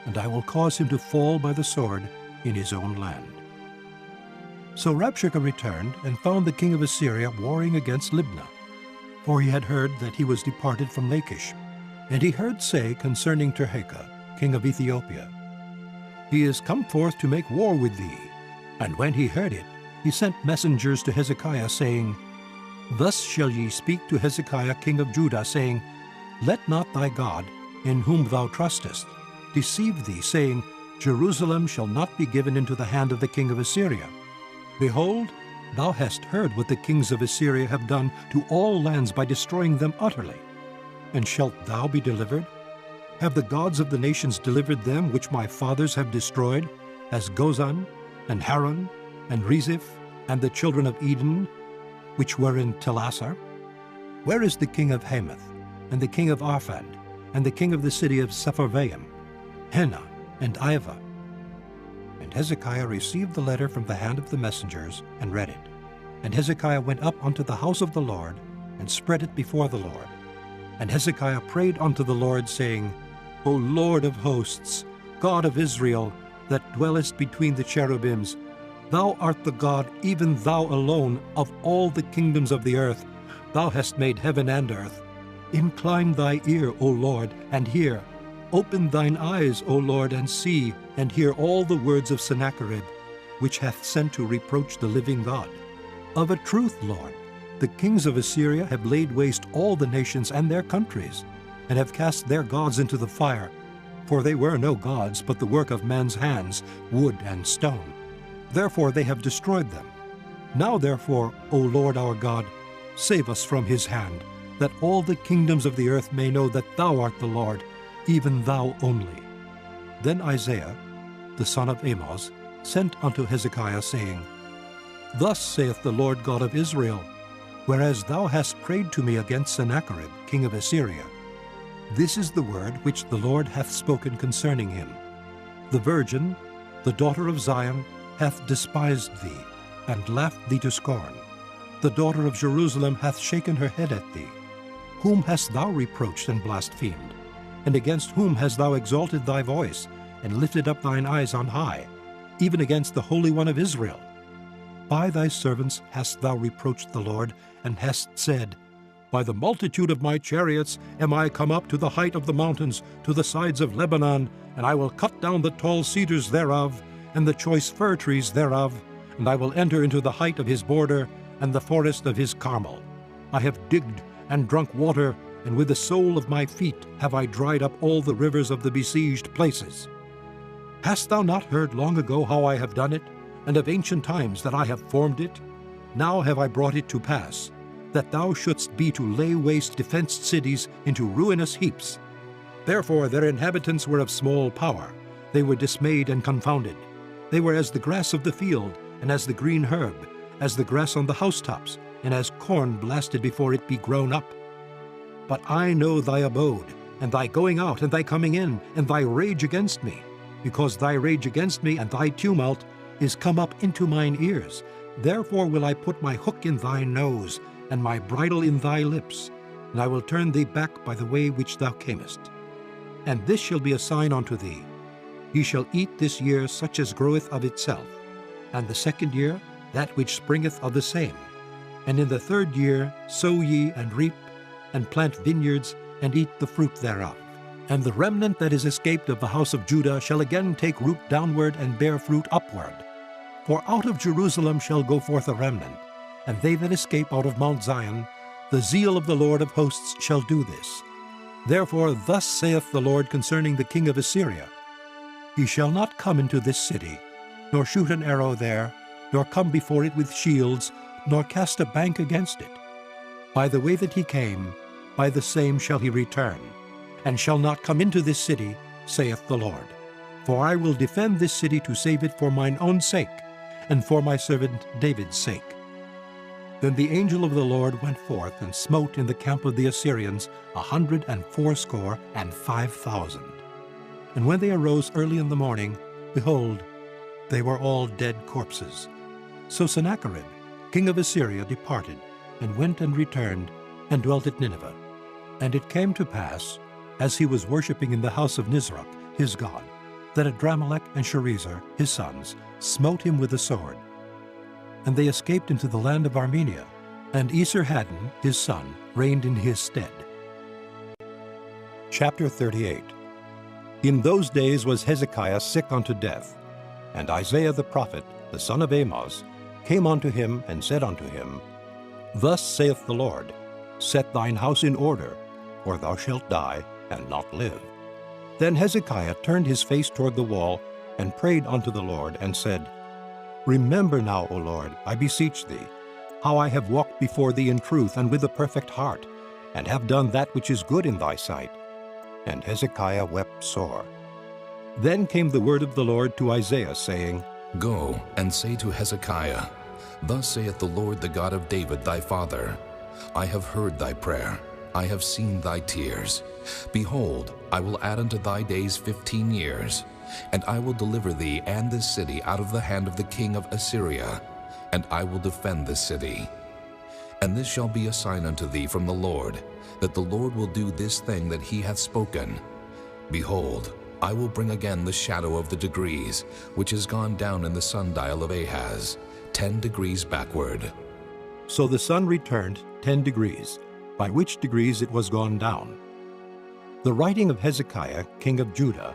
and I will cause him to fall by the sword in his own land. So Rabshakeh returned, and found the king of Assyria warring against Libnah, for he had heard that he was departed from Lachish. And he heard say concerning Tirhakah, king of Ethiopia, He is come forth to make war with thee. And when he heard it, he sent messengers to Hezekiah, saying, Thus shall ye speak to Hezekiah king of Judah, saying, Let not thy God, in whom thou trustest, deceive thee, saying, Jerusalem shall not be given into the hand of the king of Assyria. Behold, thou hast heard what the kings of Assyria have done to all lands by destroying them utterly. And shalt thou be delivered? Have the gods of the nations delivered them which my fathers have destroyed, as Gozan, and Haran, and Reziph, and the children of Eden, which were in Telassar? Where is the king of Hamath, and the king of Arphad, and the king of the city of Sepharvaim, Hena, and Ivah? And Hezekiah received the letter from the hand of the messengers, and read it. And Hezekiah went up unto the house of the Lord, and spread it before the Lord. And Hezekiah prayed unto the Lord, saying, O Lord of hosts, God of Israel, that dwellest between the cherubims, thou art the God, even thou alone, of all the kingdoms of the earth. Thou hast made heaven and earth. Incline thy ear, O Lord, and hear. Open thine eyes, O Lord, and see, and hear all the words of Sennacherib, which hath sent to reproach the living God. Of a truth, Lord, the kings of Assyria have laid waste all the nations and their countries, and have cast their gods into the fire. For they were no gods, but the work of men's hands, wood and stone. Therefore they have destroyed them. Now therefore, O Lord our God, save us from his hand, that all the kingdoms of the earth may know that thou art the Lord, even thou only. Then Isaiah, the son of Amoz, sent unto Hezekiah, saying, Thus saith the Lord God of Israel, whereas thou hast prayed to me against Sennacherib, king of Assyria. This is the word which the Lord hath spoken concerning him. The virgin, the daughter of Zion, hath despised thee, and laughed thee to scorn. The daughter of Jerusalem hath shaken her head at thee. Whom hast thou reproached and blasphemed? And against whom hast thou exalted thy voice, and lifted up thine eyes on high, even against the Holy One of Israel? By thy servants hast thou reproached the Lord, and hast said, By the multitude of my chariots am I come up to the height of the mountains, to the sides of Lebanon, and I will cut down the tall cedars thereof, and the choice fir trees thereof, and I will enter into the height of his border, and the forest of his Carmel. I have digged and drunk water, and with the sole of my feet have I dried up all the rivers of the besieged places. Hast thou not heard long ago how I have done it, and of ancient times that I have formed it? Now have I brought it to pass, that thou shouldst be to lay waste defenced cities into ruinous heaps. Therefore their inhabitants were of small power. They were dismayed and confounded. They were as the grass of the field, and as the green herb, as the grass on the housetops, and as corn blasted before it be grown up. But I know thy abode, and thy going out, and thy coming in, and thy rage against me, because thy rage against me and thy tumult is come up into mine ears. Therefore will I put my hook in thy nose, and my bridle in thy lips, and I will turn thee back by the way which thou camest. And this shall be a sign unto thee. Ye shall eat this year such as groweth of itself, and the second year that which springeth of the same. And in the third year sow ye and reap, and plant vineyards, and eat the fruit thereof. And the remnant that is escaped of the house of Judah shall again take root downward and bear fruit upward. For out of Jerusalem shall go forth a remnant, and they that escape out of Mount Zion, the zeal of the Lord of hosts shall do this. Therefore thus saith the Lord concerning the king of Assyria, He shall not come into this city, nor shoot an arrow there, nor come before it with shields, nor cast a bank against it. By the way that he came, by the same shall he return, and shall not come into this city, saith the Lord. For I will defend this city to save it for mine own sake, and for my servant David's sake. Then the angel of the Lord went forth and smote in the camp of the Assyrians 185,000. And when they arose early in the morning, behold, they were all dead corpses. So Sennacherib, king of Assyria, departed, and went and returned, and dwelt at Nineveh. And it came to pass, as he was worshipping in the house of Nisroch, his god, that Adramelech and Sharezer, his sons, smote him with the sword. And they escaped into the land of Armenia, and Esarhaddon, his son, reigned in his stead. Chapter 38. In those days was Hezekiah sick unto death, and Isaiah the prophet, the son of Amoz, came unto him and said unto him, Thus saith the Lord, Set thine house in order, or thou shalt die and not live. Then Hezekiah turned his face toward the wall, and prayed unto the Lord, and said, Remember now, O Lord, I beseech thee, how I have walked before thee in truth and with a perfect heart, and have done that which is good in thy sight. And Hezekiah wept sore. Then came the word of the Lord to Isaiah, saying, Go and say to Hezekiah, Thus saith the Lord, the God of David thy father, I have heard thy prayer, I have seen thy tears. Behold, I will add unto thy days 15 years, and I will deliver thee and this city out of the hand of the king of Assyria, and I will defend this city. And this shall be a sign unto thee from the Lord, that the Lord will do this thing that he hath spoken. Behold, I will bring again the shadow of the degrees, which is gone down in the sundial of Ahaz, 10 degrees backward. So the sun returned 10 degrees, by which degrees it was gone down. The writing of Hezekiah, king of Judah,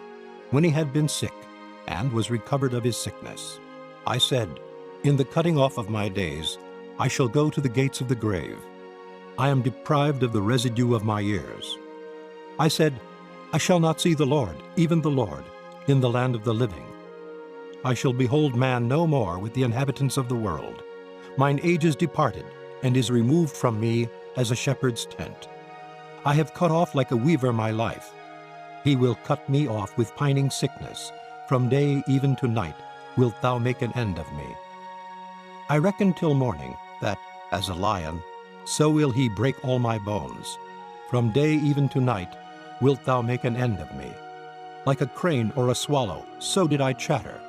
when he had been sick, and was recovered of his sickness. I said, In the cutting off of my days, I shall go to the gates of the grave. I am deprived of the residue of my years. I said, I shall not see the Lord, even the Lord, in the land of the living. I shall behold man no more with the inhabitants of the world. Mine age is departed, and is removed from me as a shepherd's tent. I have cut off like a weaver my life. He will cut me off with pining sickness. From day even to night wilt thou make an end of me. I reckon till morning, that, as a lion, so will he break all my bones. From day even to night wilt thou make an end of me. Like a crane or a swallow, so did I chatter.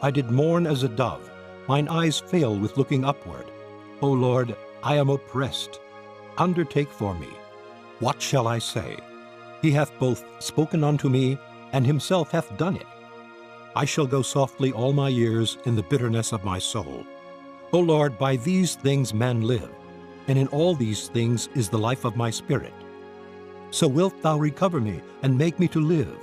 I did mourn as a dove. Mine eyes fail with looking upward. O Lord, I am oppressed. Undertake for me. What shall I say? He hath both spoken unto me, and himself hath done it. I shall go softly all my years in the bitterness of my soul. O Lord, by these things men live, and in all these things is the life of my spirit. So wilt thou recover me, and make me to live.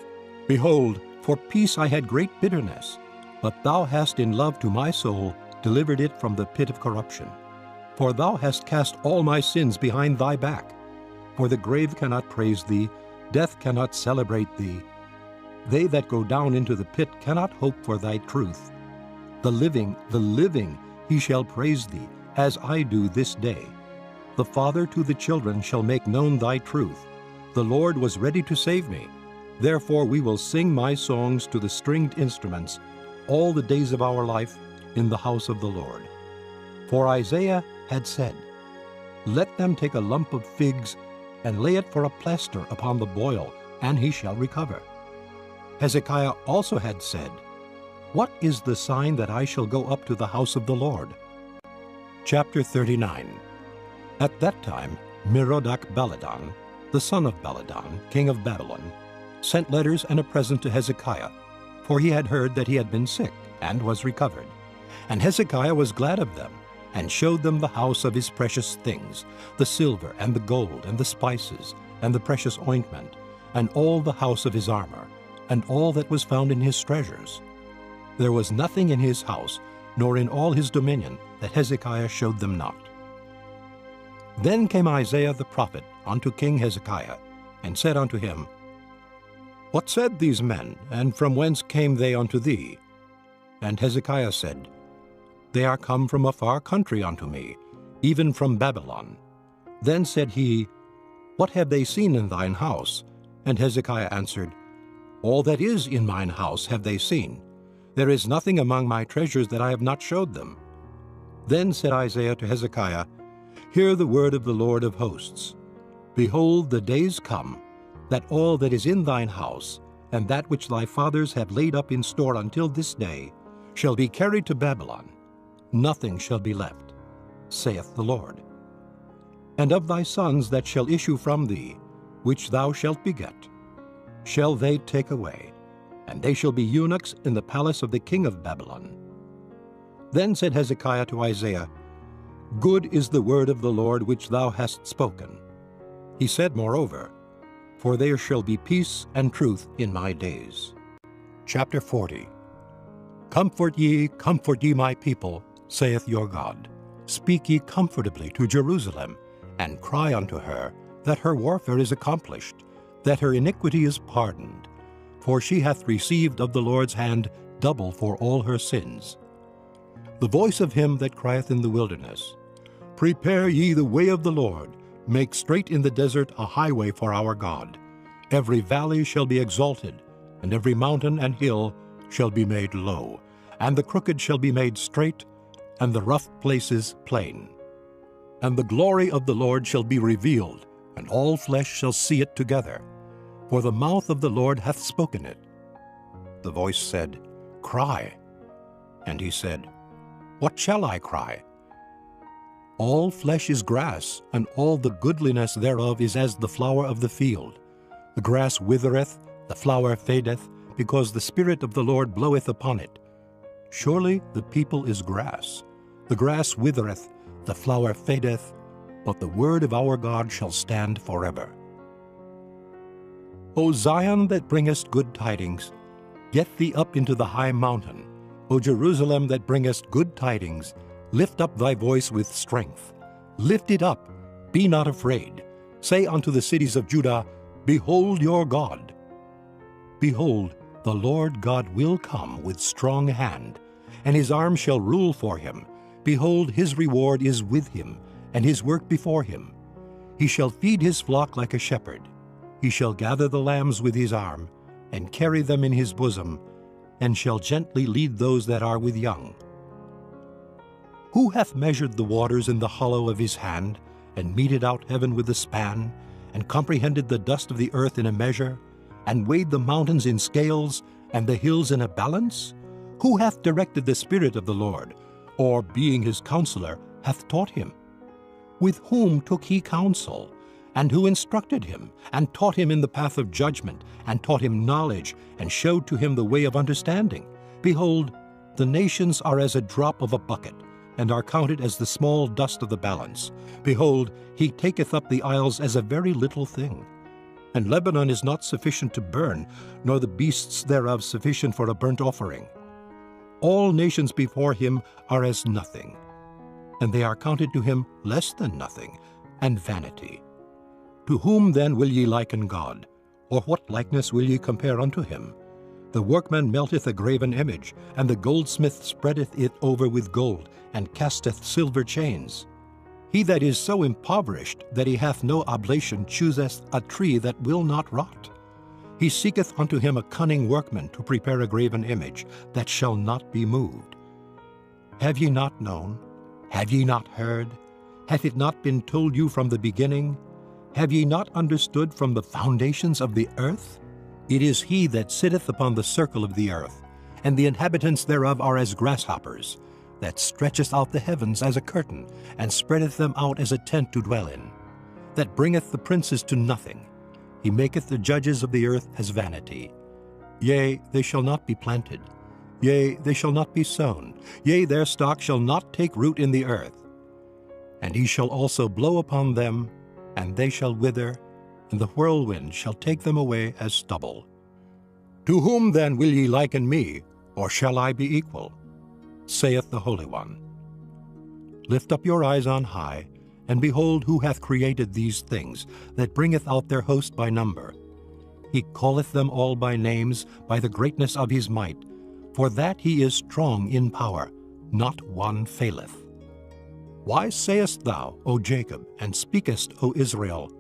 Behold, for peace I had great bitterness, but thou hast in love to my soul delivered it from the pit of corruption. For thou hast cast all my sins behind thy back. For the grave cannot praise thee, death cannot celebrate thee. They that go down into the pit cannot hope for thy truth. The living, he shall praise thee, as I do this day. The father to the children shall make known thy truth. The Lord was ready to save me. Therefore we will sing my songs to the stringed instruments all the days of our life in the house of the Lord. For Isaiah had said, Let them take a lump of figs and lay it for a plaster upon the boil, and he shall recover. Hezekiah also had said, What is the sign that I shall go up to the house of the Lord? Chapter 39. At that time Merodach-Baladan, the son of Baladan, king of Babylon, sent letters and a present to Hezekiah, for he had heard that he had been sick, and was recovered. And Hezekiah was glad of them, and showed them the house of his precious things, the silver and the gold and the spices and the precious ointment, and all the house of his armor, and all that was found in his treasures. There was nothing in his house, nor in all his dominion, that Hezekiah showed them not. Then came Isaiah the prophet unto King Hezekiah, and said unto him, What said these men, and from whence came they unto thee? And Hezekiah said, They are come from a far country unto me, even from Babylon. Then said he, What have they seen in thine house? And Hezekiah answered, All that is in mine house have they seen. There is nothing among my treasures that I have not showed them. Then said Isaiah to Hezekiah, Hear the word of the Lord of hosts. Behold, the days come, that all that is in thine house, and that which thy fathers have laid up in store until this day, shall be carried to Babylon. Nothing shall be left, saith the Lord. And of thy sons that shall issue from thee, which thou shalt beget, shall they take away, and they shall be eunuchs in the palace of the king of Babylon. Then said Hezekiah to Isaiah, Good is the word of the Lord which thou hast spoken. He said moreover, For there shall be peace and truth in my days. Chapter 40. Comfort ye, my people, saith your God. Speak ye comfortably to Jerusalem, and cry unto her, that her warfare is accomplished, that her iniquity is pardoned. For she hath received of the Lord's hand double for all her sins. The voice of him that crieth in the wilderness, Prepare ye the way of the Lord, make straight in the desert a highway for our God. Every valley shall be exalted, and every mountain and hill shall be made low, and the crooked shall be made straight, and the rough places plain. And the glory of the Lord shall be revealed, and all flesh shall see it together, for the mouth of the Lord hath spoken it. The voice said, Cry. And he said, What shall I cry? All flesh is grass, and all the goodliness thereof is as the flower of the field. The grass withereth, the flower fadeth, because the Spirit of the Lord bloweth upon it. Surely the people is grass. The grass withereth, the flower fadeth, but the word of our God shall stand forever. O Zion that bringest good tidings, get thee up into the high mountain. O Jerusalem that bringest good tidings, lift up thy voice with strength. Lift it up, be not afraid. Say unto the cities of Judah, Behold your God. Behold, the Lord God will come with strong hand, and his arm shall rule for him. Behold, his reward is with him, and his work before him. He shall feed his flock like a shepherd. He shall gather the lambs with his arm, and carry them in his bosom, and shall gently lead those that are with young. Who hath measured the waters in the hollow of his hand, and meted out heaven with a span, and comprehended the dust of the earth in a measure, and weighed the mountains in scales, and the hills in a balance? Who hath directed the Spirit of the Lord, or, being his counselor, hath taught him? With whom took he counsel? And who instructed him, and taught him in the path of judgment, and taught him knowledge, and showed to him the way of understanding? Behold, the nations are as a drop of a bucket, and are counted as the small dust of the balance. Behold, he taketh up the isles as a very little thing. And Lebanon is not sufficient to burn, nor the beasts thereof sufficient for a burnt offering. All nations before him are as nothing, and they are counted to him less than nothing, and vanity. To whom then will ye liken God? Or what likeness will ye compare unto him? The workman melteth a graven image, and the goldsmith spreadeth it over with gold, and casteth silver chains. He that is so impoverished that he hath no oblation chooseth a tree that will not rot. He seeketh unto him a cunning workman to prepare a graven image that shall not be moved. Have ye not known? Have ye not heard? Hath it not been told you from the beginning? Have ye not understood from the foundations of the earth? It is he that sitteth upon the circle of the earth, and the inhabitants thereof are as grasshoppers, that stretcheth out the heavens as a curtain, and spreadeth them out as a tent to dwell in, that bringeth the princes to nothing. He maketh the judges of the earth as vanity. Yea, they shall not be planted. Yea, they shall not be sown. Yea, their stock shall not take root in the earth. And he shall also blow upon them, and they shall wither, and the whirlwind shall take them away as stubble. To whom then will ye liken me, or shall I be equal? Saith the Holy One. Lift up your eyes on high, and behold who hath created these things, that bringeth out their host by number. He calleth them all by names, by the greatness of his might, for that he is strong in power, not one faileth. Why sayest thou, O Jacob, and speakest, O Israel,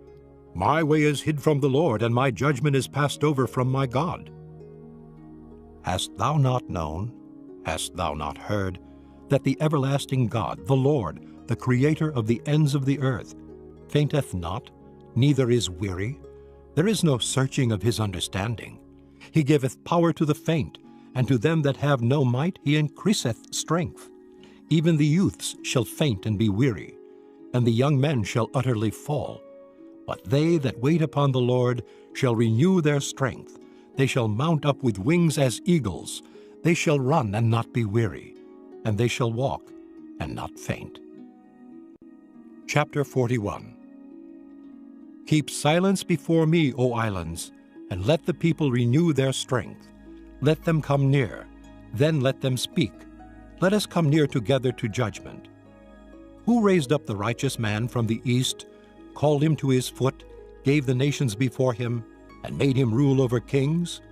My way is hid from the Lord, and my judgment is passed over from my God? Hast thou not known, hast thou not heard, that the everlasting God, the Lord, the Creator of the ends of the earth, fainteth not, neither is weary? There is no searching of his understanding. He giveth power to the faint, and to them that have no might he increaseth strength. Even the youths shall faint and be weary, and the young men shall utterly fall. But they that wait upon the Lord shall renew their strength. They shall mount up with wings as eagles. They shall run and not be weary, and they shall walk and not faint. Chapter 41. Keep silence before me, O islands, and let the people renew their strength. Let them come near, then let them speak. Let us come near together to judgment. Who raised up the righteous man from the east, called him to his foot, gave the nations before him, and made him rule over kings?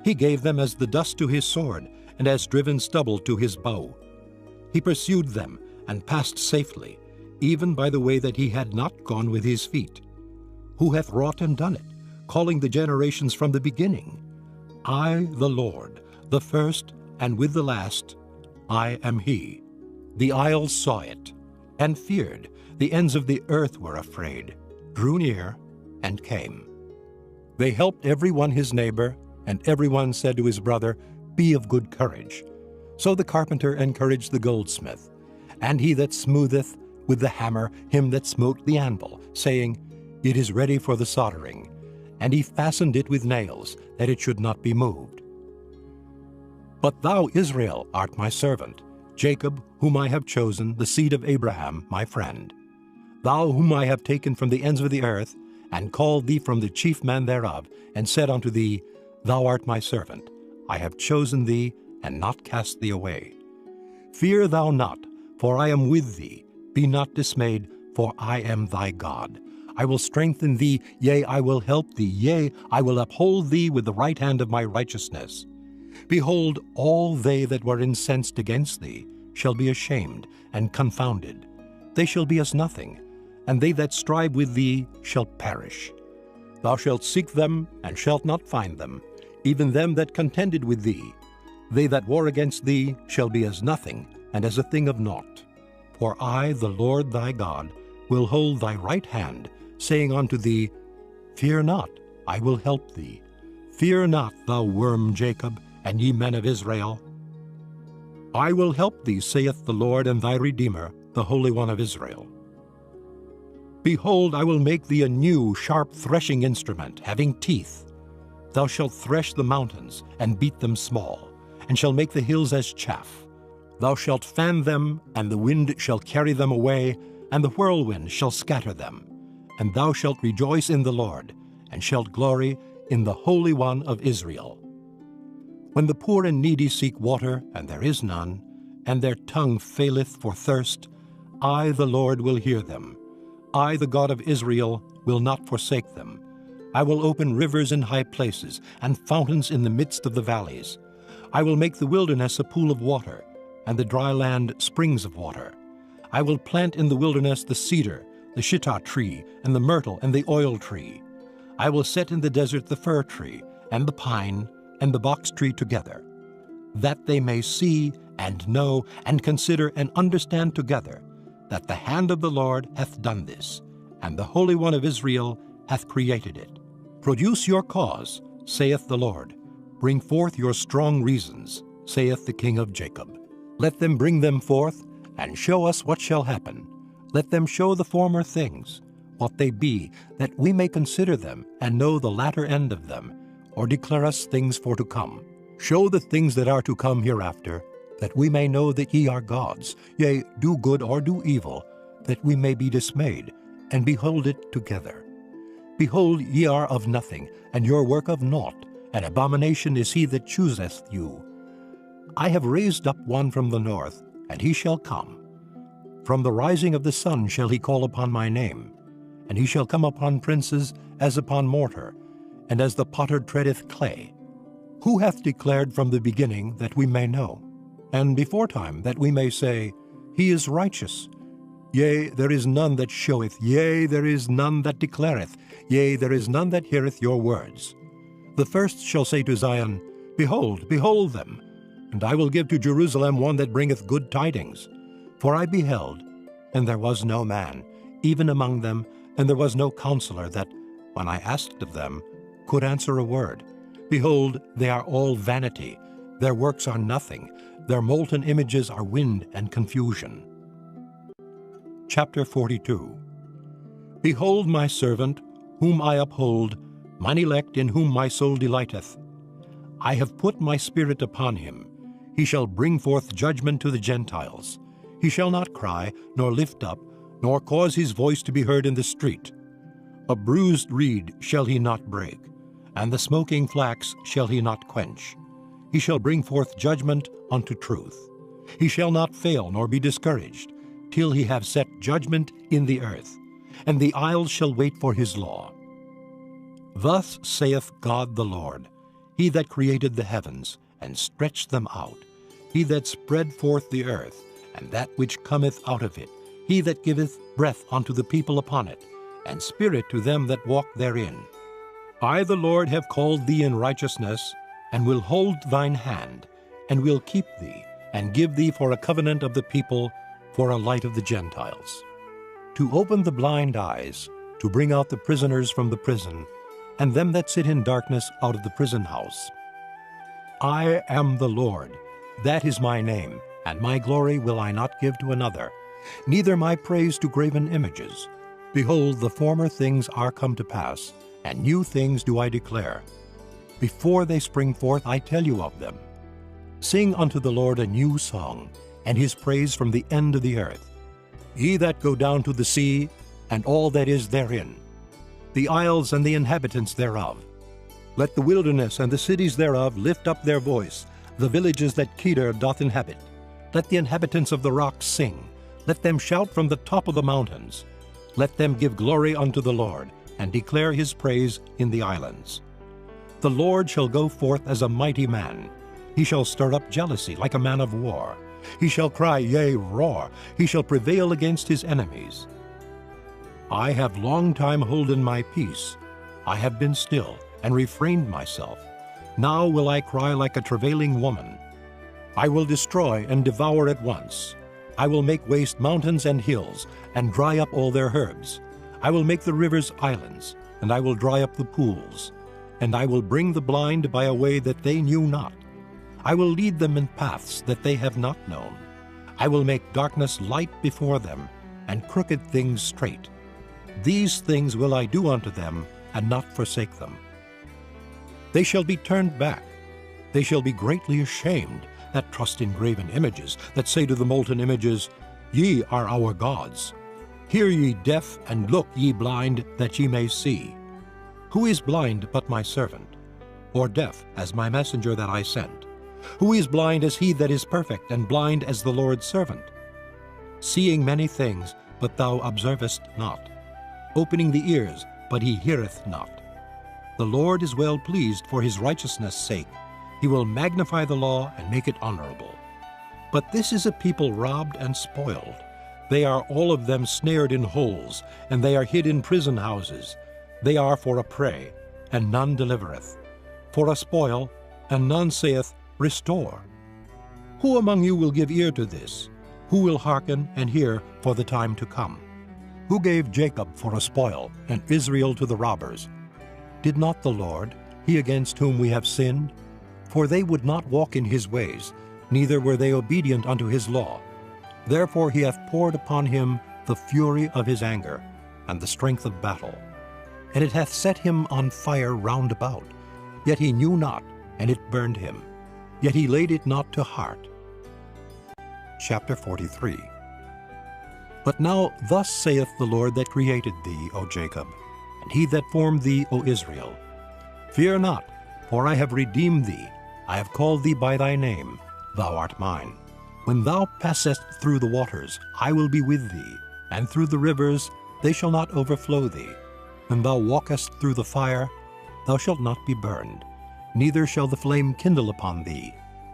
He gave them as the dust to his sword, and as driven stubble to his bow. He pursued them, and passed safely, even by the way that he had not gone with his feet. Who hath wrought and done it, calling the generations from the beginning? I, the Lord, the first, and with the last, I am he. The isles saw it, and feared. The ends of the earth were afraid, drew near, and came. They helped every one his neighbor, and every one said to his brother, Be of good courage. So the carpenter encouraged the goldsmith, and he that smootheth with the hammer him that smote the anvil, saying, It is ready for the soldering. And he fastened it with nails, that it should not be moved. But thou, Israel, art my servant, Jacob, whom I have chosen, the seed of Abraham, my friend. Thou whom I have taken from the ends of the earth, and called thee from the chief man thereof, and said unto thee, Thou art my servant. I have chosen thee, and not cast thee away. Fear thou not, for I am with thee. Be not dismayed, for I am thy God. I will strengthen thee, yea, I will help thee, yea, I will uphold thee with the right hand of my righteousness. Behold, all they that were incensed against thee shall be ashamed and confounded. They shall be as nothing, and they that strive with thee shall perish. Thou shalt seek them, and shalt not find them, even them that contended with thee. They that war against thee shall be as nothing, and as a thing of naught. For I, the Lord thy God, will hold thy right hand, saying unto thee, Fear not, I will help thee. Fear not, thou worm Jacob, and ye men of Israel. I will help thee, saith the Lord, and thy Redeemer, the Holy One of Israel. Behold, I will make thee a new sharp threshing instrument, having teeth. Thou shalt thresh the mountains, and beat them small, and shall make the hills as chaff. Thou shalt fan them, and the wind shall carry them away, and the whirlwind shall scatter them. And thou shalt rejoice in the Lord, and shalt glory in the Holy One of Israel. When the poor and needy seek water, and there is none, and their tongue faileth for thirst, I, the Lord, will hear them. I, the God of Israel, will not forsake them. I will open rivers in high places, and fountains in the midst of the valleys. I will make the wilderness a pool of water, and the dry land springs of water. I will plant in the wilderness the cedar, the shittah tree, and the myrtle, and the oil tree. I will set in the desert the fir tree, and the pine, and the box tree together, that they may see, and know, and consider, and understand together, that the hand of the Lord hath done this, and the Holy One of Israel hath created it. Produce your cause, saith the Lord. Bring forth your strong reasons, saith the King of Jacob. Let them bring them forth, and show us what shall happen. Let them show the former things, what they be, that we may consider them, and know the latter end of them, or declare us things for to come. Show the things that are to come hereafter, that we may know that ye are gods, yea, do good or do evil, that we may be dismayed, and behold it together. Behold, ye are of nothing, and your work of naught, an abomination is he that chooseth you. I have raised up one from the north, and he shall come. From the rising of the sun shall he call upon my name, and he shall come upon princes as upon mortar, and as the potter treadeth clay. Who hath declared from the beginning that we may know, and beforetime that we may say, He is righteous? Yea, there is none that showeth, yea, there is none that declareth, yea, there is none that heareth your words. The first shall say to Zion, Behold, behold them! And I will give to Jerusalem one that bringeth good tidings. For I beheld, and there was no man, even among them, and there was no counselor that, when I asked of them, could answer a word. Behold, they are all vanity, their works are nothing, their molten images are wind and confusion. Chapter 42. Behold my servant, whom I uphold, mine elect in whom my soul delighteth. I have put my spirit upon him. He shall bring forth judgment to the Gentiles. He shall not cry, nor lift up, nor cause his voice to be heard in the street. A bruised reed shall he not break, and the smoking flax shall he not quench. He shall bring forth judgment unto truth. He shall not fail nor be discouraged, till he have set judgment in the earth, and the isles shall wait for his law. Thus saith God the Lord, He that created the heavens, and stretched them out, He that spread forth the earth, and that which cometh out of it, He that giveth breath unto the people upon it, and spirit to them that walk therein. I the Lord have called thee in righteousness, and will hold thine hand, and will keep thee, and give thee for a covenant of the people, for a light of the Gentiles. To open the blind eyes, to bring out the prisoners from the prison, and them that sit in darkness out of the prison house. I am the Lord, that is my name, and my glory will I not give to another, neither my praise to graven images. Behold, the former things are come to pass, and new things do I declare. Before they spring forth I tell you of them. Sing unto the Lord a new song, and his praise from the end of the earth. Ye that go down to the sea, and all that is therein, the isles and the inhabitants thereof. Let the wilderness and the cities thereof lift up their voice, the villages that Kedar doth inhabit. Let the inhabitants of the rocks sing. Let them shout from the top of the mountains. Let them give glory unto the Lord, and declare his praise in the islands. The Lord shall go forth as a mighty man. He shall stir up jealousy like a man of war. He shall cry, yea, roar. He shall prevail against his enemies. I have long time holden my peace. I have been still, and refrained myself. Now will I cry like a travailing woman. I will destroy and devour at once. I will make waste mountains and hills, and dry up all their herbs. I will make the rivers islands, and I will dry up the pools. And I will bring the blind by a way that they knew not. I will lead them in paths that they have not known. I will make darkness light before them, and crooked things straight. These things will I do unto them, and not forsake them. They shall be turned back. They shall be greatly ashamed that trust in graven images, that say to the molten images, Ye are our gods. Hear ye deaf, and look ye blind, that ye may see. Who is blind but my servant, or deaf as my messenger that I sent? Who is blind as he that is perfect, and blind as the Lord's servant? Seeing many things, but thou observest not. Opening the ears, but he heareth not. The Lord is well pleased for his righteousness' sake. He will magnify the law and make it honorable. But this is a people robbed and spoiled. They are all of them snared in holes, and they are hid in prison houses. They are for a prey, and none delivereth, for a spoil, and none saith, Restore. Who among you will give ear to this? Who will hearken and hear for the time to come? Who gave Jacob for a spoil, and Israel to the robbers? Did not the Lord, he against whom we have sinned? For they would not walk in his ways, neither were they obedient unto his law. Therefore he hath poured upon him the fury of his anger, and the strength of battle. And it hath set him on fire round about. Yet he knew not, and it burned him. Yet he laid it not to heart. Chapter 43. But now thus saith the Lord that created thee, O Jacob, and he that formed thee, O Israel. Fear not, for I have redeemed thee. I have called thee by thy name. Thou art mine. When thou passest through the waters, I will be with thee, and through the rivers, they shall not overflow thee. When thou walkest through the fire, thou shalt not be burned, neither shall the flame kindle upon thee.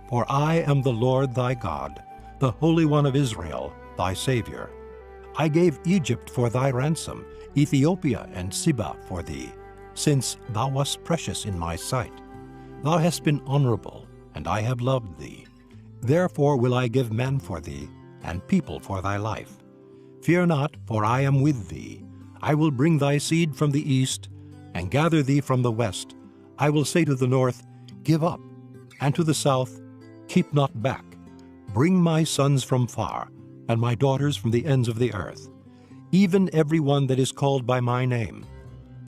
For I am the Lord thy God, the Holy One of Israel, thy Savior. I gave Egypt for thy ransom, Ethiopia and Seba for thee, since thou wast precious in my sight. Thou hast been honorable, and I have loved thee. Therefore will I give men for thee, and people for thy life. Fear not, for I am with thee. I will bring thy seed from the east, and gather thee from the west. I will say to the north, Give up, and to the south, Keep not back. Bring my sons from far, and my daughters from the ends of the earth, even every one that is called by my name.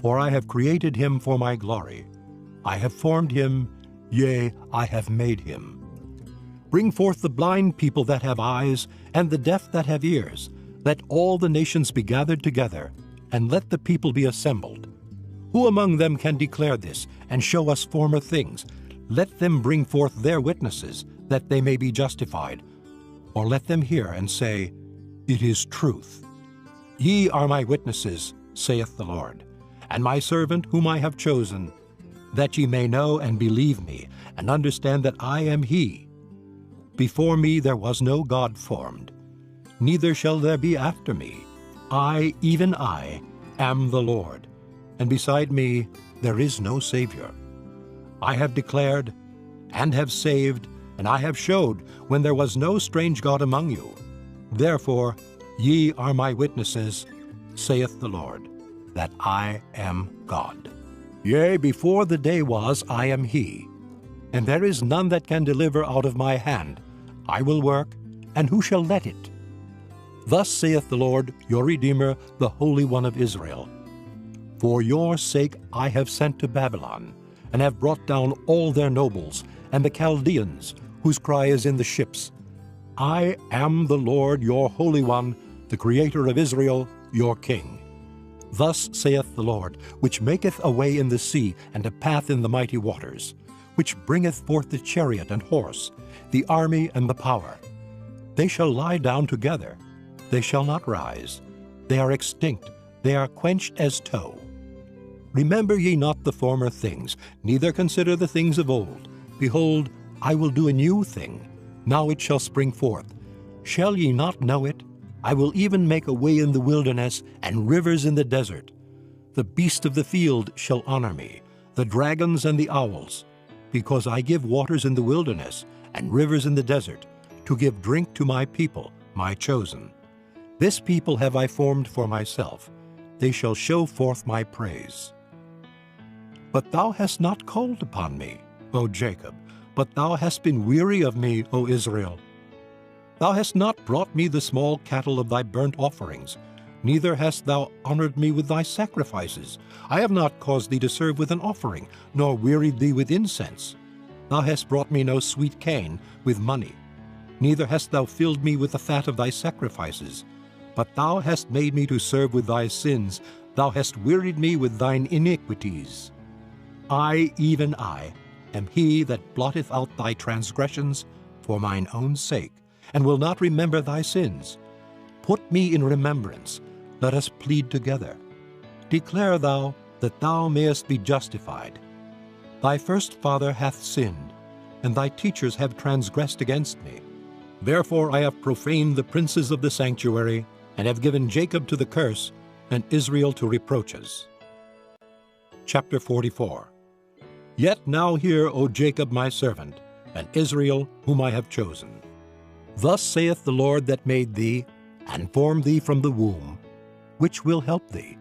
For I have created him for my glory. I have formed him, yea, I have made him. Bring forth the blind people that have eyes, and the deaf that have ears. Let all the nations be gathered together, and let the people be assembled. Who among them can declare this, and show us former things? Let them bring forth their witnesses, that they may be justified. Or let them hear and say, It is truth. Ye are my witnesses, saith the Lord, and my servant whom I have chosen, that ye may know and believe me, and understand that I am he. Before me there was no God formed, neither shall there be after me. I, even I, am the Lord, and beside me there is no Savior. I have declared, and have saved, and I have showed, when there was no strange God among you. Therefore ye are my witnesses, saith the Lord, that I am God. Yea, before the day was, I am he, and there is none that can deliver out of my hand. I will work, and who shall let it? Thus saith the Lord, your Redeemer, the Holy One of Israel. For your sake I have sent to Babylon, and have brought down all their nobles, and the Chaldeans, whose cry is in the ships. I am the Lord your Holy One, the Creator of Israel, your King. Thus saith the Lord, which maketh a way in the sea, and a path in the mighty waters, which bringeth forth the chariot and horse, the army and the power. They shall lie down together, they shall not rise. They are extinct, they are quenched as tow. Remember ye not the former things, neither consider the things of old. Behold, I will do a new thing. Now it shall spring forth. Shall ye not know it? I will even make a way in the wilderness, and rivers in the desert. The beast of the field shall honor me, the dragons and the owls, because I give waters in the wilderness, and rivers in the desert, to give drink to my people, my chosen. This people have I formed for myself. They shall show forth my praise. But thou hast not called upon me, O Jacob, but thou hast been weary of me, O Israel. Thou hast not brought me the small cattle of thy burnt offerings, neither hast thou honored me with thy sacrifices. I have not caused thee to serve with an offering, nor wearied thee with incense. Thou hast brought me no sweet cane with money, neither hast thou filled me with the fat of thy sacrifices. But thou hast made me to serve with thy sins, thou hast wearied me with thine iniquities. I, even I, am he that blotteth out thy transgressions for mine own sake, and will not remember thy sins. Put me in remembrance, let us plead together. Declare thou that thou mayest be justified. Thy first father hath sinned, and thy teachers have transgressed against me. Therefore I have profaned the princes of the sanctuary, and have given Jacob to the curse, and Israel to reproaches. Chapter 44. Yet now hear, O Jacob my servant, and Israel whom I have chosen. Thus saith the Lord that made thee, and formed thee from the womb, which will help thee.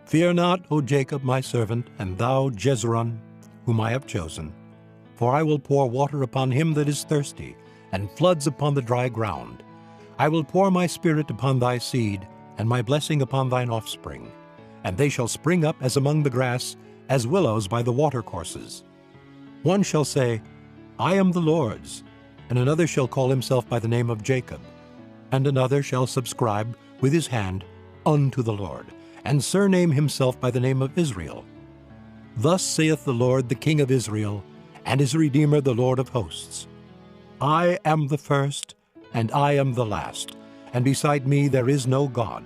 Fear not, O Jacob my servant, and thou Jezreel, whom I have chosen. For I will pour water upon him that is thirsty, and floods upon the dry ground. I will pour my spirit upon thy seed, and my blessing upon thine offspring. And they shall spring up as among the grass, as willows by the watercourses. One shall say, I am the Lord's, and another shall call himself by the name of Jacob, and another shall subscribe with his hand unto the Lord, and surname himself by the name of Israel. Thus saith the Lord, the King of Israel, and his Redeemer, the Lord of hosts. I am the first, and I am the last, and beside me there is no God.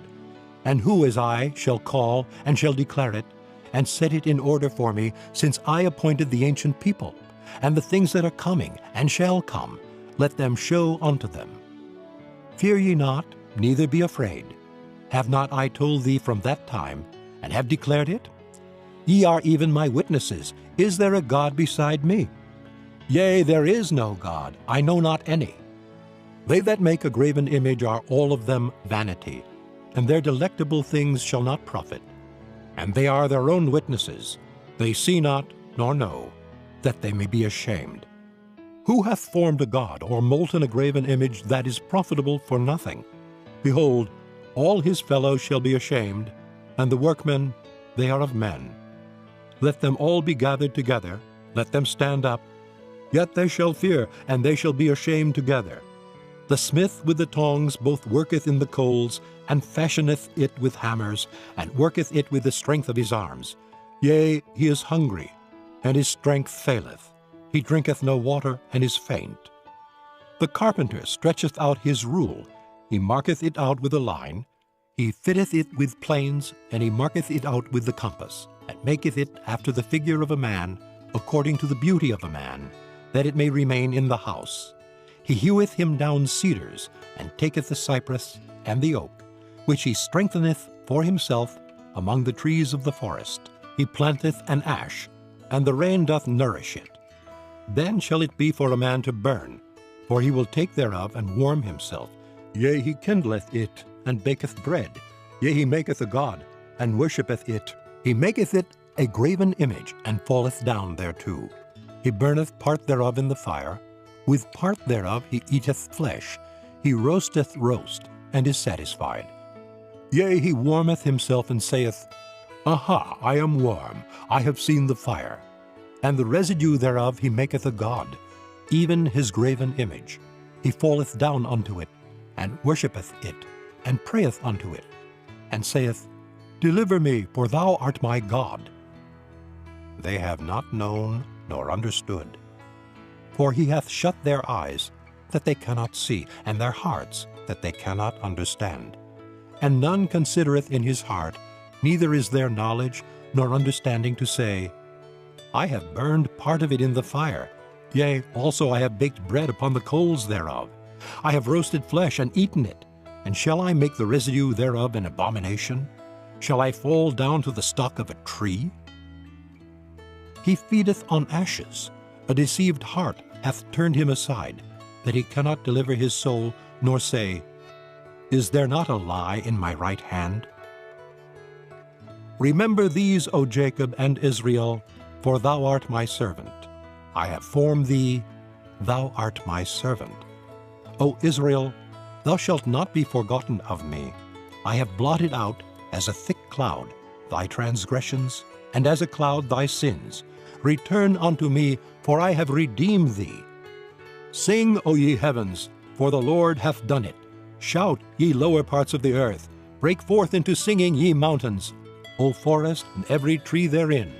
And who as I shall call, and shall declare it, and set it in order for me, since I appointed the ancient people, and the things that are coming, and shall come, let them show unto them. Fear ye not, neither be afraid. Have not I told thee from that time, and have declared it? Ye are even my witnesses. Is there a God beside me? Yea, there is no God, I know not any. They that make a graven image are all of them vanity, and their delectable things shall not profit. And they are their own witnesses. They see not, nor know, that they may be ashamed. Who hath formed a god, or molten a graven image that is profitable for nothing? Behold, all his fellows shall be ashamed, and the workmen, they are of men. Let them all be gathered together, let them stand up. Yet they shall fear, and they shall be ashamed together. The smith with the tongs both worketh in the coals, and fashioneth it with hammers, and worketh it with the strength of his arms. Yea, he is hungry, and his strength faileth. He drinketh no water, and is faint. The carpenter stretcheth out his rule. He marketh it out with a line. He fitteth it with planes, and he marketh it out with the compass, and maketh it after the figure of a man, according to the beauty of a man, that it may remain in the house. He heweth him down cedars, and taketh the cypress and the oak, which he strengtheneth for himself among the trees of the forest. He planteth an ash, and the rain doth nourish it. Then shall it be for a man to burn, for he will take thereof and warm himself. Yea, he kindleth it, and baketh bread. Yea, he maketh a god, and worshippeth it. He maketh it a graven image, and falleth down thereto. He burneth part thereof in the fire. With part thereof he eateth flesh. He roasteth roast, and is satisfied. Yea, he warmeth himself, and saith, Aha, I am warm, I have seen the fire. And the residue thereof he maketh a god, even his graven image. He falleth down unto it, and worshippeth it, and prayeth unto it, and saith, Deliver me, for thou art my God. They have not known nor understood. For he hath shut their eyes, that they cannot see, and their hearts, that they cannot understand. And none considereth in his heart, neither is there knowledge nor understanding to say, I have burned part of it in the fire. Yea, also I have baked bread upon the coals thereof. I have roasted flesh and eaten it. And shall I make the residue thereof an abomination? Shall I fall down to the stock of a tree? He feedeth on ashes. A deceived heart hath turned him aside, that he cannot deliver his soul nor say, Is there not a lie in my right hand? Remember these, O Jacob and Israel, for thou art my servant. I have formed thee, thou art my servant. O Israel, thou shalt not be forgotten of me. I have blotted out, as a thick cloud, thy transgressions, and as a cloud thy sins. Return unto me, for I have redeemed thee. Sing, O ye heavens, for the Lord hath done it. Shout, ye lower parts of the earth. Break forth into singing, ye mountains. O forest, and every tree therein.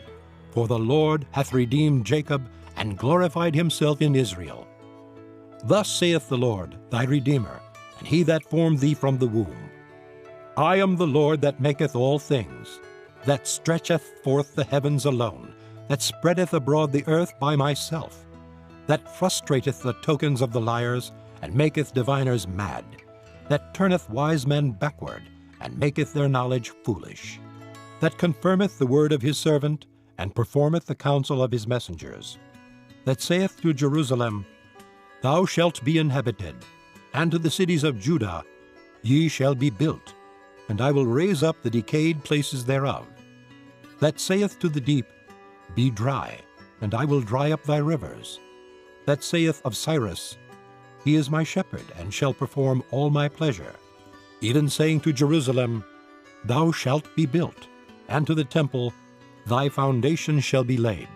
For the Lord hath redeemed Jacob, and glorified himself in Israel. Thus saith the Lord, thy Redeemer, and he that formed thee from the womb. I am the Lord that maketh all things, that stretcheth forth the heavens alone, that spreadeth abroad the earth by myself, that frustrateth the tokens of the liars, and maketh diviners mad, that turneth wise men backward, and maketh their knowledge foolish, that confirmeth the word of his servant, and performeth the counsel of his messengers, that saith to Jerusalem, Thou shalt be inhabited, and to the cities of Judah, Ye shall be built, and I will raise up the decayed places thereof, that saith to the deep, Be dry, and I will dry up thy rivers, that saith of Cyrus, He is my shepherd, and shall perform all my pleasure, even saying to Jerusalem, Thou shalt be built, and to the temple, Thy foundation shall be laid.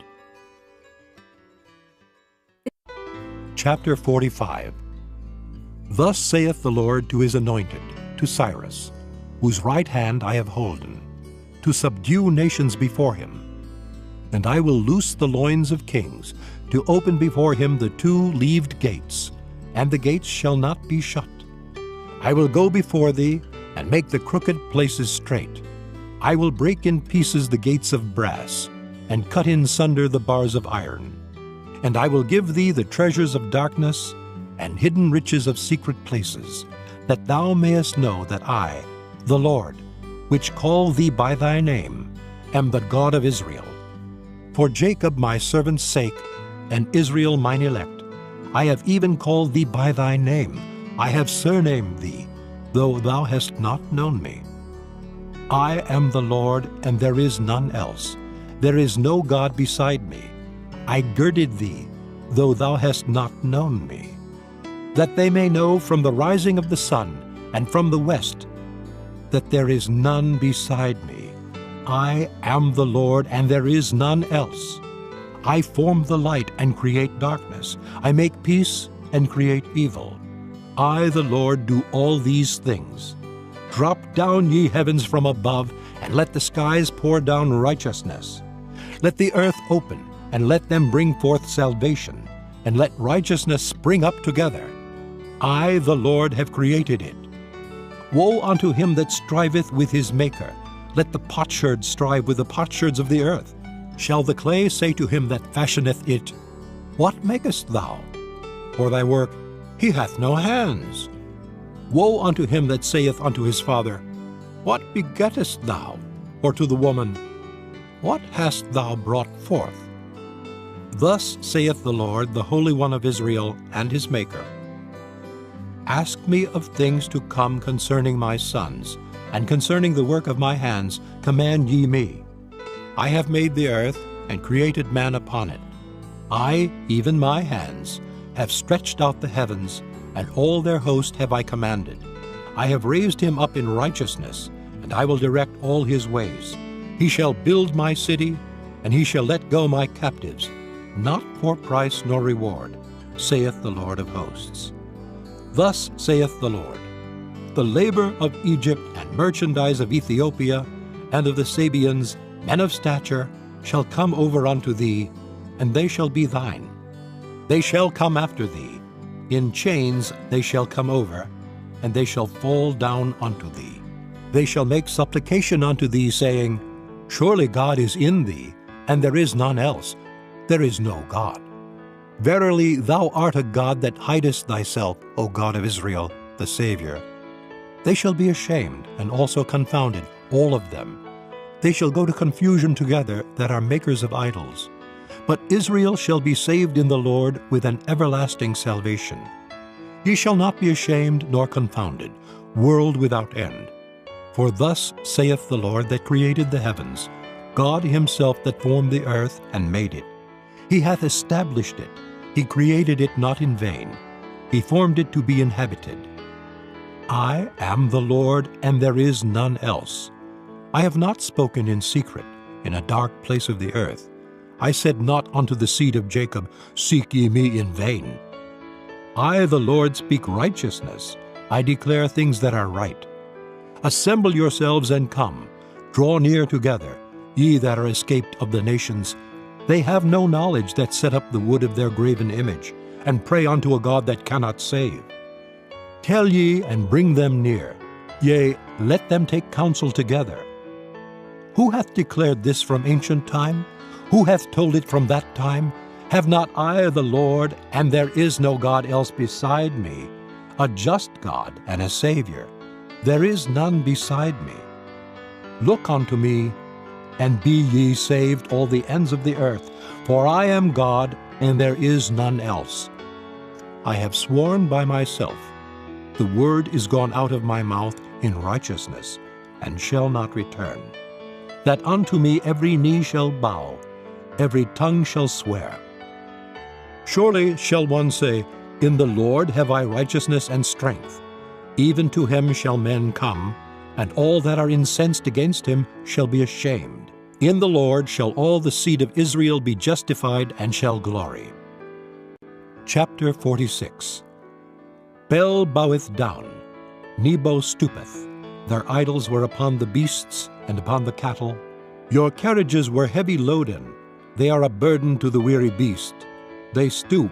Chapter 45. Thus saith the Lord to his anointed, to Cyrus, whose right hand I have holden, to subdue nations before him. And I will loose the loins of kings, to open before him the two leaved gates, and the gates shall not be shut. I will go before thee, and make the crooked places straight. I will break in pieces the gates of brass, and cut in sunder the bars of iron. And I will give thee the treasures of darkness, and hidden riches of secret places, that thou mayest know that I, the Lord, which call thee by thy name, am the God of Israel. For Jacob my servant's sake, and Israel mine elect, I have even called thee by thy name. I have surnamed thee, though thou hast not known me. I am the Lord, and there is none else. There is no God beside me. I girded thee, though thou hast not known me, that they may know from the rising of the sun and from the west that there is none beside me. I am the Lord, and there is none else. I form the light and create darkness. I make peace and create evil. I, the Lord, do all these things. Drop down, ye heavens, from above, and let the skies pour down righteousness. Let the earth open, and let them bring forth salvation, and let righteousness spring up together. I, the Lord, have created it. Woe unto him that striveth with his Maker. Let the potsherd strive with the potsherds of the earth. Shall the clay say to him that fashioneth it, What makest thou? For thy work, he hath no hands. Woe unto him that saith unto his father, What begettest thou? Or to the woman, What hast thou brought forth? Thus saith the Lord, the Holy One of Israel, and his Maker. Ask me of things to come concerning my sons, and concerning the work of my hands command ye me. I have made the earth, and created man upon it. I, even my hands, have stretched out the heavens, and all their host have I commanded. I have raised him up in righteousness, and I will direct all his ways. He shall build my city, and he shall let go my captives, not for price nor reward, saith the Lord of hosts. Thus saith the Lord, The labor of Egypt and merchandise of Ethiopia, and of the Sabeans, men of stature, shall come over unto thee, and they shall be thine. They shall come after thee. In chains they shall come over, and they shall fall down unto thee. They shall make supplication unto thee, saying, Surely God is in thee, and there is none else. There is no God. Verily thou art a God that hidest thyself, O God of Israel, the Savior. They shall be ashamed, and also confounded, all of them. They shall go to confusion together that are makers of idols. But Israel shall be saved in the Lord with an everlasting salvation. Ye shall not be ashamed nor confounded, world without end. For thus saith the Lord that created the heavens, God himself that formed the earth and made it. He hath established it. He created it not in vain. He formed it to be inhabited. I am the Lord, and there is none else. I have not spoken in secret, in a dark place of the earth. I said not unto the seed of Jacob, Seek ye me in vain. I, the Lord, speak righteousness. I declare things that are right. Assemble yourselves and come. Draw near together, ye that are escaped of the nations. They have no knowledge that set up the wood of their graven image, and pray unto a God that cannot save. Tell ye and bring them near, yea, let them take counsel together. Who hath declared this from ancient time? Who hath told it from that time? Have not I the Lord, and there is no God else beside me, a just God and a Savior? There is none beside me. Look unto me, and be ye saved, all the ends of the earth, for I am God, and there is none else. I have sworn by myself, the word is gone out of my mouth in righteousness, and shall not return, that unto me every knee shall bow, every tongue shall swear. Surely shall one say, In the Lord have I righteousness and strength. Even to him shall men come, and all that are incensed against him shall be ashamed. In the Lord shall all the seed of Israel be justified and shall glory. Chapter 46. Bel boweth down, Nebo stoopeth. Their idols were upon the beasts and upon the cattle. Your carriages were heavy loaden. They are a burden to the weary beast. They stoop,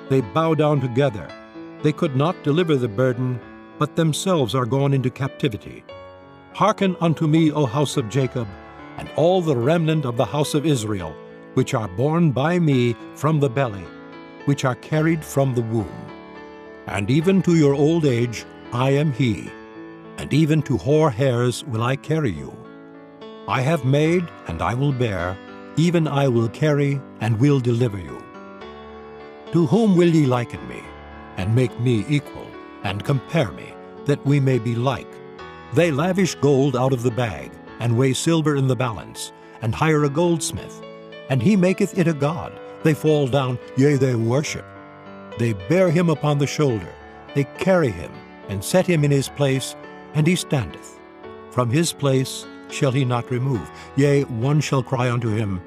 they bow down together. They could not deliver the burden, but themselves are gone into captivity. Hearken unto me, O house of Jacob, and all the remnant of the house of Israel, which are born by me from the belly, which are carried from the womb. And even to your old age I am he, and even to hoar hairs will I carry you. I have made, and I will bear, even I will carry, and will deliver you. To whom will ye liken me, and make me equal, and compare me, that we may be like? They lavish gold out of the bag, and weigh silver in the balance, and hire a goldsmith, and he maketh it a god. They fall down, yea, they worship. They bear him upon the shoulder, they carry him, and set him in his place, and he standeth. From his place shall he not remove, yea, one shall cry unto him,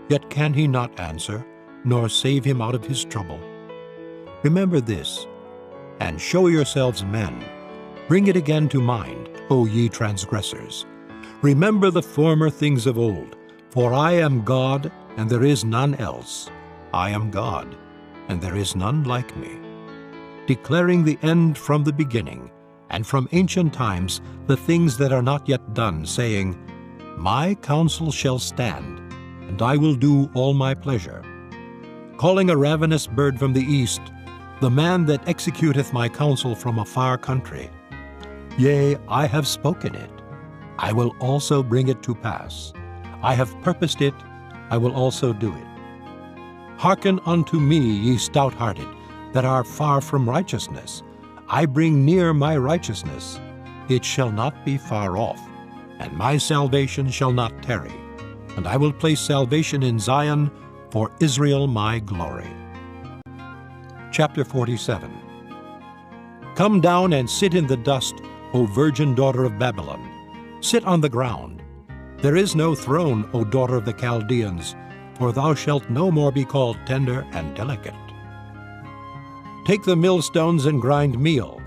yet can he not answer, nor save him out of his trouble. Remember this, and show yourselves men. Bring it again to mind, O ye transgressors. Remember the former things of old, for I am God, and there is none else. I am God, and there is none like me, declaring the end from the beginning, and from ancient times the things that are not yet done, saying, My counsel shall stand, and I will do all my pleasure. Calling a ravenous bird from the east, the man that executeth my counsel from a far country. Yea, I have spoken it, I will also bring it to pass. I have purposed it, I will also do it. Hearken unto me, ye stout-hearted, that are far from righteousness. I bring near my righteousness. It shall not be far off, and my salvation shall not tarry. And I will place salvation in Zion, for Israel my glory. Chapter 47. Come down and sit in the dust, O virgin daughter of Babylon. Sit on the ground. There is no throne, O daughter of the Chaldeans, for thou shalt no more be called tender and delicate. Take the millstones and grind meal.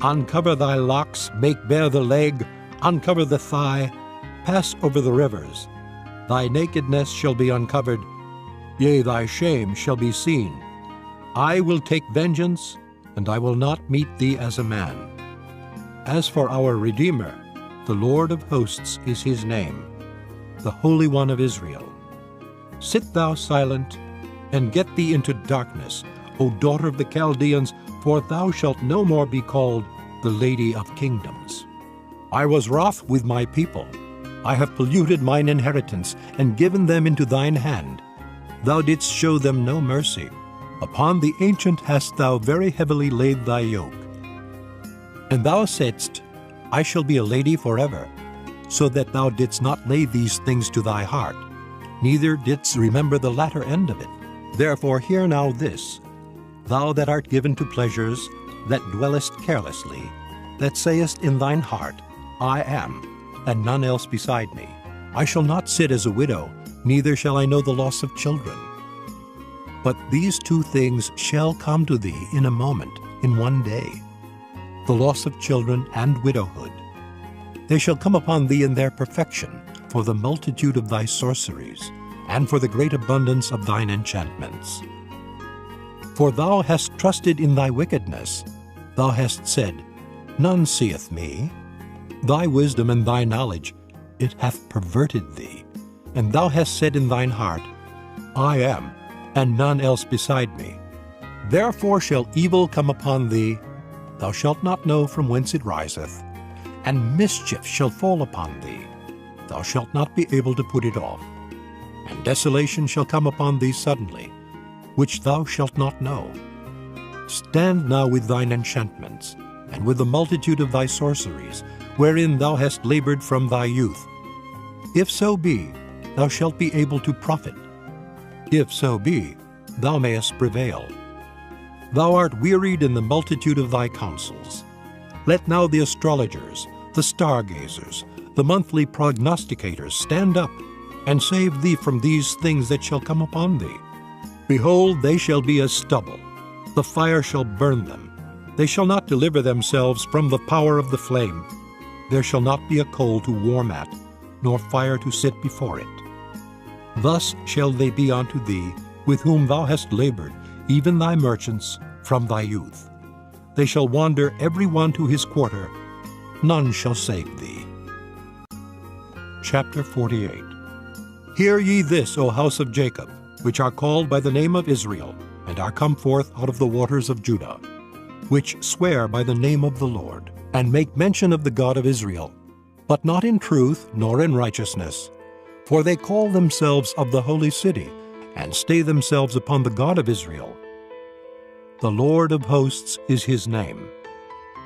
Uncover thy locks, make bare the leg, uncover the thigh, pass over the rivers. Thy nakedness shall be uncovered, yea, thy shame shall be seen. I will take vengeance, and I will not meet thee as a man. As for our Redeemer, the Lord of hosts is his name, the Holy One of Israel. Sit thou silent, and get thee into darkness, O daughter of the Chaldeans, for thou shalt no more be called the Lady of Kingdoms. I was wroth with my people. I have polluted mine inheritance, and given them into thine hand. Thou didst show them no mercy. Upon the ancient hast thou very heavily laid thy yoke. And thou saidst, I shall be a lady forever, so that thou didst not lay these things to thy heart, neither didst remember the latter end of it. Therefore hear now this, thou that art given to pleasures, that dwellest carelessly, that sayest in thine heart, I am, and none else beside me. I shall not sit as a widow, neither shall I know the loss of children. But these two things shall come to thee in a moment, in one day, the loss of children and widowhood. They shall come upon thee in their perfection, for the multitude of thy sorceries, and for the great abundance of thine enchantments. For thou hast trusted in thy wickedness. Thou hast said, None seeth me. Thy wisdom and thy knowledge, it hath perverted thee. And thou hast said in thine heart, I am, and none else beside me. Therefore shall evil come upon thee, thou shalt not know from whence it riseth, and mischief shall fall upon thee, thou shalt not be able to put it off. And desolation shall come upon thee suddenly, which thou shalt not know. Stand now with thine enchantments, and with the multitude of thy sorceries, wherein thou hast labored from thy youth. If so be, thou shalt be able to profit. If so be, thou mayest prevail. Thou art wearied in the multitude of thy counsels. Let now the astrologers, the stargazers, the monthly prognosticators stand up, and save thee from these things that shall come upon thee. Behold, they shall be as stubble. The fire shall burn them. They shall not deliver themselves from the power of the flame. There shall not be a coal to warm at, nor fire to sit before it. Thus shall they be unto thee, with whom thou hast labored, even thy merchants, from thy youth. They shall wander every one to his quarter. None shall save thee. Chapter 48. Hear ye this, O house of Jacob, which are called by the name of Israel, and are come forth out of the waters of Judah, which swear by the name of the Lord, and make mention of the God of Israel, but not in truth nor in righteousness. For they call themselves of the holy city, and stay themselves upon the God of Israel. The Lord of hosts is his name.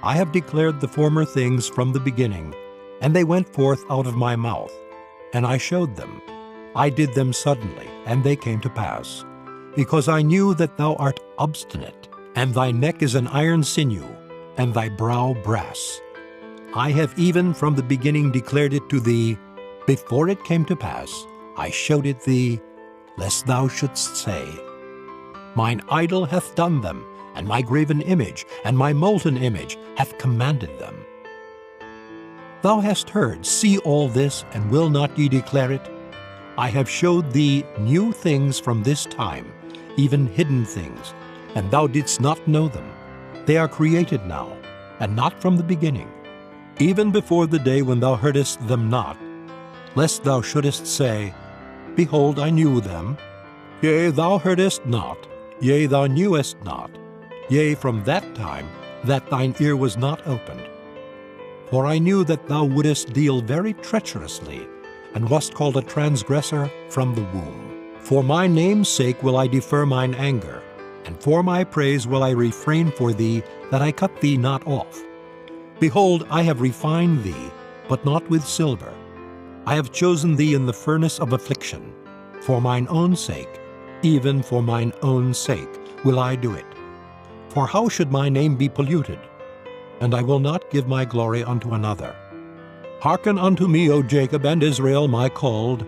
I have declared the former things from the beginning, and they went forth out of my mouth, and I showed them. I did them suddenly, and they came to pass, because I knew that thou art obstinate, and thy neck is an iron sinew, and thy brow brass. I have even from the beginning declared it to thee. Before it came to pass, I showed it thee, lest thou shouldst say, Mine idol hath done them, and my graven image, and my molten image hath commanded them. Thou hast heard, see all this, and will not ye declare it? I have showed thee new things from this time, even hidden things, and thou didst not know them. They are created now, and not from the beginning, even before the day when thou heardest them not, lest thou shouldest say, Behold, I knew them. Yea, thou heardest not, yea, thou knewest not, yea, from that time that thine ear was not opened. For I knew that thou wouldest deal very treacherously, and wast called a transgressor from the womb. For my name's sake will I defer mine anger, and for my praise will I refrain for thee, that I cut thee not off. Behold, I have refined thee, but not with silver. I have chosen thee in the furnace of affliction. For mine own sake, even for mine own sake, will I do it. For how should my name be polluted? And I will not give my glory unto another. Hearken unto me, O Jacob and Israel, my called.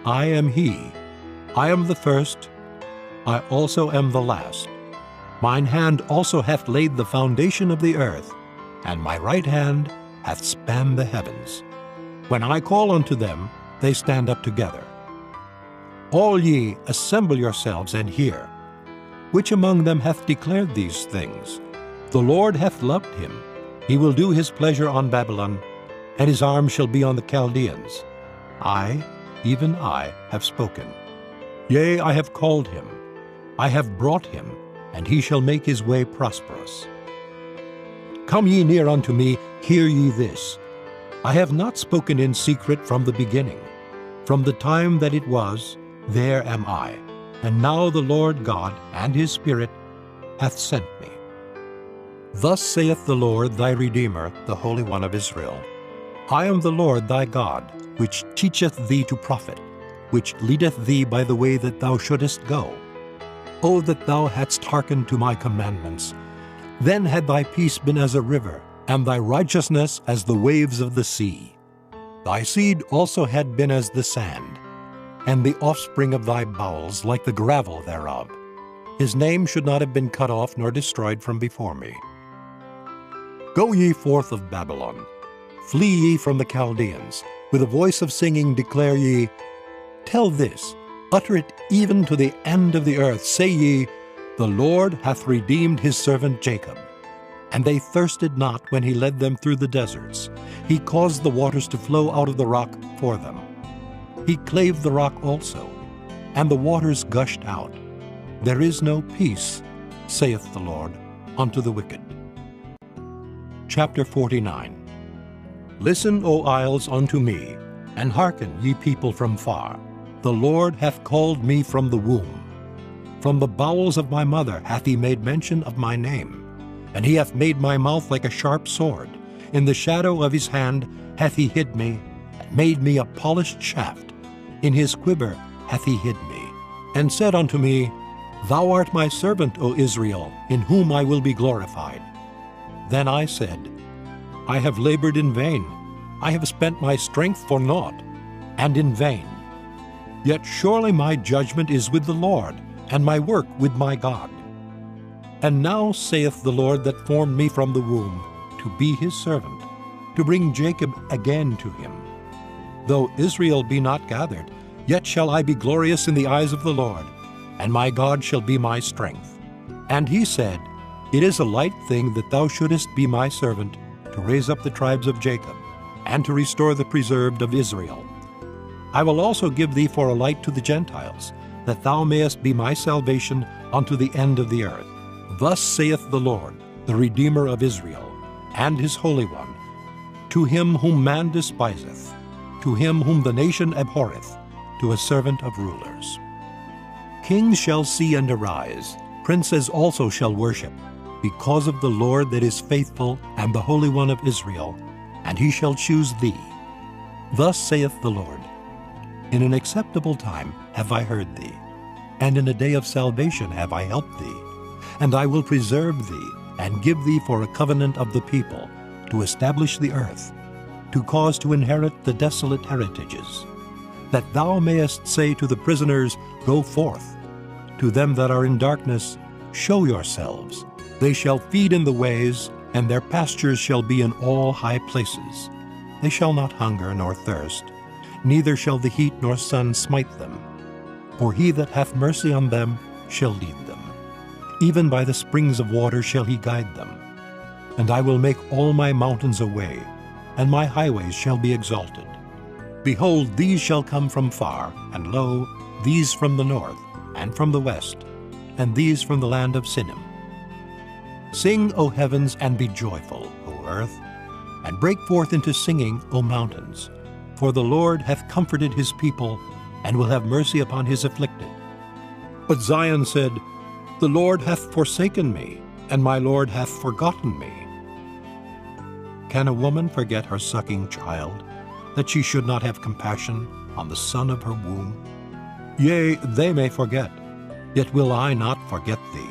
I am he. I am the first. I also am the last. Mine hand also hath laid the foundation of the earth, and my right hand hath spanned the heavens. When I call unto them, they stand up together. All ye, assemble yourselves and hear. Which among them hath declared these things? The Lord hath loved him. He will do his pleasure on Babylon, and his arm shall be on the Chaldeans. I, even I, have spoken. Yea, I have called him. I have brought him, and he shall make his way prosperous. Come ye near unto me, hear ye this. I have not spoken in secret from the beginning. From the time that it was, there am I, and now the Lord God and his Spirit hath sent me. Thus saith the Lord thy Redeemer, the Holy One of Israel, I am the Lord thy God, which teacheth thee to profit, which leadeth thee by the way that thou shouldest go. O that thou hadst hearkened to my commandments! Then had thy peace been as a river, and thy righteousness as the waves of the sea. Thy seed also had been as the sand, and the offspring of thy bowels like the gravel thereof. His name should not have been cut off nor destroyed from before me. Go ye forth of Babylon, flee ye from the Chaldeans. With a voice of singing declare ye, Tell this, utter it even to the end of the earth. Say ye, The Lord hath redeemed his servant Jacob. And they thirsted not when he led them through the deserts. He caused the waters to flow out of the rock for them. He clave the rock also, and the waters gushed out. There is no peace, saith the Lord, unto the wicked. Chapter 49. Listen, O isles, unto me, and hearken, ye people from far. The Lord hath called me from the womb. From the bowels of my mother hath he made mention of my name. And he hath made my mouth like a sharp sword. In the shadow of his hand hath he hid me, and made me a polished shaft. In his quiver hath he hid me, and said unto me, Thou art my servant, O Israel, in whom I will be glorified. Then I said, I have labored in vain. I have spent my strength for naught, and in vain. Yet surely my judgment is with the Lord, and my work with my God. And now saith the Lord that formed me from the womb, to be his servant, to bring Jacob again to him. Though Israel be not gathered, yet shall I be glorious in the eyes of the Lord, and my God shall be my strength. And he said, It is a light thing that thou shouldest be my servant, to raise up the tribes of Jacob, and to restore the preserved of Israel. I will also give thee for a light to the Gentiles, that thou mayest be my salvation unto the end of the earth. Thus saith the Lord, the Redeemer of Israel, and his Holy One, to him whom man despiseth, to him whom the nation abhorreth, to a servant of rulers. Kings shall see and arise, princes also shall worship, because of the Lord that is faithful, and the Holy One of Israel, and he shall choose thee. Thus saith the Lord, In an acceptable time have I heard thee, and in a day of salvation have I helped thee. And I will preserve thee, and give thee for a covenant of the people, to establish the earth, to cause to inherit the desolate heritages, that thou mayest say to the prisoners, Go forth. To them that are in darkness, show yourselves. They shall feed in the ways, and their pastures shall be in all high places. They shall not hunger nor thirst, neither shall the heat nor sun smite them. For he that hath mercy on them shall lead them. Even by the springs of water shall he guide them. And I will make all my mountains a way, and my highways shall be exalted. Behold, these shall come from far, and lo, these from the north, and from the west, and these from the land of Sinim. Sing, O heavens, and be joyful, O earth, and break forth into singing, O mountains. For the Lord hath comforted his people, and will have mercy upon his afflicted. But Zion said, The Lord hath forsaken me, and my Lord hath forgotten me. Can a woman forget her sucking child, that she should not have compassion on the son of her womb? Yea, they may forget, yet will I not forget thee.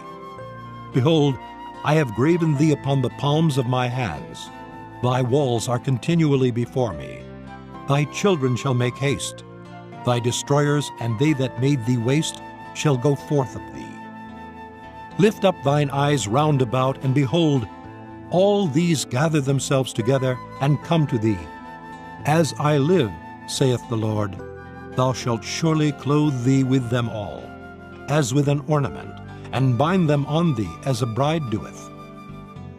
Behold, I have graven thee upon the palms of my hands. Thy walls are continually before me. Thy children shall make haste. Thy destroyers and they that made thee waste shall go forth of thee. Lift up thine eyes round about, and behold, all these gather themselves together and come to thee. As I live, saith the Lord, thou shalt surely clothe thee with them all, as with an ornament, and bind them on thee as a bride doeth.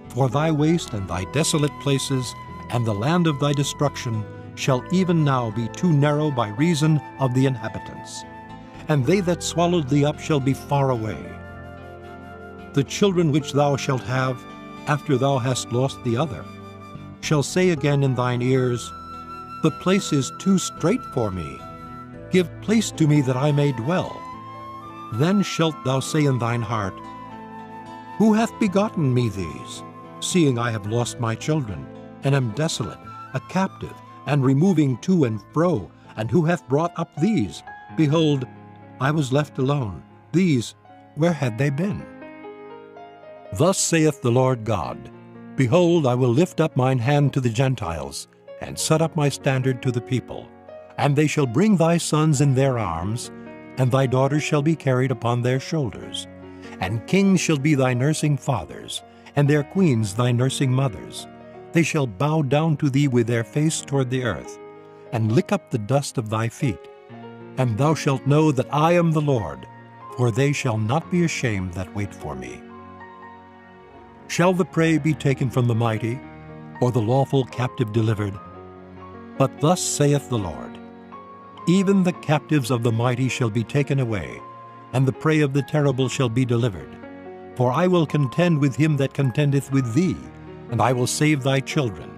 For thy waste and thy desolate places, and the land of thy destruction, shall even now be too narrow by reason of the inhabitants, and they that swallowed thee up shall be far away. The children which thou shalt have, after thou hast lost the other, shall say again in thine ears, The place is too strait for me. Give place to me that I may dwell. Then shalt thou say in thine heart, Who hath begotten me these, seeing I have lost my children, and am desolate, a captive, and removing to and fro, and who hath brought up these? Behold, I was left alone. These, where had they been? Thus saith the Lord God, Behold, I will lift up mine hand to the Gentiles, and set up my standard to the people. And they shall bring thy sons in their arms, and thy daughters shall be carried upon their shoulders. And kings shall be thy nursing fathers, and their queens thy nursing mothers. They shall bow down to thee with their face toward the earth, and lick up the dust of thy feet. And thou shalt know that I am the Lord, for they shall not be ashamed that wait for me. Shall the prey be taken from the mighty, or the lawful captive delivered? But thus saith the Lord, Even the captives of the mighty shall be taken away, and the prey of the terrible shall be delivered. For I will contend with him that contendeth with thee, and I will save thy children,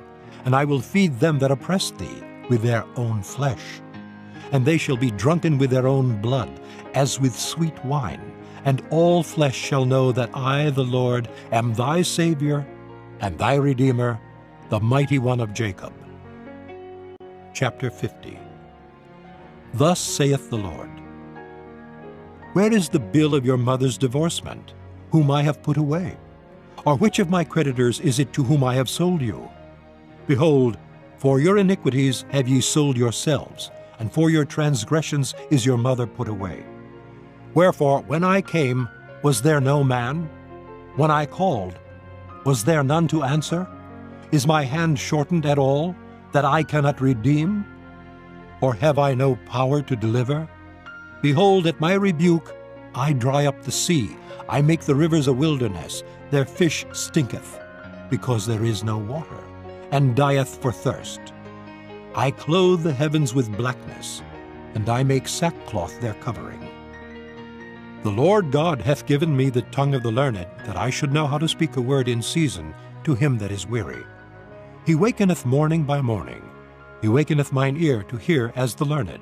and I will feed them that oppress thee with their own flesh. And they shall be drunken with their own blood, as with sweet wine, and all flesh shall know that I, the Lord, am thy Savior, and thy Redeemer, the mighty one of Jacob. Chapter 50. Thus saith the Lord, Where is the bill of your mother's divorcement, whom I have put away? Or which of my creditors is it to whom I have sold you? Behold, for your iniquities have ye sold yourselves, and for your transgressions is your mother put away. Wherefore, when I came, was there no man? When I called, was there none to answer? Is my hand shortened at all, that I cannot redeem? Or have I no power to deliver? Behold, at my rebuke I dry up the sea, I make the rivers a wilderness, their fish stinketh, because there is no water, and dieth for thirst. I clothe the heavens with blackness, and I make sackcloth their covering. The Lord God hath given me the tongue of the learned, that I should know how to speak a word in season to him that is weary. He wakeneth morning by morning. He wakeneth mine ear to hear as the learned.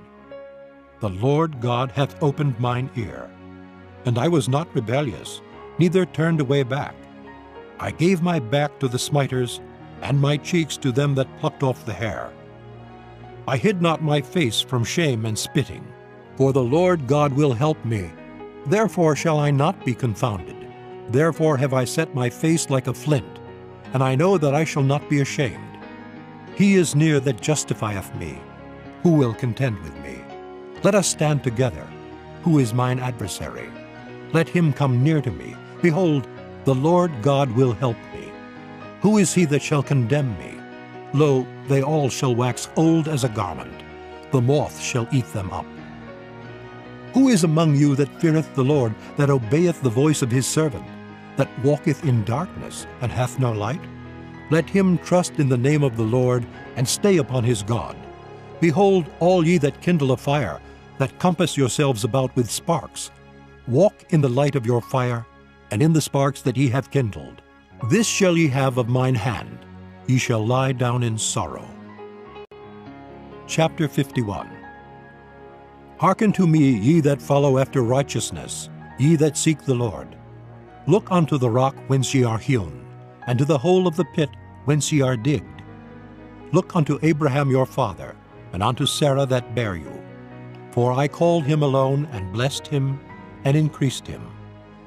The Lord God hath opened mine ear. And I was not rebellious, neither turned away back. I gave my back to the smiters, and my cheeks to them that plucked off the hair. I hid not my face from shame and spitting, for the Lord God will help me. Therefore shall I not be confounded. Therefore have I set my face like a flint, and I know that I shall not be ashamed. He is near that justifieth me. Who will contend with me? Let us stand together. Who is mine adversary? Let him come near to me. Behold, the Lord God will help me. Who is he that shall condemn me? Lo, they all shall wax old as a garment. The moth shall eat them up. Who is among you that feareth the Lord, that obeyeth the voice of his servant, that walketh in darkness, and hath no light? Let him trust in the name of the Lord, and stay upon his God. Behold, all ye that kindle a fire, that compass yourselves about with sparks, walk in the light of your fire, and in the sparks that ye have kindled. This shall ye have of mine hand. Ye shall lie down in sorrow. Chapter 51. Hearken to me, ye that follow after righteousness, ye that seek the Lord. Look unto the rock whence ye are hewn, and to the hole of the pit whence ye are digged. Look unto Abraham your father, and unto Sarah that bare you. For I called him alone, and blessed him, and increased him.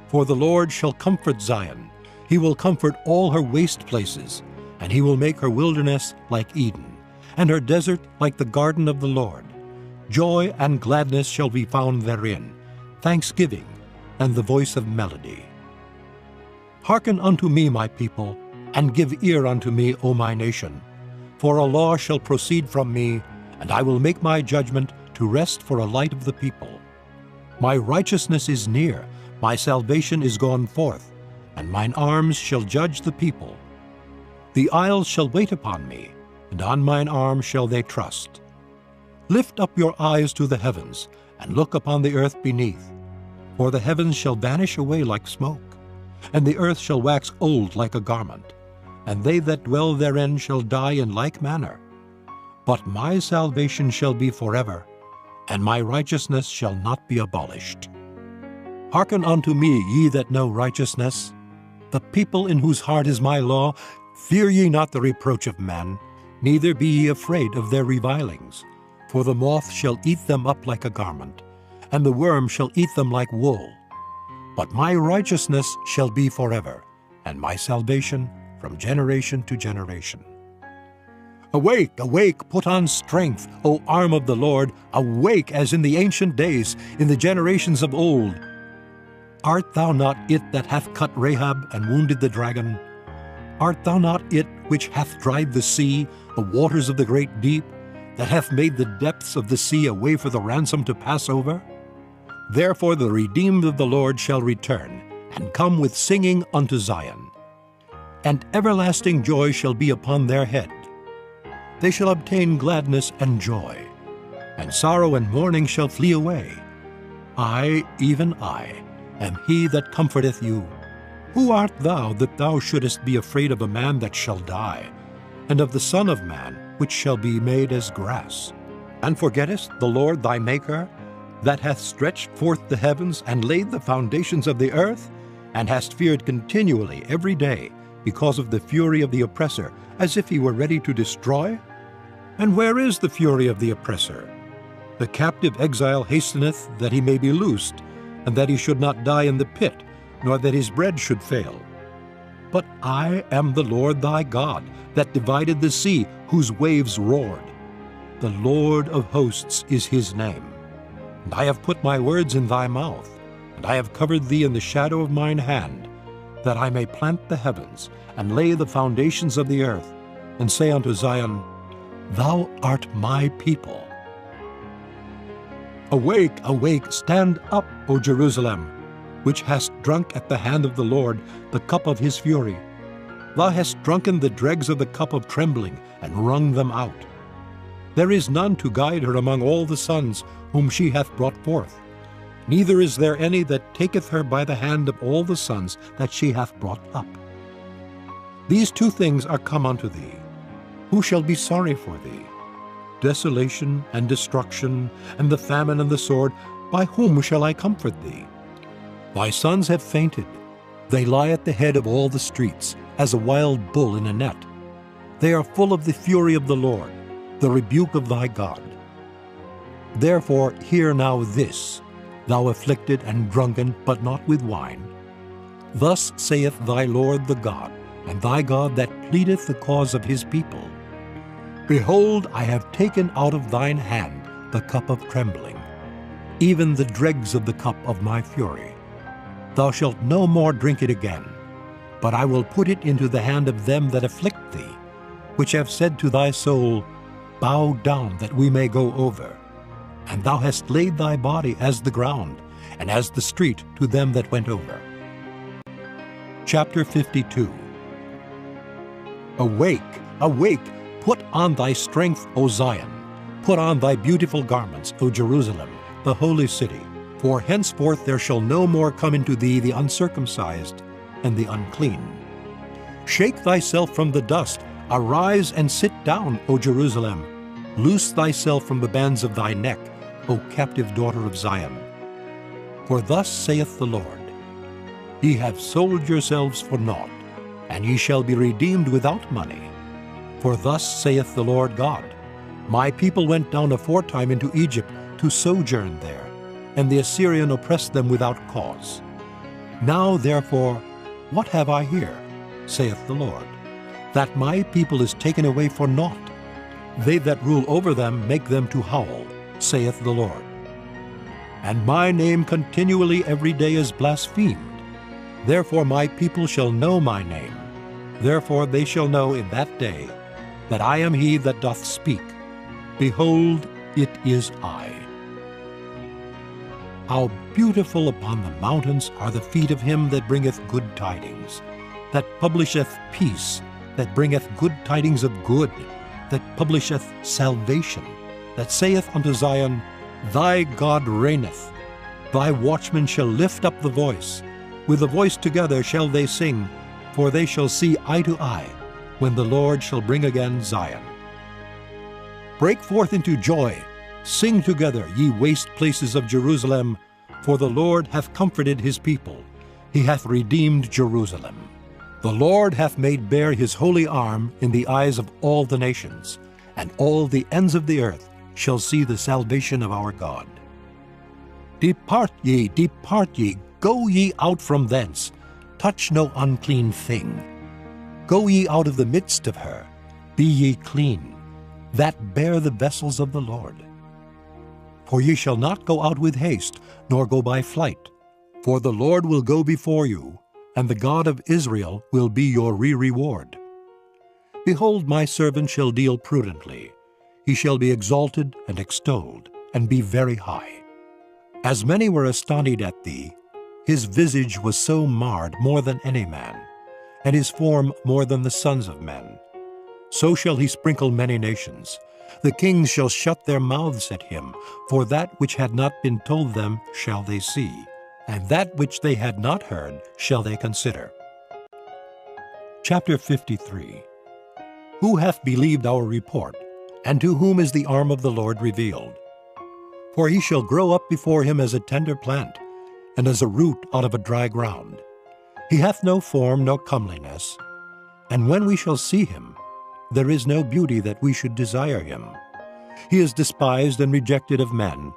For the Lord shall comfort Zion. He will comfort all her waste places, and he will make her wilderness like Eden, and her desert like the garden of the Lord. Joy and gladness shall be found therein, thanksgiving, and the voice of melody. Hearken unto me, my people, and give ear unto me, O my nation. For a law shall proceed from me, and I will make my judgment to rest for a light of the people. My righteousness is near, my salvation is gone forth, and mine arms shall judge the people. The isles shall wait upon me, and on mine arm shall they trust. Lift up your eyes to the heavens, and look upon the earth beneath. For the heavens shall vanish away like smoke, and the earth shall wax old like a garment, and they that dwell therein shall die in like manner. But my salvation shall be forever, and my righteousness shall not be abolished. Hearken unto me, ye that know righteousness, the people in whose heart is my law. Fear ye not the reproach of man, neither be ye afraid of their revilings. For the moth shall eat them up like a garment, and the worm shall eat them like wool. But my righteousness shall be forever, and my salvation from generation to generation. Awake, awake, put on strength, O arm of the Lord, awake as in the ancient days, in the generations of old. Art thou not it that hath cut Rahab and wounded the dragon? Art thou not it which hath dried the sea, the waters of the great deep, that hath made the depths of the sea a way for the ransom to pass over? Therefore the redeemed of the Lord shall return, and come with singing unto Zion. And everlasting joy shall be upon their head. They shall obtain gladness and joy, and sorrow and mourning shall flee away. I, even I, am he that comforteth you. Who art thou that thou shouldest be afraid of a man that shall die, and of the Son of Man which shall be made as grass? And forgettest the Lord thy Maker, that hath stretched forth the heavens and laid the foundations of the earth, and hast feared continually every day because of the fury of the oppressor, as if he were ready to destroy? And where is the fury of the oppressor? The captive exile hasteneth that he may be loosed, and that he should not die in the pit, nor that his bread should fail. But I am the Lord thy God, that divided the sea, whose waves roared. The Lord of hosts is his name. And I have put my words in thy mouth, and I have covered thee in the shadow of mine hand, that I may plant the heavens, and lay the foundations of the earth, and say unto Zion, Thou art my people. Awake, awake, stand up, O Jerusalem, which hast drunk at the hand of the Lord the cup of his fury. Thou hast drunken the dregs of the cup of trembling, and wrung them out. There is none to guide her among all the sons whom she hath brought forth, neither is there any that taketh her by the hand of all the sons that she hath brought up. These two things are come unto thee. Who shall be sorry for thee? Desolation and destruction, and the famine and the sword, by whom shall I comfort thee? Thy sons have fainted. They lie at the head of all the streets, as a wild bull in a net. They are full of the fury of the Lord, the rebuke of thy God. Therefore hear now this, thou afflicted and drunken, but not with wine. Thus saith thy Lord the God, and thy God that pleadeth the cause of his people. Behold, I have taken out of thine hand the cup of trembling, even the dregs of the cup of my fury. Thou shalt no more drink it again, but I will put it into the hand of them that afflict thee, which have said to thy soul, Bow down that we may go over. And thou hast laid thy body as the ground, and as the street to them that went over. Chapter 52. Awake, awake, put on thy strength, O Zion. Put on thy beautiful garments, O Jerusalem, the holy city. For henceforth there shall no more come into thee the uncircumcised and the unclean. Shake thyself from the dust, arise and sit down, O Jerusalem. Loose thyself from the bands of thy neck, O captive daughter of Zion. For thus saith the Lord, Ye have sold yourselves for naught, and ye shall be redeemed without money. For thus saith the Lord God, My people went down aforetime into Egypt to sojourn there, and the Assyrian oppressed them without cause. Now therefore, what have I here, saith the Lord, that my people is taken away for naught? They that rule over them make them to howl, saith the Lord. And my name continually every day is blasphemed. Therefore my people shall know my name. Therefore they shall know in that day that I am he that doth speak. Behold, it is I. How beautiful upon the mountains are the feet of him that bringeth good tidings, that publisheth peace, that bringeth good tidings of good, that publisheth salvation, that saith unto Zion, Thy God reigneth. Thy watchmen shall lift up the voice. With the voice together shall they sing, for they shall see eye to eye, when the Lord shall bring again Zion. Break forth into joy. Sing together, ye waste places of Jerusalem. For the Lord hath comforted his people, he hath redeemed Jerusalem. The Lord hath made bare his holy arm in the eyes of all the nations, and all the ends of the earth shall see the salvation of our God. Depart ye, go ye out from thence, touch no unclean thing. Go ye out of the midst of her, be ye clean, that bear the vessels of the Lord. For ye shall not go out with haste, nor go by flight, for the Lord will go before you, and the God of Israel will be your reward. Behold, my servant shall deal prudently. He shall be exalted and extolled, and be very high. As many were astonished at thee, his visage was so marred more than any man, and his form more than the sons of men. So shall he sprinkle many nations. The kings shall shut their mouths at him, for that which had not been told them shall they see, and that which they had not heard shall they consider. Chapter 53. Who hath believed our report, and to whom is the arm of the Lord revealed? For he shall grow up before him as a tender plant, and as a root out of a dry ground. He hath no form nor comeliness, and when we shall see him, there is no beauty that we should desire him. He is despised and rejected of men,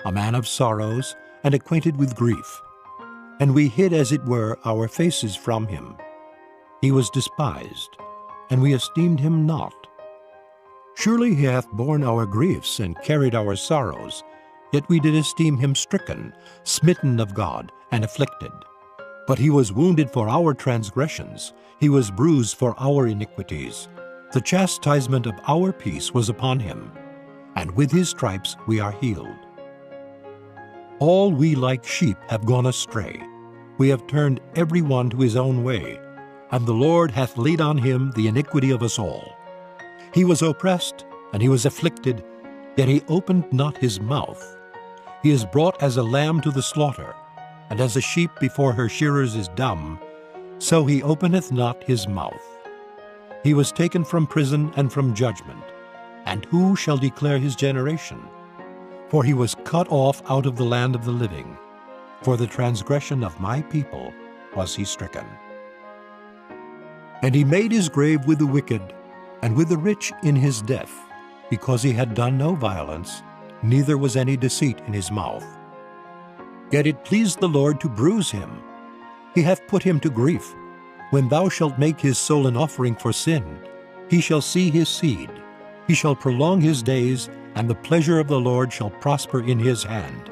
a man of sorrows, and acquainted with grief. And we hid, as it were, our faces from him. He was despised, and we esteemed him not. Surely he hath borne our griefs, and carried our sorrows, yet we did esteem him stricken, smitten of God, and afflicted. But he was wounded for our transgressions, he was bruised for our iniquities. The chastisement of our peace was upon him, and with his stripes we are healed. All we like sheep have gone astray. We have turned every one to his own way, and the Lord hath laid on him the iniquity of us all. He was oppressed, and he was afflicted, yet he opened not his mouth. He is brought as a lamb to the slaughter, and as a sheep before her shearers is dumb, so he openeth not his mouth. He was taken from prison and from judgment. And who shall declare his generation? For he was cut off out of the land of the living. For the transgression of my people was he stricken. And he made his grave with the wicked, and with the rich in his death, because he had done no violence, neither was any deceit in his mouth. Yet it pleased the Lord to bruise him. He hath put him to grief. When thou shalt make his soul an offering for sin, he shall see his seed. He shall prolong his days, and the pleasure of the Lord shall prosper in his hand.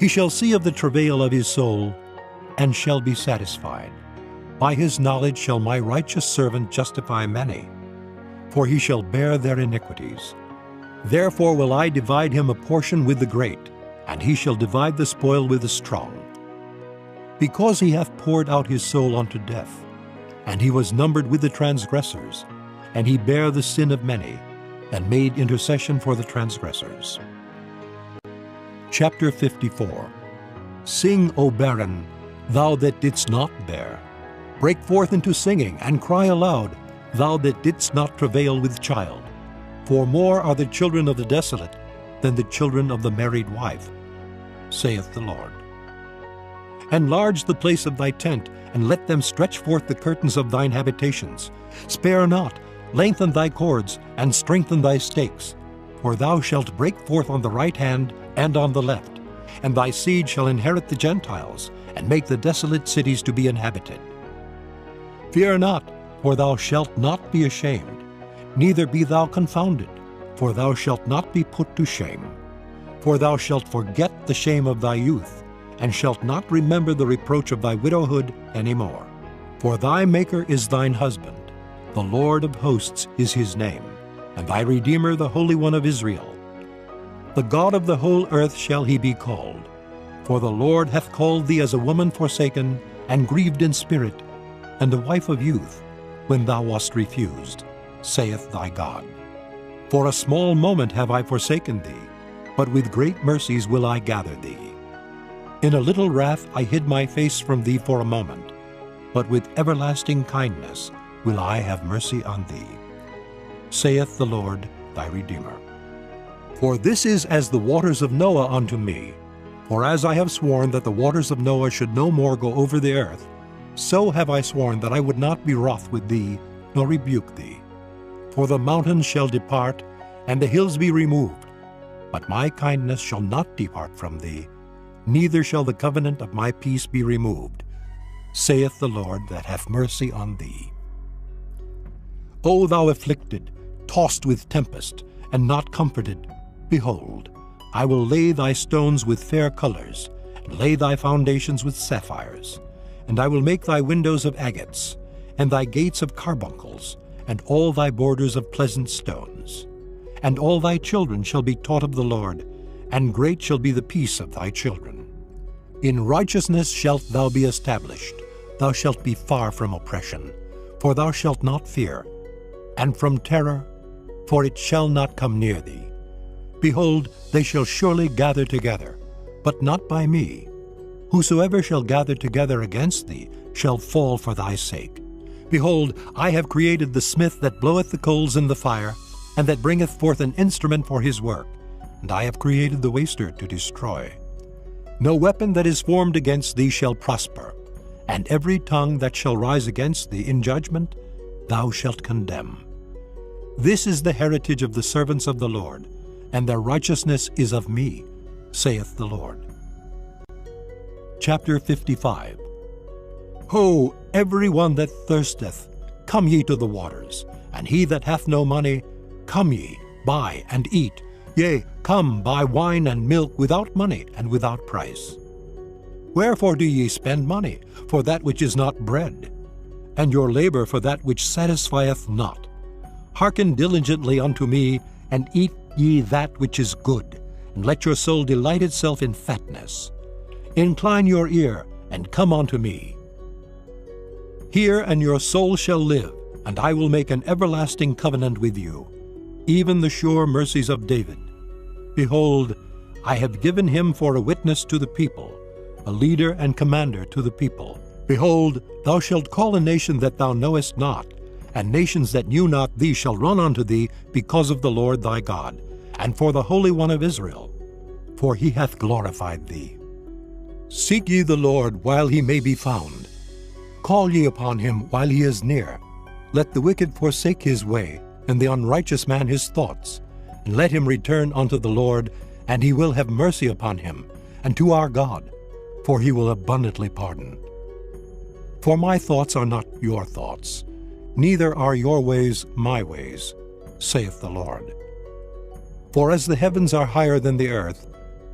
He shall see of the travail of his soul, and shall be satisfied. By his knowledge shall my righteous servant justify many, for he shall bear their iniquities. Therefore will I divide him a portion with the great, and he shall divide the spoil with the strong. Because he hath poured out his soul unto death, and he was numbered with the transgressors, and he bare the sin of many, and made intercession for the transgressors. Chapter 54. Sing, O barren, thou that didst not bear. Break forth into singing, and cry aloud, thou that didst not travail with child. For more are the children of the desolate than the children of the married wife, saith the Lord. Enlarge the place of thy tent, and let them stretch forth the curtains of thine habitations. Spare not, lengthen thy cords, and strengthen thy stakes. For thou shalt break forth on the right hand and on the left, and thy seed shall inherit the Gentiles, and make the desolate cities to be inhabited. Fear not, for thou shalt not be ashamed, neither be thou confounded, for thou shalt not be put to shame. For thou shalt forget the shame of thy youth, and shalt not remember the reproach of thy widowhood any more. For thy Maker is thine husband, the Lord of hosts is his name, and thy Redeemer the Holy One of Israel. The God of the whole earth shall he be called. For the Lord hath called thee as a woman forsaken, and grieved in spirit, and a wife of youth, when thou wast refused, saith thy God. For a small moment have I forsaken thee, but with great mercies will I gather thee. In a little wrath I hid my face from thee for a moment, but with everlasting kindness will I have mercy on thee, saith the Lord thy Redeemer. For this is as the waters of Noah unto me, For as I have sworn that the waters of Noah should no more go over the earth, so have I sworn that I would not be wroth with thee, nor rebuke thee. For the mountains shall depart, and the hills be removed, but my kindness shall not depart from thee, neither shall the covenant of my peace be removed, saith the Lord that hath mercy on thee. O thou afflicted, tossed with tempest, and not comforted, behold, I will lay thy stones with fair colors, and lay thy foundations with sapphires. And I will make thy windows of agates, and thy gates of carbuncles, and all thy borders of pleasant stones. And all thy children shall be taught of the Lord, and great shall be the peace of thy children. In righteousness shalt thou be established, thou shalt be far from oppression, for thou shalt not fear, and from terror, for it shall not come near thee. Behold, they shall surely gather together, but not by me. Whosoever shall gather together against thee shall fall for thy sake. Behold, I have created the smith that bloweth the coals in the fire, and that bringeth forth an instrument for his work, and I have created the waster to destroy. No weapon that is formed against thee shall prosper, and every tongue that shall rise against thee in judgment thou shalt condemn. This is the heritage of the servants of the Lord, and their righteousness is of me, saith the Lord. Chapter 55. Ho, every one that thirsteth, come ye to the waters, and he that hath no money, come ye, buy and eat. Yea, come, buy wine and milk without money and without price. Wherefore do ye spend money for that which is not bread, and your labor for that which satisfieth not? Hearken diligently unto me, and eat ye that which is good, and let your soul delight itself in fatness. Incline your ear, and come unto me. Hear, and your soul shall live, and I will make an everlasting covenant with you, even the sure mercies of David. Behold, I have given him for a witness to the people, a leader and commander to the people. Behold, thou shalt call a nation that thou knowest not, and nations that knew not thee shall run unto thee because of the Lord thy God, and for the Holy One of Israel, for he hath glorified thee. Seek ye the Lord while he may be found. Call ye upon him while he is near. Let the wicked forsake his way, and the unrighteous man his thoughts. And let him return unto the Lord, and he will have mercy upon him, and to our God, for he will abundantly pardon. For my thoughts are not your thoughts, neither are your ways my ways, saith the Lord. For as the heavens are higher than the earth,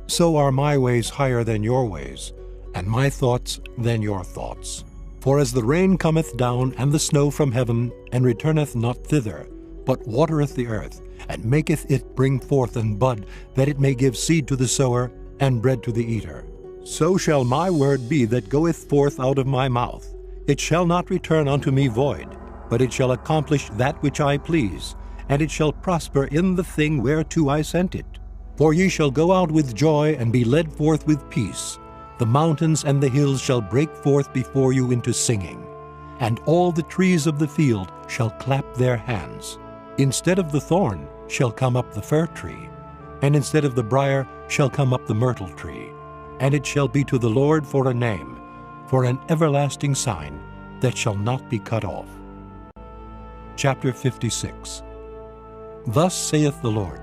so are my ways higher than your ways, and my thoughts than your thoughts. For as the rain cometh down and the snow from heaven, and returneth not thither, but watereth the earth, and maketh it bring forth and bud, that it may give seed to the sower, and bread to the eater, so shall my word be that goeth forth out of my mouth. It shall not return unto me void, but it shall accomplish that which I please, and it shall prosper in the thing whereto I sent it. For ye shall go out with joy, and be led forth with peace. The mountains and the hills shall break forth before you into singing, and all the trees of the field shall clap their hands. Instead of the thorn shall come up the fir tree, and instead of the brier shall come up the myrtle tree. And it shall be to the Lord for a name, for an everlasting sign that shall not be cut off. Chapter 56. Thus saith the Lord,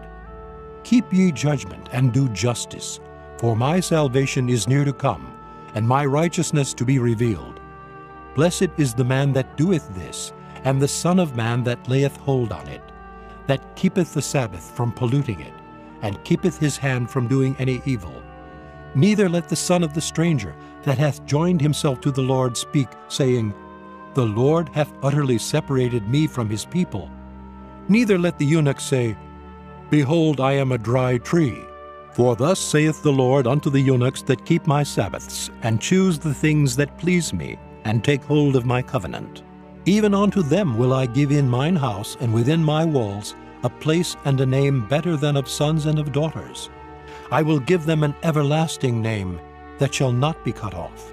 Keep ye judgment, and do justice, for my salvation is near to come, and my righteousness to be revealed. Blessed is the man that doeth this, and the Son of Man that layeth hold on it, that keepeth the Sabbath from polluting it, and keepeth his hand from doing any evil. Neither let the son of the stranger that hath joined himself to the Lord speak, saying, The Lord hath utterly separated me from his people. Neither let the eunuch say, Behold, I am a dry tree. For thus saith the Lord unto the eunuchs that keep my Sabbaths, and choose the things that please me, and take hold of my covenant. Even unto them will I give in mine house and within my walls a place and a name better than of sons and of daughters. I will give them an everlasting name that shall not be cut off.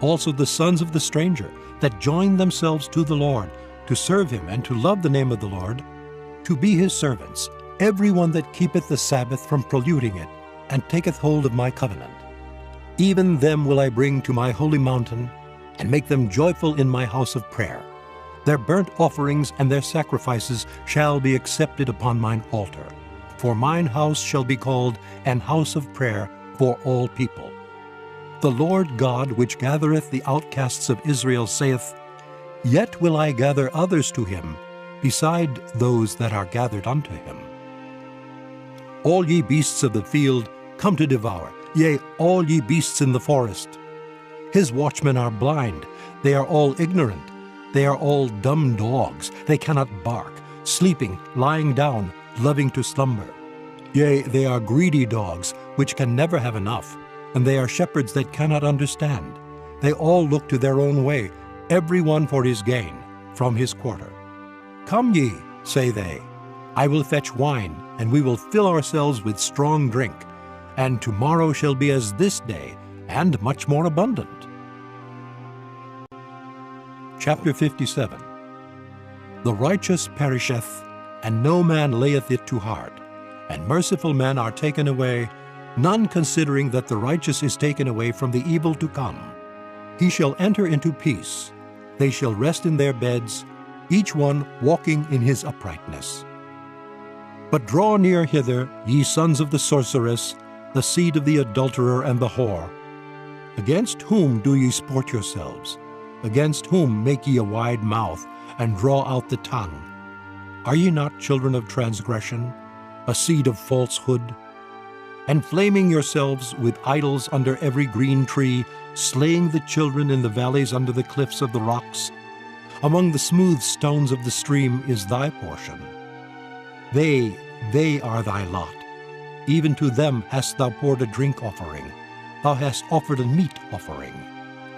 Also the sons of the stranger that join themselves to the Lord, to serve him and to love the name of the Lord, to be his servants, every one that keepeth the Sabbath from polluting it, and taketh hold of my covenant. Even them will I bring to my holy mountain, and make them joyful in my house of prayer. Their burnt offerings and their sacrifices shall be accepted upon mine altar. For mine house shall be called an house of prayer for all people. The Lord God, which gathereth the outcasts of Israel, saith, Yet will I gather others to him, beside those that are gathered unto him. All ye beasts of the field, come to devour, yea, all ye beasts in the forest. His watchmen are blind, they are all ignorant, they are all dumb dogs, they cannot bark, sleeping, lying down, loving to slumber. Yea, they are greedy dogs, which can never have enough, and they are shepherds that cannot understand. They all look to their own way, every one for his gain, from his quarter. Come ye, say they, I will fetch wine, and we will fill ourselves with strong drink, and tomorrow shall be as this day, and much more abundant. Chapter 57. The righteous perisheth, and no man layeth it to heart, and merciful men are taken away, none considering that the righteous is taken away from the evil to come. He shall enter into peace, they shall rest in their beds, each one walking in his uprightness. But draw near hither, ye sons of the sorceress, the seed of the adulterer and the whore. Against whom do ye sport yourselves? Against whom make ye a wide mouth, and draw out the tongue? Are ye not children of transgression, a seed of falsehood? Enflaming yourselves with idols under every green tree, slaying the children in the valleys under the cliffs of the rocks? Among the smooth stones of the stream is thy portion. They are thy lot. Even to them hast thou poured a drink offering. Thou hast offered a meat offering.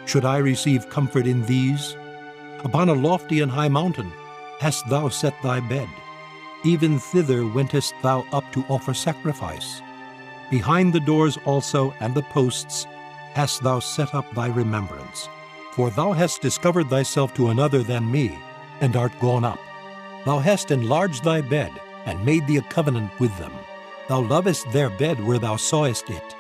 Should I receive comfort in these? Upon a lofty and high mountain hast thou set thy bed. Even thither wentest thou up to offer sacrifice. Behind the doors also and the posts hast thou set up thy remembrance. For thou hast discovered thyself to another than me, and art gone up. Thou hast enlarged thy bed, and made thee a covenant with them. Thou lovest their bed where thou sawest it.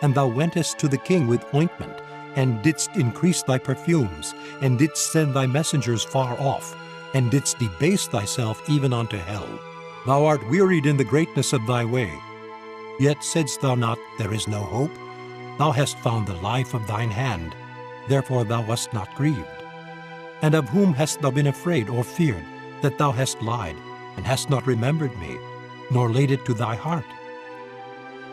And thou wentest to the king with ointment, and didst increase thy perfumes, and didst send thy messengers far off, and didst debase thyself even unto hell. Thou art wearied in the greatness of thy way. Yet saidst thou not, There is no hope? Thou hast found the life of thine hand, therefore thou wast not grieved. And of whom hast thou been afraid or feared, that thou hast lied, and hast not remembered me, nor laid it to thy heart?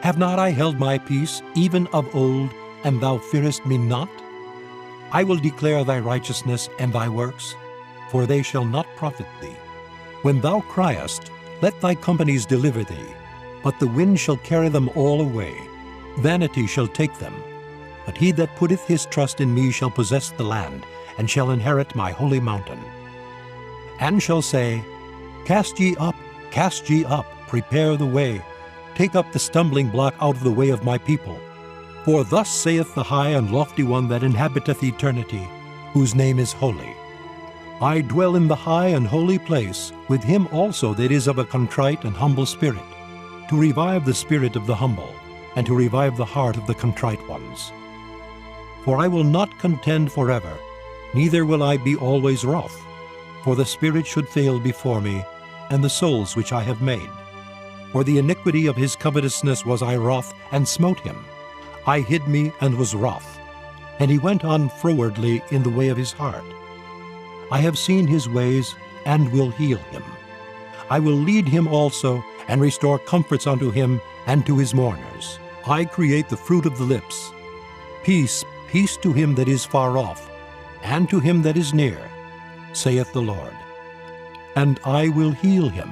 Have not I held my peace, even of old, and thou fearest me not? I will declare thy righteousness and thy works, for they shall not profit thee. When thou criest, let thy companies deliver thee, but the wind shall carry them all away. Vanity shall take them. But he that putteth his trust in me shall possess the land, and shall inherit my holy mountain. And shall say, Cast ye up, prepare the way, take up the stumbling block out of the way of my people. For thus saith the high and lofty one that inhabiteth eternity, whose name is holy. I dwell in the high and holy place, with him also that is of a contrite and humble spirit, to revive the spirit of the humble, and to revive the heart of the contrite ones. For I will not contend forever, neither will I be always wroth, for the spirit should fail before me, and the souls which I have made. For the iniquity of his covetousness was I wroth, and smote him. I hid me, and was wroth. And he went on frowardly in the way of his heart. I have seen his ways, and will heal him. I will lead him also, and restore comforts unto him, and to his mourners. I create the fruit of the lips. Peace, peace to him that is far off, and to him that is near, saith the Lord. And I will heal him.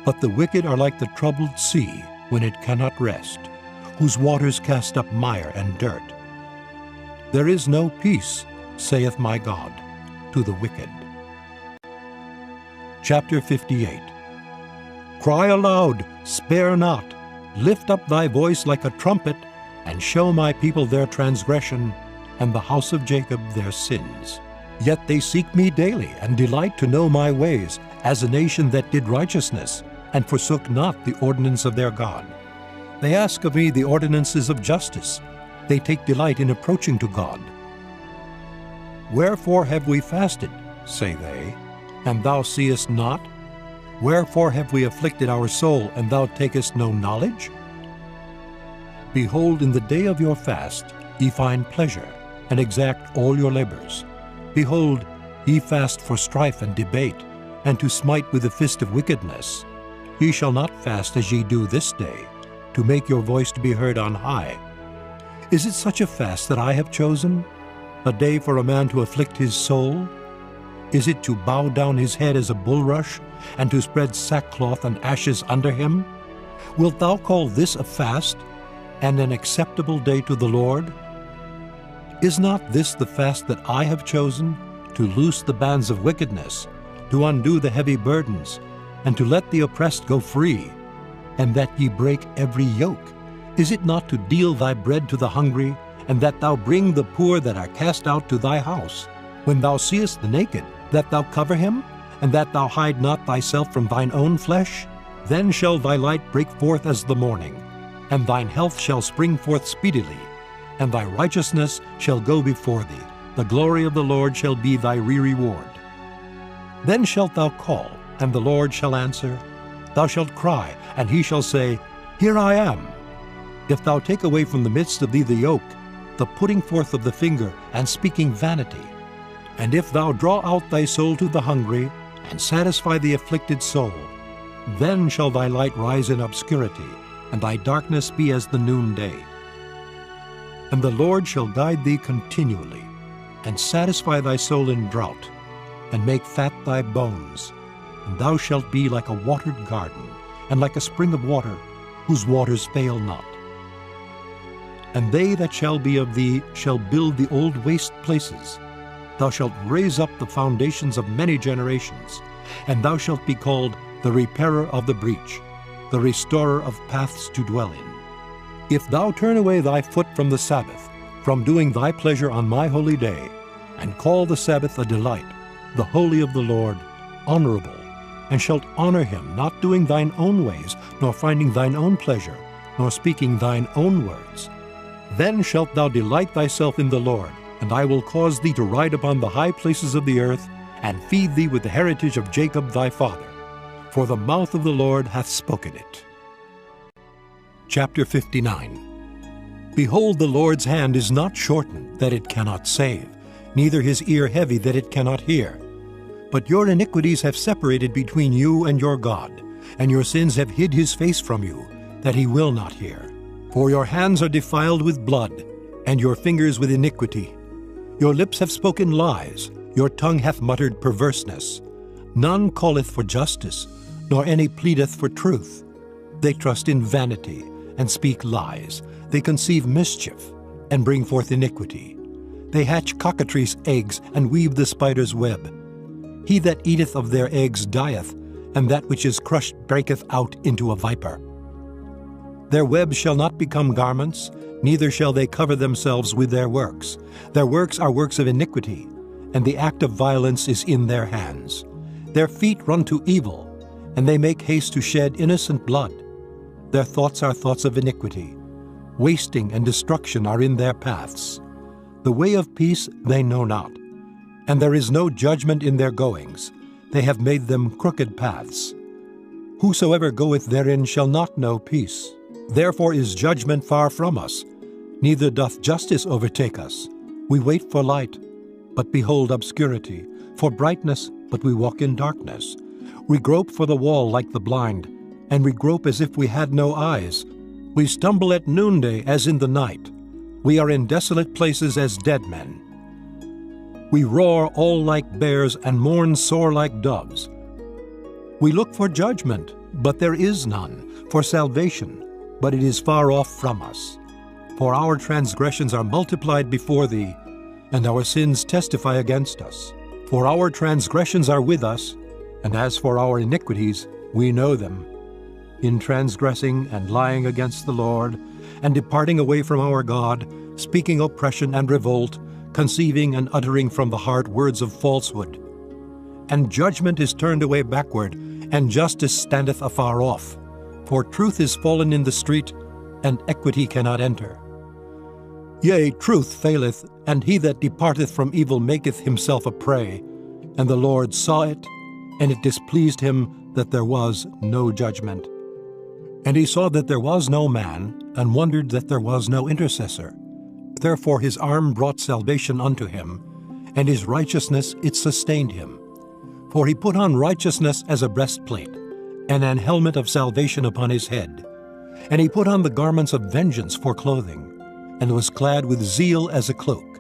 But the wicked are like the troubled sea, when it cannot rest, whose waters cast up mire and dirt. There is no peace, saith my God, to the wicked. Chapter 58. Cry aloud, spare not, lift up thy voice like a trumpet, and show my people their transgression, and the house of Jacob their sins. Yet they seek me daily, and delight to know my ways, as a nation that did righteousness, and forsook not the ordinance of their God. They ask of me the ordinances of justice. They take delight in approaching to God. Wherefore have we fasted, say they, and thou seest not? Wherefore have we afflicted our soul, and thou takest no knowledge? Behold, in the day of your fast ye find pleasure, and exact all your labors. Behold, ye fast for strife and debate, and to smite with the fist of wickedness. Ye shall not fast as ye do this day, to make your voice to be heard on high. Is it such a fast that I have chosen, a day for a man to afflict his soul? Is it to bow down his head as a bulrush, and to spread sackcloth and ashes under him? Wilt thou call this a fast, and an acceptable day to the Lord? Is not this the fast that I have chosen, to loose the bands of wickedness, to undo the heavy burdens, and to let the oppressed go free, and that ye break every yoke? Is it not to deal thy bread to the hungry, and that thou bring the poor that are cast out to thy house? When thou seest the naked, that thou cover him, and that thou hide not thyself from thine own flesh? Then shall thy light break forth as the morning, and thine health shall spring forth speedily, and thy righteousness shall go before thee. The glory of the Lord shall be thy reward. Then shalt thou call, and the Lord shall answer. Thou shalt cry, and he shall say, Here I am. If thou take away from the midst of thee the yoke, the putting forth of the finger, and speaking vanity, and if thou draw out thy soul to the hungry, and satisfy the afflicted soul, then shall thy light rise in obscurity, and thy darkness be as the noonday. And the Lord shall guide thee continually, and satisfy thy soul in drought, and make fat thy bones. And thou shalt be like a watered garden, and like a spring of water, whose waters fail not. And they that shall be of thee shall build the old waste places. Thou shalt raise up the foundations of many generations, and thou shalt be called the repairer of the breach, the restorer of paths to dwell in. If thou turn away thy foot from the Sabbath, from doing thy pleasure on my holy day, and call the Sabbath a delight, the holy of the Lord, honorable, and shalt honor him, not doing thine own ways, nor finding thine own pleasure, nor speaking thine own words, then shalt thou delight thyself in the Lord, and I will cause thee to ride upon the high places of the earth, and feed thee with the heritage of Jacob thy father. For the mouth of the Lord hath spoken it. Chapter 59. Behold, the Lord's hand is not shortened, that it cannot save, neither his ear heavy, that it cannot hear. But your iniquities have separated between you and your God, and your sins have hid his face from you, that he will not hear. For your hands are defiled with blood, and your fingers with iniquity. Your lips have spoken lies, your tongue hath muttered perverseness. None calleth for justice, nor any pleadeth for truth. They trust in vanity, and speak lies. They conceive mischief, and bring forth iniquity. They hatch cockatrice' eggs, and weave the spider's web. He that eateth of their eggs dieth, and that which is crushed breaketh out into a viper. Their webs shall not become garments, neither shall they cover themselves with their works. Their works are works of iniquity, and the act of violence is in their hands. Their feet run to evil, and they make haste to shed innocent blood. Their thoughts are thoughts of iniquity. Wasting and destruction are in their paths. The way of peace they know not, and there is no judgment in their goings. They have made them crooked paths. Whosoever goeth therein shall not know peace. Therefore is judgment far from us, neither doth justice overtake us. We wait for light, but behold obscurity, for brightness, but we walk in darkness. We grope for the wall like the blind, and we grope as if we had no eyes. We stumble at noonday as in the night. We are in desolate places as dead men. We roar all like bears and mourn sore like doves. We look for judgment, but there is none, for salvation, but it is far off from us. For our transgressions are multiplied before thee, and our sins testify against us. For our transgressions are with us, and as for our iniquities, we know them. In transgressing and lying against the Lord, and departing away from our God, speaking oppression and revolt, conceiving and uttering from the heart words of falsehood. And judgment is turned away backward, and justice standeth afar off. For truth is fallen in the street, and equity cannot enter. Yea, truth faileth, and he that departeth from evil maketh himself a prey. And the Lord saw it, and it displeased him that there was no judgment. And he saw that there was no man, and wondered that there was no intercessor. Therefore his arm brought salvation unto him, and his righteousness it sustained him. For he put on righteousness as a breastplate, and an helmet of salvation upon his head. And he put on the garments of vengeance for clothing, and was clad with zeal as a cloak.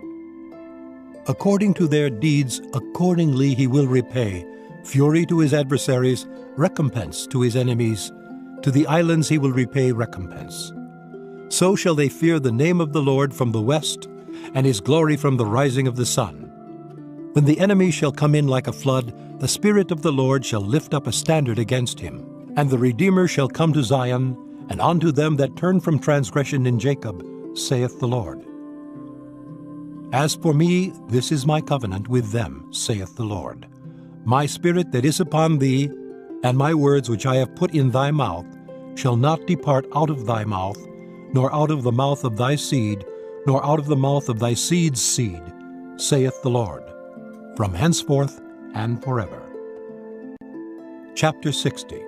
According to their deeds, accordingly he will repay, fury to his adversaries, recompense to his enemies. To the islands he will repay recompense. So shall they fear the name of the Lord from the west, and his glory from the rising of the sun. When the enemy shall come in like a flood, the Spirit of the Lord shall lift up a standard against him. And the Redeemer shall come to Zion, and unto them that turn from transgression in Jacob, saith the Lord. As for me, this is my covenant with them, saith the Lord. My Spirit that is upon thee, and my words which I have put in thy mouth, shall not depart out of thy mouth, nor out of the mouth of thy seed, nor out of the mouth of thy seed's seed, saith the Lord, from henceforth and forever. Chapter 60.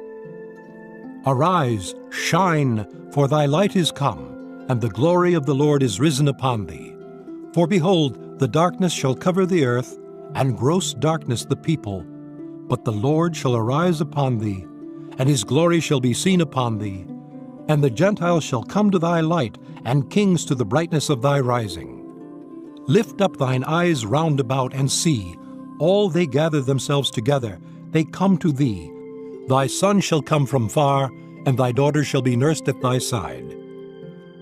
Arise, shine, for thy light is come, and the glory of the Lord is risen upon thee. For behold, the darkness shall cover the earth, and gross darkness the people. But the Lord shall arise upon thee, and his glory shall be seen upon thee. And the Gentiles shall come to thy light, and kings to the brightness of thy rising. Lift up thine eyes round about, and see, all they gather themselves together, they come to thee. Thy son shall come from far, and thy daughter shall be nursed at thy side.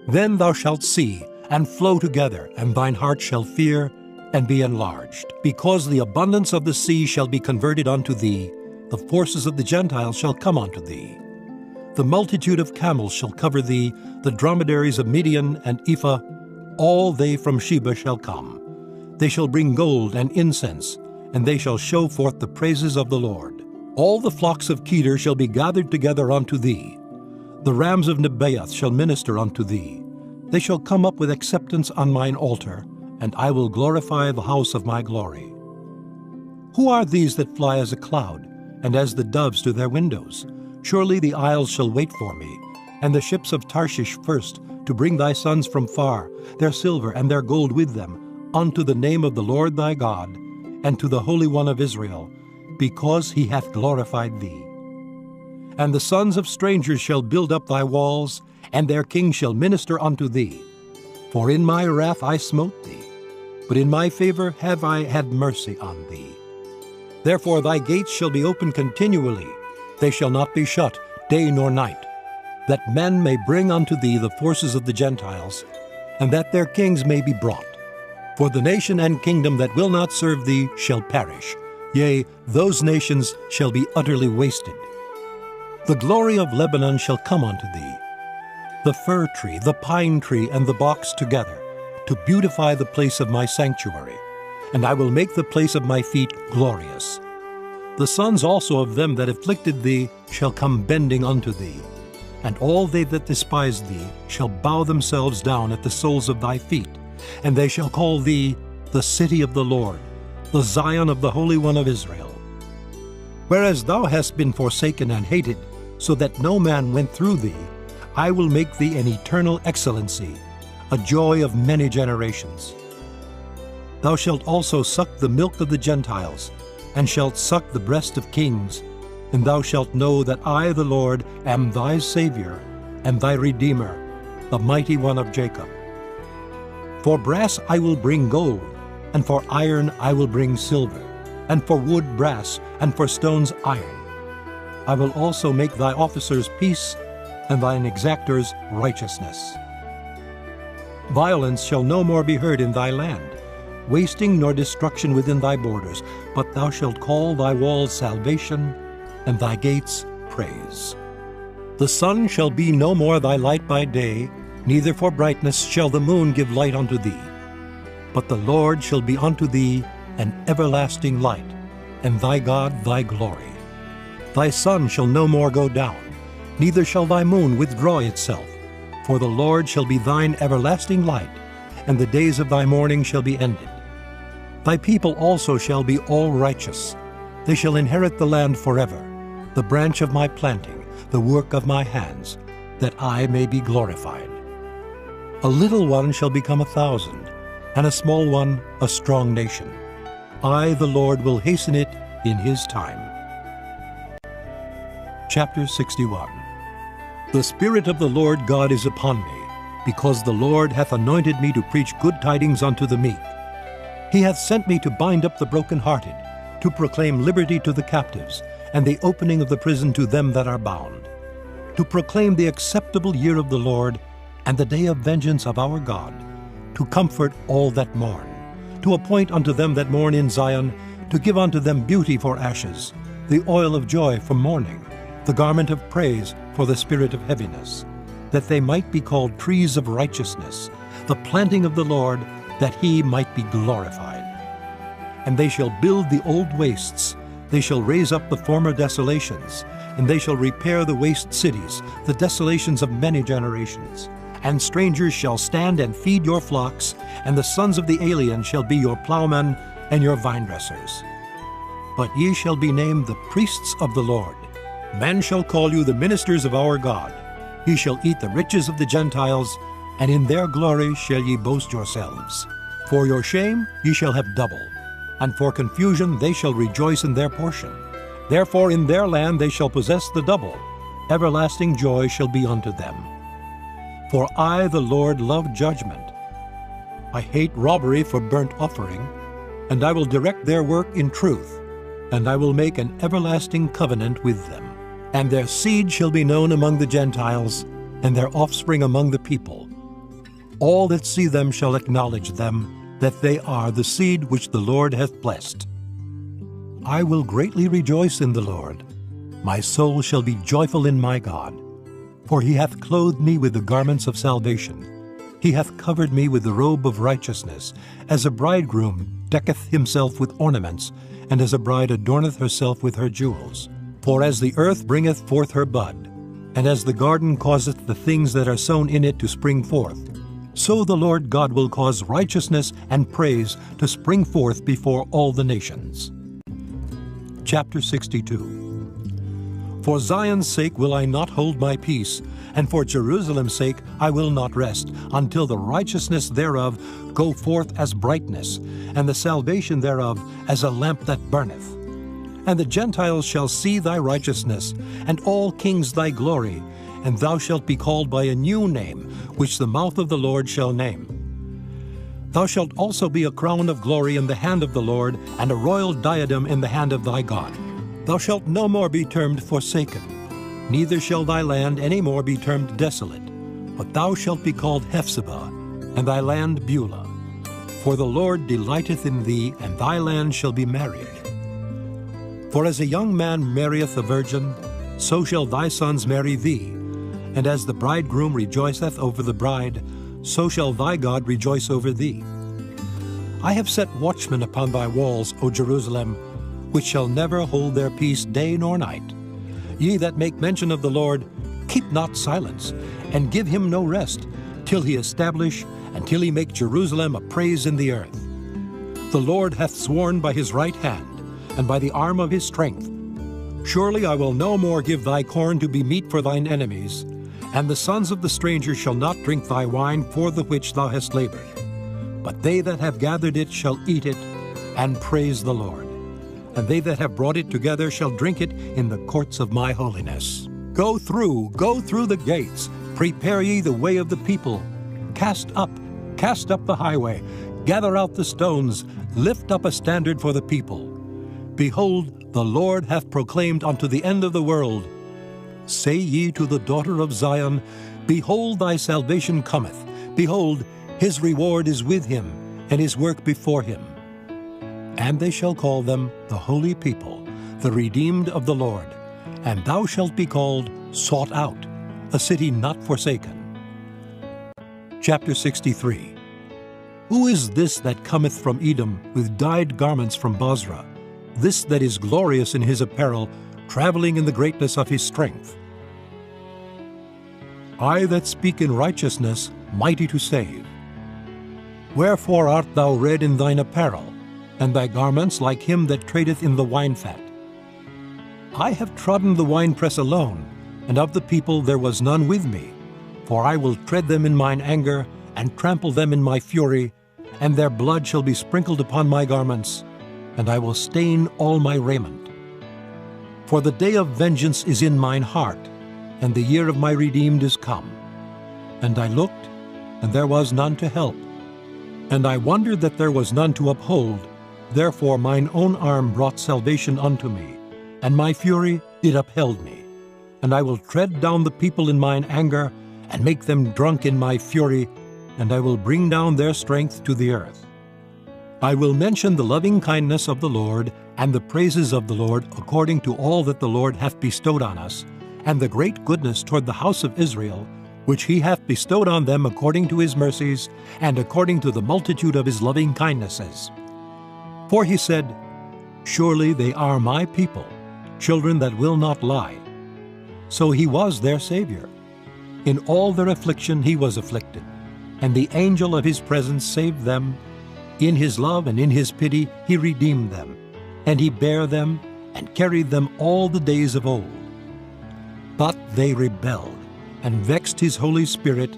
Then thou shalt see, and flow together, and thine heart shall fear, and be enlarged. Because the abundance of the sea shall be converted unto thee, the forces of the Gentiles shall come unto thee. The multitude of camels shall cover thee, the dromedaries of Midian and Ephah, all they from Sheba shall come. They shall bring gold and incense, and they shall show forth the praises of the Lord. All the flocks of Kedar shall be gathered together unto thee. The rams of Nebaioth shall minister unto thee. They shall come up with acceptance on mine altar, and I will glorify the house of my glory. Who are these that fly as a cloud, and as the doves to their windows? Surely the isles shall wait for me, and the ships of Tarshish first, to bring thy sons from far, their silver and their gold with them, unto the name of the Lord thy God, and to the Holy One of Israel, because he hath glorified thee. And the sons of strangers shall build up thy walls, and their kings shall minister unto thee. For in my wrath I smote thee, but in my favor have I had mercy on thee. Therefore thy gates shall be open continually, they shall not be shut day nor night, that men may bring unto thee the forces of the Gentiles, and that their kings may be brought. For the nation and kingdom that will not serve thee shall perish, yea, those nations shall be utterly wasted. The glory of Lebanon shall come unto thee, the fir tree, the pine tree, and the box together, to beautify the place of my sanctuary, and I will make the place of my feet glorious. The sons also of them that afflicted thee shall come bending unto thee, and all they that despise thee shall bow themselves down at the soles of thy feet, and they shall call thee the city of the Lord, the Zion of the Holy One of Israel. Whereas thou hast been forsaken and hated, so that no man went through thee, I will make thee an eternal excellency, a joy of many generations. Thou shalt also suck the milk of the Gentiles, and shalt suck the breast of kings, and thou shalt know that I, the Lord, am thy Savior, and thy Redeemer, the mighty one of Jacob. For brass I will bring gold, and for iron I will bring silver, and for wood brass, and for stones iron. I will also make thy officers peace, and thine exactors righteousness. Violence shall no more be heard in thy land, wasting nor destruction within thy borders, but thou shalt call thy walls salvation, and thy gates praise. The sun shall be no more thy light by day, neither for brightness shall the moon give light unto thee. But the Lord shall be unto thee an everlasting light, and thy God thy glory. Thy sun shall no more go down, neither shall thy moon withdraw itself. For the Lord shall be thine everlasting light, and the days of thy mourning shall be ended. Thy people also shall be all righteous. They shall inherit the land forever, the branch of my planting, the work of my hands, that I may be glorified. A little one shall become 1,000, and a small one a strong nation. I, the Lord, will hasten it in his time. Chapter 61. The Spirit of the Lord God is upon me, because the Lord hath anointed me to preach good tidings unto the meek. He hath sent me to bind up the brokenhearted, to proclaim liberty to the captives, and the opening of the prison to them that are bound, to proclaim the acceptable year of the Lord, and the day of vengeance of our God, to comfort all that mourn, to appoint unto them that mourn in Zion, to give unto them beauty for ashes, the oil of joy for mourning, the garment of praise for the spirit of heaviness, that they might be called trees of righteousness, the planting of the Lord, that he might be glorified. And they shall build the old wastes, they shall raise up the former desolations, and they shall repair the waste cities, the desolations of many generations. And strangers shall stand and feed your flocks, and the sons of the alien shall be your plowmen and your vinedressers. But ye shall be named the priests of the Lord. Men shall call you the ministers of our God. Ye shall eat the riches of the Gentiles, and in their glory shall ye boast yourselves. For your shame ye shall have double, and for confusion they shall rejoice in their portion. Therefore in their land they shall possess the double. Everlasting joy shall be unto them. For I, the Lord, love judgment. I hate robbery for burnt offering, and I will direct their work in truth, and I will make an everlasting covenant with them. And their seed shall be known among the Gentiles, and their offspring among the people. All that see them shall acknowledge them, that they are the seed which the Lord hath blessed. I will greatly rejoice in the Lord. My soul shall be joyful in my God. For he hath clothed me with the garments of salvation. He hath covered me with the robe of righteousness, as a bridegroom decketh himself with ornaments, and as a bride adorneth herself with her jewels. For as the earth bringeth forth her bud, and as the garden causeth the things that are sown in it to spring forth, so the Lord God will cause righteousness and praise to spring forth before all the nations. Chapter 62. For Zion's sake will I not hold my peace, and for Jerusalem's sake I will not rest, until the righteousness thereof go forth as brightness, and the salvation thereof as a lamp that burneth. And the Gentiles shall see thy righteousness, and all kings thy glory, and thou shalt be called by a new name, which the mouth of the Lord shall name. Thou shalt also be a crown of glory in the hand of the Lord, and a royal diadem in the hand of thy God. Thou shalt no more be termed forsaken, neither shall thy land any more be termed desolate, but thou shalt be called Hephzibah, and thy land Beulah. For the Lord delighteth in thee, and thy land shall be married. For as a young man marrieth a virgin, so shall thy sons marry thee, and as the bridegroom rejoiceth over the bride, so shall thy God rejoice over thee. I have set watchmen upon thy walls, O Jerusalem, which shall never hold their peace day nor night. Ye that make mention of the Lord, keep not silence, and give him no rest, till he establish, and till he make Jerusalem a praise in the earth. The Lord hath sworn by his right hand, and by the arm of his strength. Surely I will no more give thy corn to be meat for thine enemies, and the sons of the stranger shall not drink thy wine for the which thou hast labored. But they that have gathered it shall eat it, and praise the Lord. And they that have brought it together shall drink it in the courts of my holiness. Go through the gates, prepare ye the way of the people. Cast up the highway, gather out the stones, lift up a standard for the people. Behold, the Lord hath proclaimed unto the end of the world. Say ye to the daughter of Zion, Behold, thy salvation cometh. Behold, his reward is with him, and his work before him. And they shall call them the holy people, the redeemed of the Lord. And thou shalt be called Sought Out, a city not forsaken. Chapter 63. Who is this that cometh from Edom with dyed garments from Bozrah? This that is glorious in his apparel, traveling in the greatness of his strength. I that speak in righteousness, mighty to save. Wherefore art thou red in thine apparel, and thy garments like him that tradeth in the wine fat? I have trodden the winepress alone, and of the people there was none with me. For I will tread them in mine anger, and trample them in my fury, and their blood shall be sprinkled upon my garments, and I will stain all my raiment. For the day of vengeance is in mine heart, and the year of my redeemed is come. And I looked, and there was none to help. And I wondered that there was none to uphold. Therefore mine own arm brought salvation unto me, and my fury it upheld me. And I will tread down the people in mine anger, and make them drunk in my fury, and I will bring down their strength to the earth. I will mention the loving kindness of the Lord, and the praises of the Lord according to all that the Lord hath bestowed on us, and the great goodness toward the house of Israel, which he hath bestowed on them according to his mercies, and according to the multitude of his loving kindnesses. For he said, Surely they are my people, children that will not lie. So he was their Savior. In all their affliction he was afflicted, and the angel of his presence saved them. In his love and in his pity he redeemed them, and he bare them, and carried them all the days of old. But they rebelled, and vexed his Holy Spirit.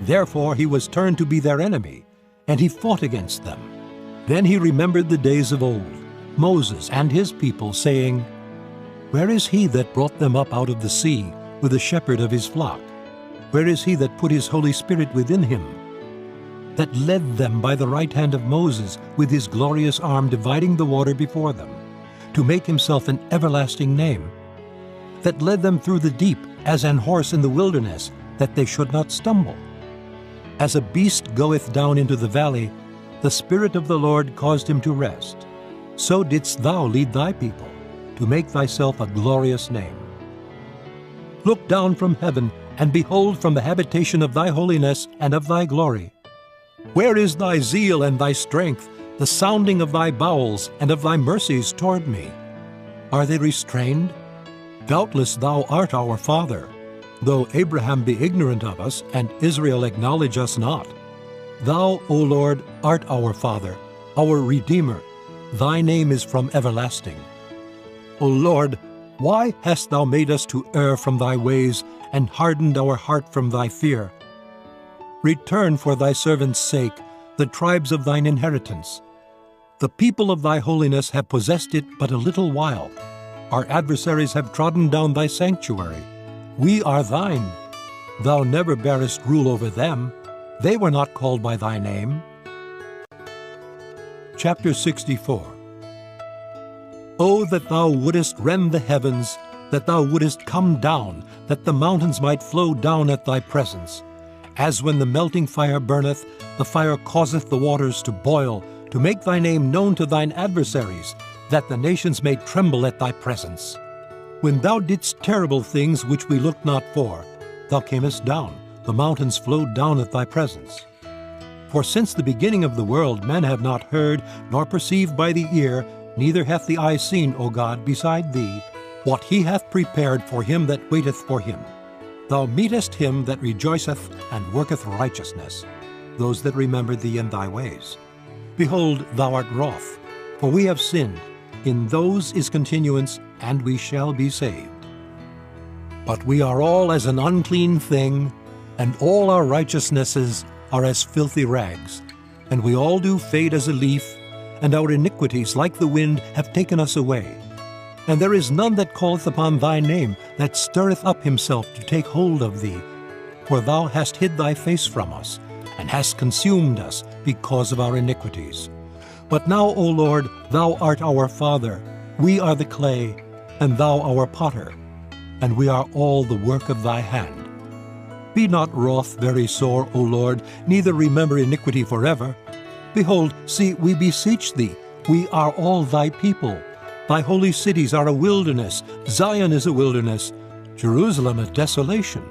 Therefore he was turned to be their enemy, and he fought against them. Then he remembered the days of old, Moses and his people, saying, Where is he that brought them up out of the sea with the shepherd of his flock? Where is he that put his Holy Spirit within him? That led them by the right hand of Moses with his glorious arm dividing the water before them, to make himself an everlasting name? That led them through the deep as an horse in the wilderness, that they should not stumble? As a beast goeth down into the valley, the Spirit of the Lord caused him to rest. So didst thou lead thy people, to make thyself a glorious name. Look down from heaven, and behold from the habitation of thy holiness and of thy glory. Where is thy zeal and thy strength, the sounding of thy bowels and of thy mercies toward me? Are they restrained? Doubtless thou art our Father, though Abraham be ignorant of us, and Israel acknowledge us not. Thou, O Lord, art our Father, our Redeemer. Thy name is from everlasting. O Lord, why hast thou made us to err from thy ways, and hardened our heart from thy fear? Return for thy servant's sake the tribes of thine inheritance. The people of thy holiness have possessed it but a little while. Our adversaries have trodden down thy sanctuary. We are thine. Thou never bearest rule over them. They were not called by thy name. Chapter 64. O that thou wouldest rend the heavens, that thou wouldest come down, that the mountains might flow down at thy presence. As when the melting fire burneth, the fire causeth the waters to boil, to make thy name known to thine adversaries, that the nations may tremble at thy presence. When thou didst terrible things which we looked not for, thou camest down, the mountains flowed down at thy presence. For since the beginning of the world men have not heard, nor perceived by the ear, neither hath the eye seen, O God, beside thee, what he hath prepared for him that waiteth for him. Thou meetest him that rejoiceth and worketh righteousness, those that remember thee in thy ways. Behold, thou art wroth, for we have sinned. In those is continuance, and we shall be saved. But we are all as an unclean thing, and all our righteousnesses are as filthy rags. And we all do fade as a leaf, and our iniquities like the wind have taken us away. And there is none that calleth upon thy name, that stirreth up himself to take hold of thee. For thou hast hid thy face from us, and hast consumed us because of our iniquities. But now, O Lord, thou art our Father, we are the clay, and thou our potter, and we are all the work of thy hand. Be not wroth very sore, O Lord, neither remember iniquity forever. Behold, see, we beseech thee, we are all thy people. Thy holy cities are a wilderness, Zion is a wilderness, Jerusalem a desolation.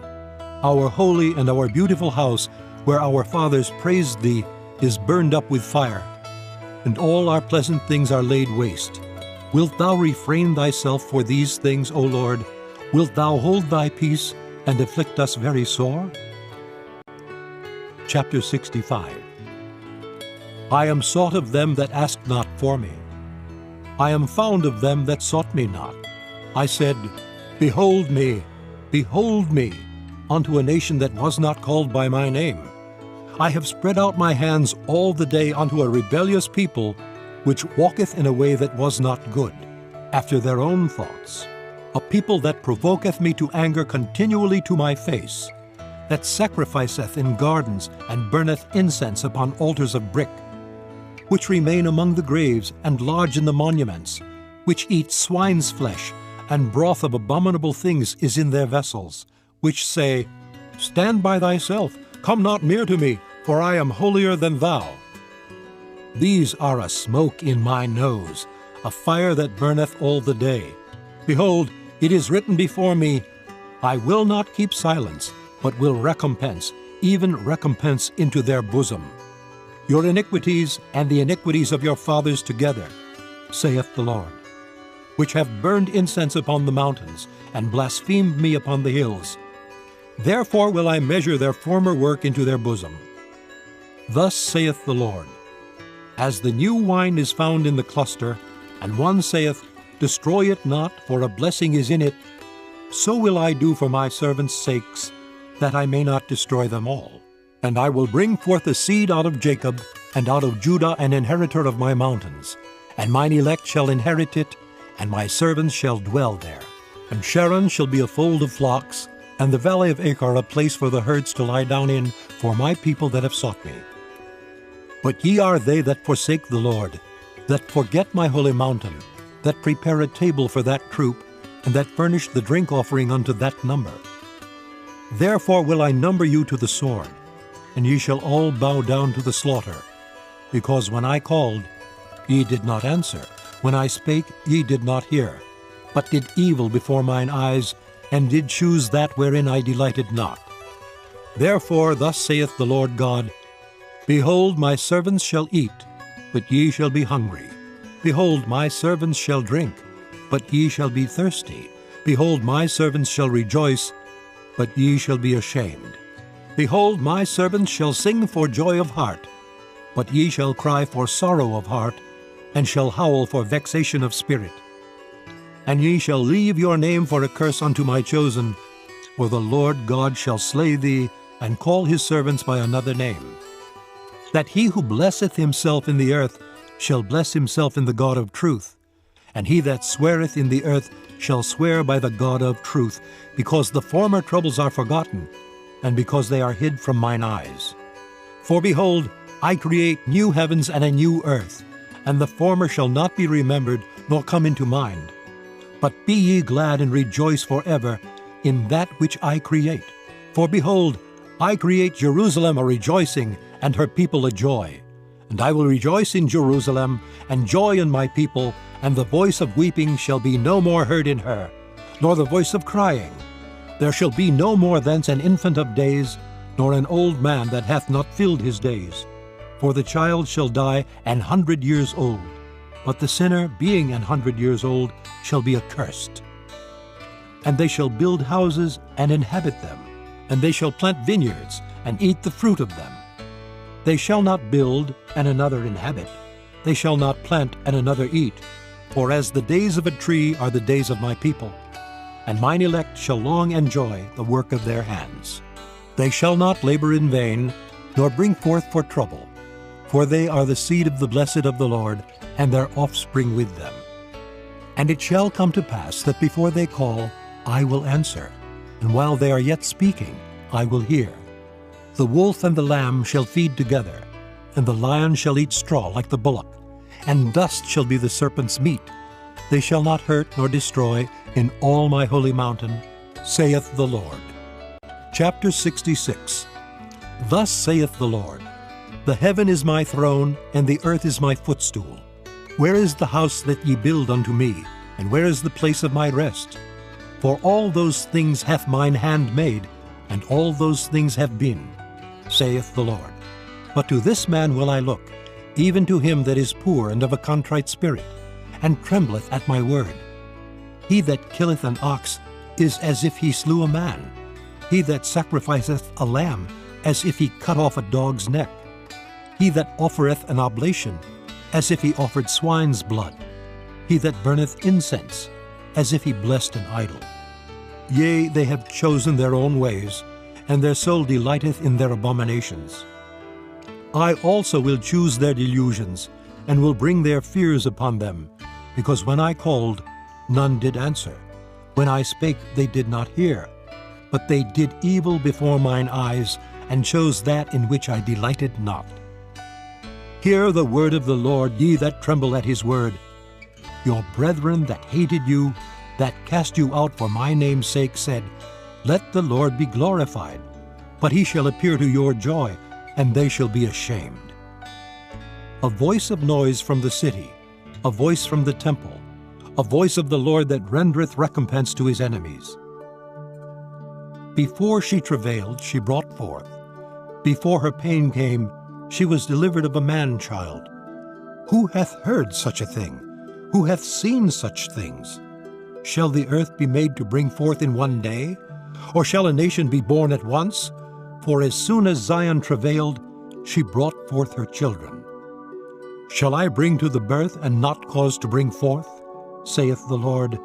Our holy and our beautiful house, where our fathers praised thee, is burned up with fire, and all our pleasant things are laid waste. Wilt thou refrain thyself for these things, O Lord? Wilt thou hold thy peace? and afflict us very sore? Chapter 65. I am sought of them that asked not for me. I am found of them that sought me not. I said, behold me, unto a nation that was not called by my name. I have spread out my hands all the day unto a rebellious people, which walketh in a way that was not good, after their own thoughts. A people that provoketh me to anger continually to my face, that sacrificeth in gardens and burneth incense upon altars of brick, which remain among the graves and lodge in the monuments, which eat swine's flesh, and broth of abominable things is in their vessels, which say, stand by thyself, come not near to me, for I am holier than thou. These are a smoke in my nose, a fire that burneth all the day. Behold, it is written before me, I will not keep silence, but will recompense, even recompense into their bosom. Your iniquities and the iniquities of your fathers together, saith the Lord, which have burned incense upon the mountains, and blasphemed me upon the hills. Therefore will I measure their former work into their bosom. Thus saith the Lord, as the new wine is found in the cluster, and one saith, destroy it not, for a blessing is in it, so will I do for my servants' sakes, that I may not destroy them all. And I will bring forth a seed out of Jacob, and out of Judah an inheritor of my mountains. And mine elect shall inherit it, and my servants shall dwell there. And Sharon shall be a fold of flocks, and the valley of Achor a place for the herds to lie down in, for my people that have sought me. But ye are they that forsake the Lord, that forget my holy mountain, that prepare a table for that troop, and that furnish the drink offering unto that number. Therefore will I number you to the sword, and ye shall all bow down to the slaughter. Because when I called, ye did not answer. When I spake, ye did not hear, but did evil before mine eyes, and did choose that wherein I delighted not. Therefore thus saith the Lord God, behold, my servants shall eat, but ye shall be hungry. Behold, my servants shall drink, but ye shall be thirsty. Behold, my servants shall rejoice, but ye shall be ashamed. Behold, my servants shall sing for joy of heart, but ye shall cry for sorrow of heart, and shall howl for vexation of spirit. And ye shall leave your name for a curse unto my chosen, for the Lord God shall slay thee, and call his servants by another name. That he who blesseth himself in the earth shall bless himself in the God of truth, and he that sweareth in the earth shall swear by the God of truth, because the former troubles are forgotten, and because they are hid from mine eyes. For behold, I create new heavens and a new earth, and the former shall not be remembered, nor come into mind. But be ye glad and rejoice forever in that which I create. For behold, I create Jerusalem a rejoicing, and her people a joy. And I will rejoice in Jerusalem, and joy in my people, and the voice of weeping shall be no more heard in her, nor the voice of crying. There shall be no more thence an infant of days, nor an old man that hath not filled his days. For the child shall die 100 years old, but the sinner, being 100 years old, shall be accursed. And they shall build houses and inhabit them, and they shall plant vineyards and eat the fruit of them. They shall not build and another inhabit. They shall not plant and another eat. For as the days of a tree are the days of my people, and mine elect shall long enjoy the work of their hands. They shall not labor in vain, nor bring forth for trouble, for they are the seed of the blessed of the Lord, and their offspring with them. And it shall come to pass that before they call, I will answer, and while they are yet speaking, I will hear. The wolf and the lamb shall feed together, and the lion shall eat straw like the bullock, and dust shall be the serpent's meat. They shall not hurt nor destroy in all my holy mountain, saith the Lord. Chapter 66. Thus saith the Lord, the heaven is my throne, and the earth is my footstool. Where is the house that ye build unto me, and where is the place of my rest? For all those things hath mine hand made, and all those things have been, saith the Lord. But to this man will I look, even to him that is poor and of a contrite spirit, and trembleth at my word. He that killeth an ox is as if he slew a man, he that sacrificeth a lamb, as if he cut off a dog's neck, he that offereth an oblation, as if he offered swine's blood, he that burneth incense, as if he blessed an idol. Yea, they have chosen their own ways, and their soul delighteth in their abominations. I also will choose their delusions, and will bring their fears upon them, because when I called, none did answer. When I spake, they did not hear. But they did evil before mine eyes, and chose that in which I delighted not. Hear the word of the Lord, ye that tremble at his word. Your brethren that hated you, that cast you out for my name's sake, said, Let the Lord be glorified. But he shall appear to your joy, and they shall be ashamed. A voice of noise from the city, a voice from the temple, a voice of the Lord that rendereth recompense to his enemies. Before she travailed, she brought forth. Before her pain came, she was delivered of a man-child. Who hath heard such a thing? Who hath seen such things? Shall the earth be made to bring forth in one day? Or shall a nation be born at once? For as soon as Zion travailed, she brought forth her children. Shall I bring to the birth and not cause to bring forth? Saith the Lord.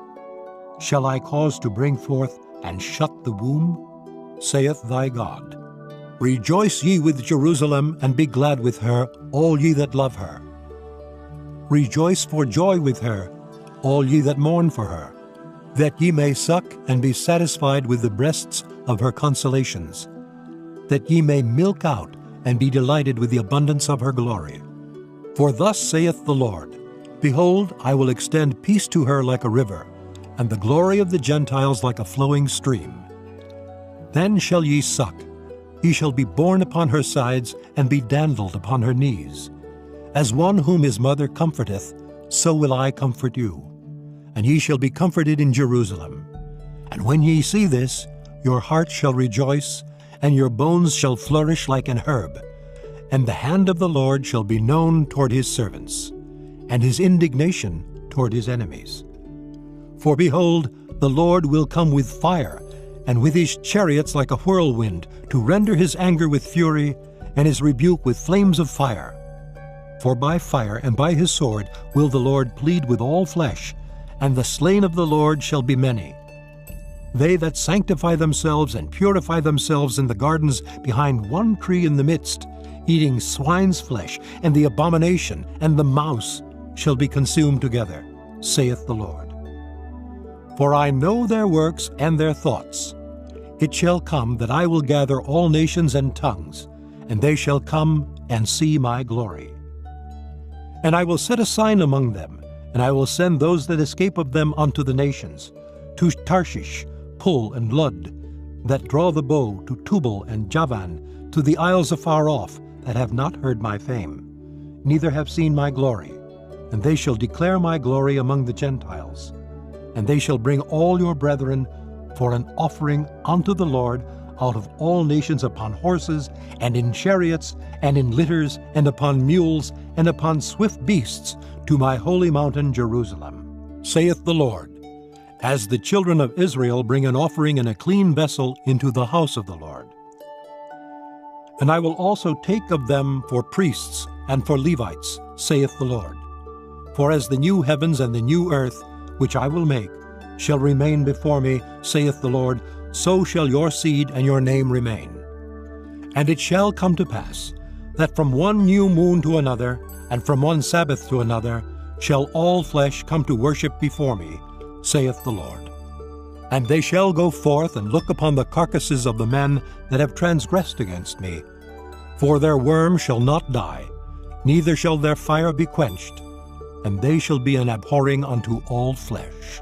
Shall I cause to bring forth and shut the womb? Saith thy God. Rejoice ye with Jerusalem, and be glad with her, all ye that love her. Rejoice for joy with her, all ye that mourn for her, that ye may suck and be satisfied with the breasts of her consolations, that ye may milk out and be delighted with the abundance of her glory. For thus saith the Lord, Behold, I will extend peace to her like a river, and the glory of the Gentiles like a flowing stream. Then shall ye suck, ye shall be borne upon her sides, and be dandled upon her knees. As one whom his mother comforteth, so will I comfort you. And ye shall be comforted in Jerusalem. And when ye see this, your heart shall rejoice, and your bones shall flourish like an herb. And the hand of the Lord shall be known toward his servants, and his indignation toward his enemies. For behold, the Lord will come with fire, and with his chariots like a whirlwind, to render his anger with fury, and his rebuke with flames of fire. For by fire and by his sword will the Lord plead with all flesh, and the slain of the Lord shall be many. They that sanctify themselves and purify themselves in the gardens behind one tree in the midst, eating swine's flesh, and the abomination, and the mouse, shall be consumed together, saith the Lord. For I know their works and their thoughts. It shall come that I will gather all nations and tongues, and they shall come and see my glory. And I will set a sign among them, and I will send those that escape of them unto the nations, to Tarshish, Pul, and Lud, that draw the bow, to Tubal and Javan, to the isles afar off, that have not heard my fame, neither have seen my glory. And they shall declare my glory among the Gentiles. And they shall bring all your brethren for an offering unto the Lord out of all nations upon horses, and in chariots, and in litters, and upon mules, and upon swift beasts, to my holy mountain Jerusalem, saith the Lord, as the children of Israel bring an offering in a clean vessel into the house of the Lord. And I will also take of them for priests and for Levites, saith the Lord. For as the new heavens and the new earth, which I will make, shall remain before me, saith the Lord, so shall your seed and your name remain. And it shall come to pass, that from one new moon to another, and from one Sabbath to another, shall all flesh come to worship before me, saith the Lord. And they shall go forth and look upon the carcasses of the men that have transgressed against me. For their worm shall not die, neither shall their fire be quenched, and they shall be an abhorring unto all flesh.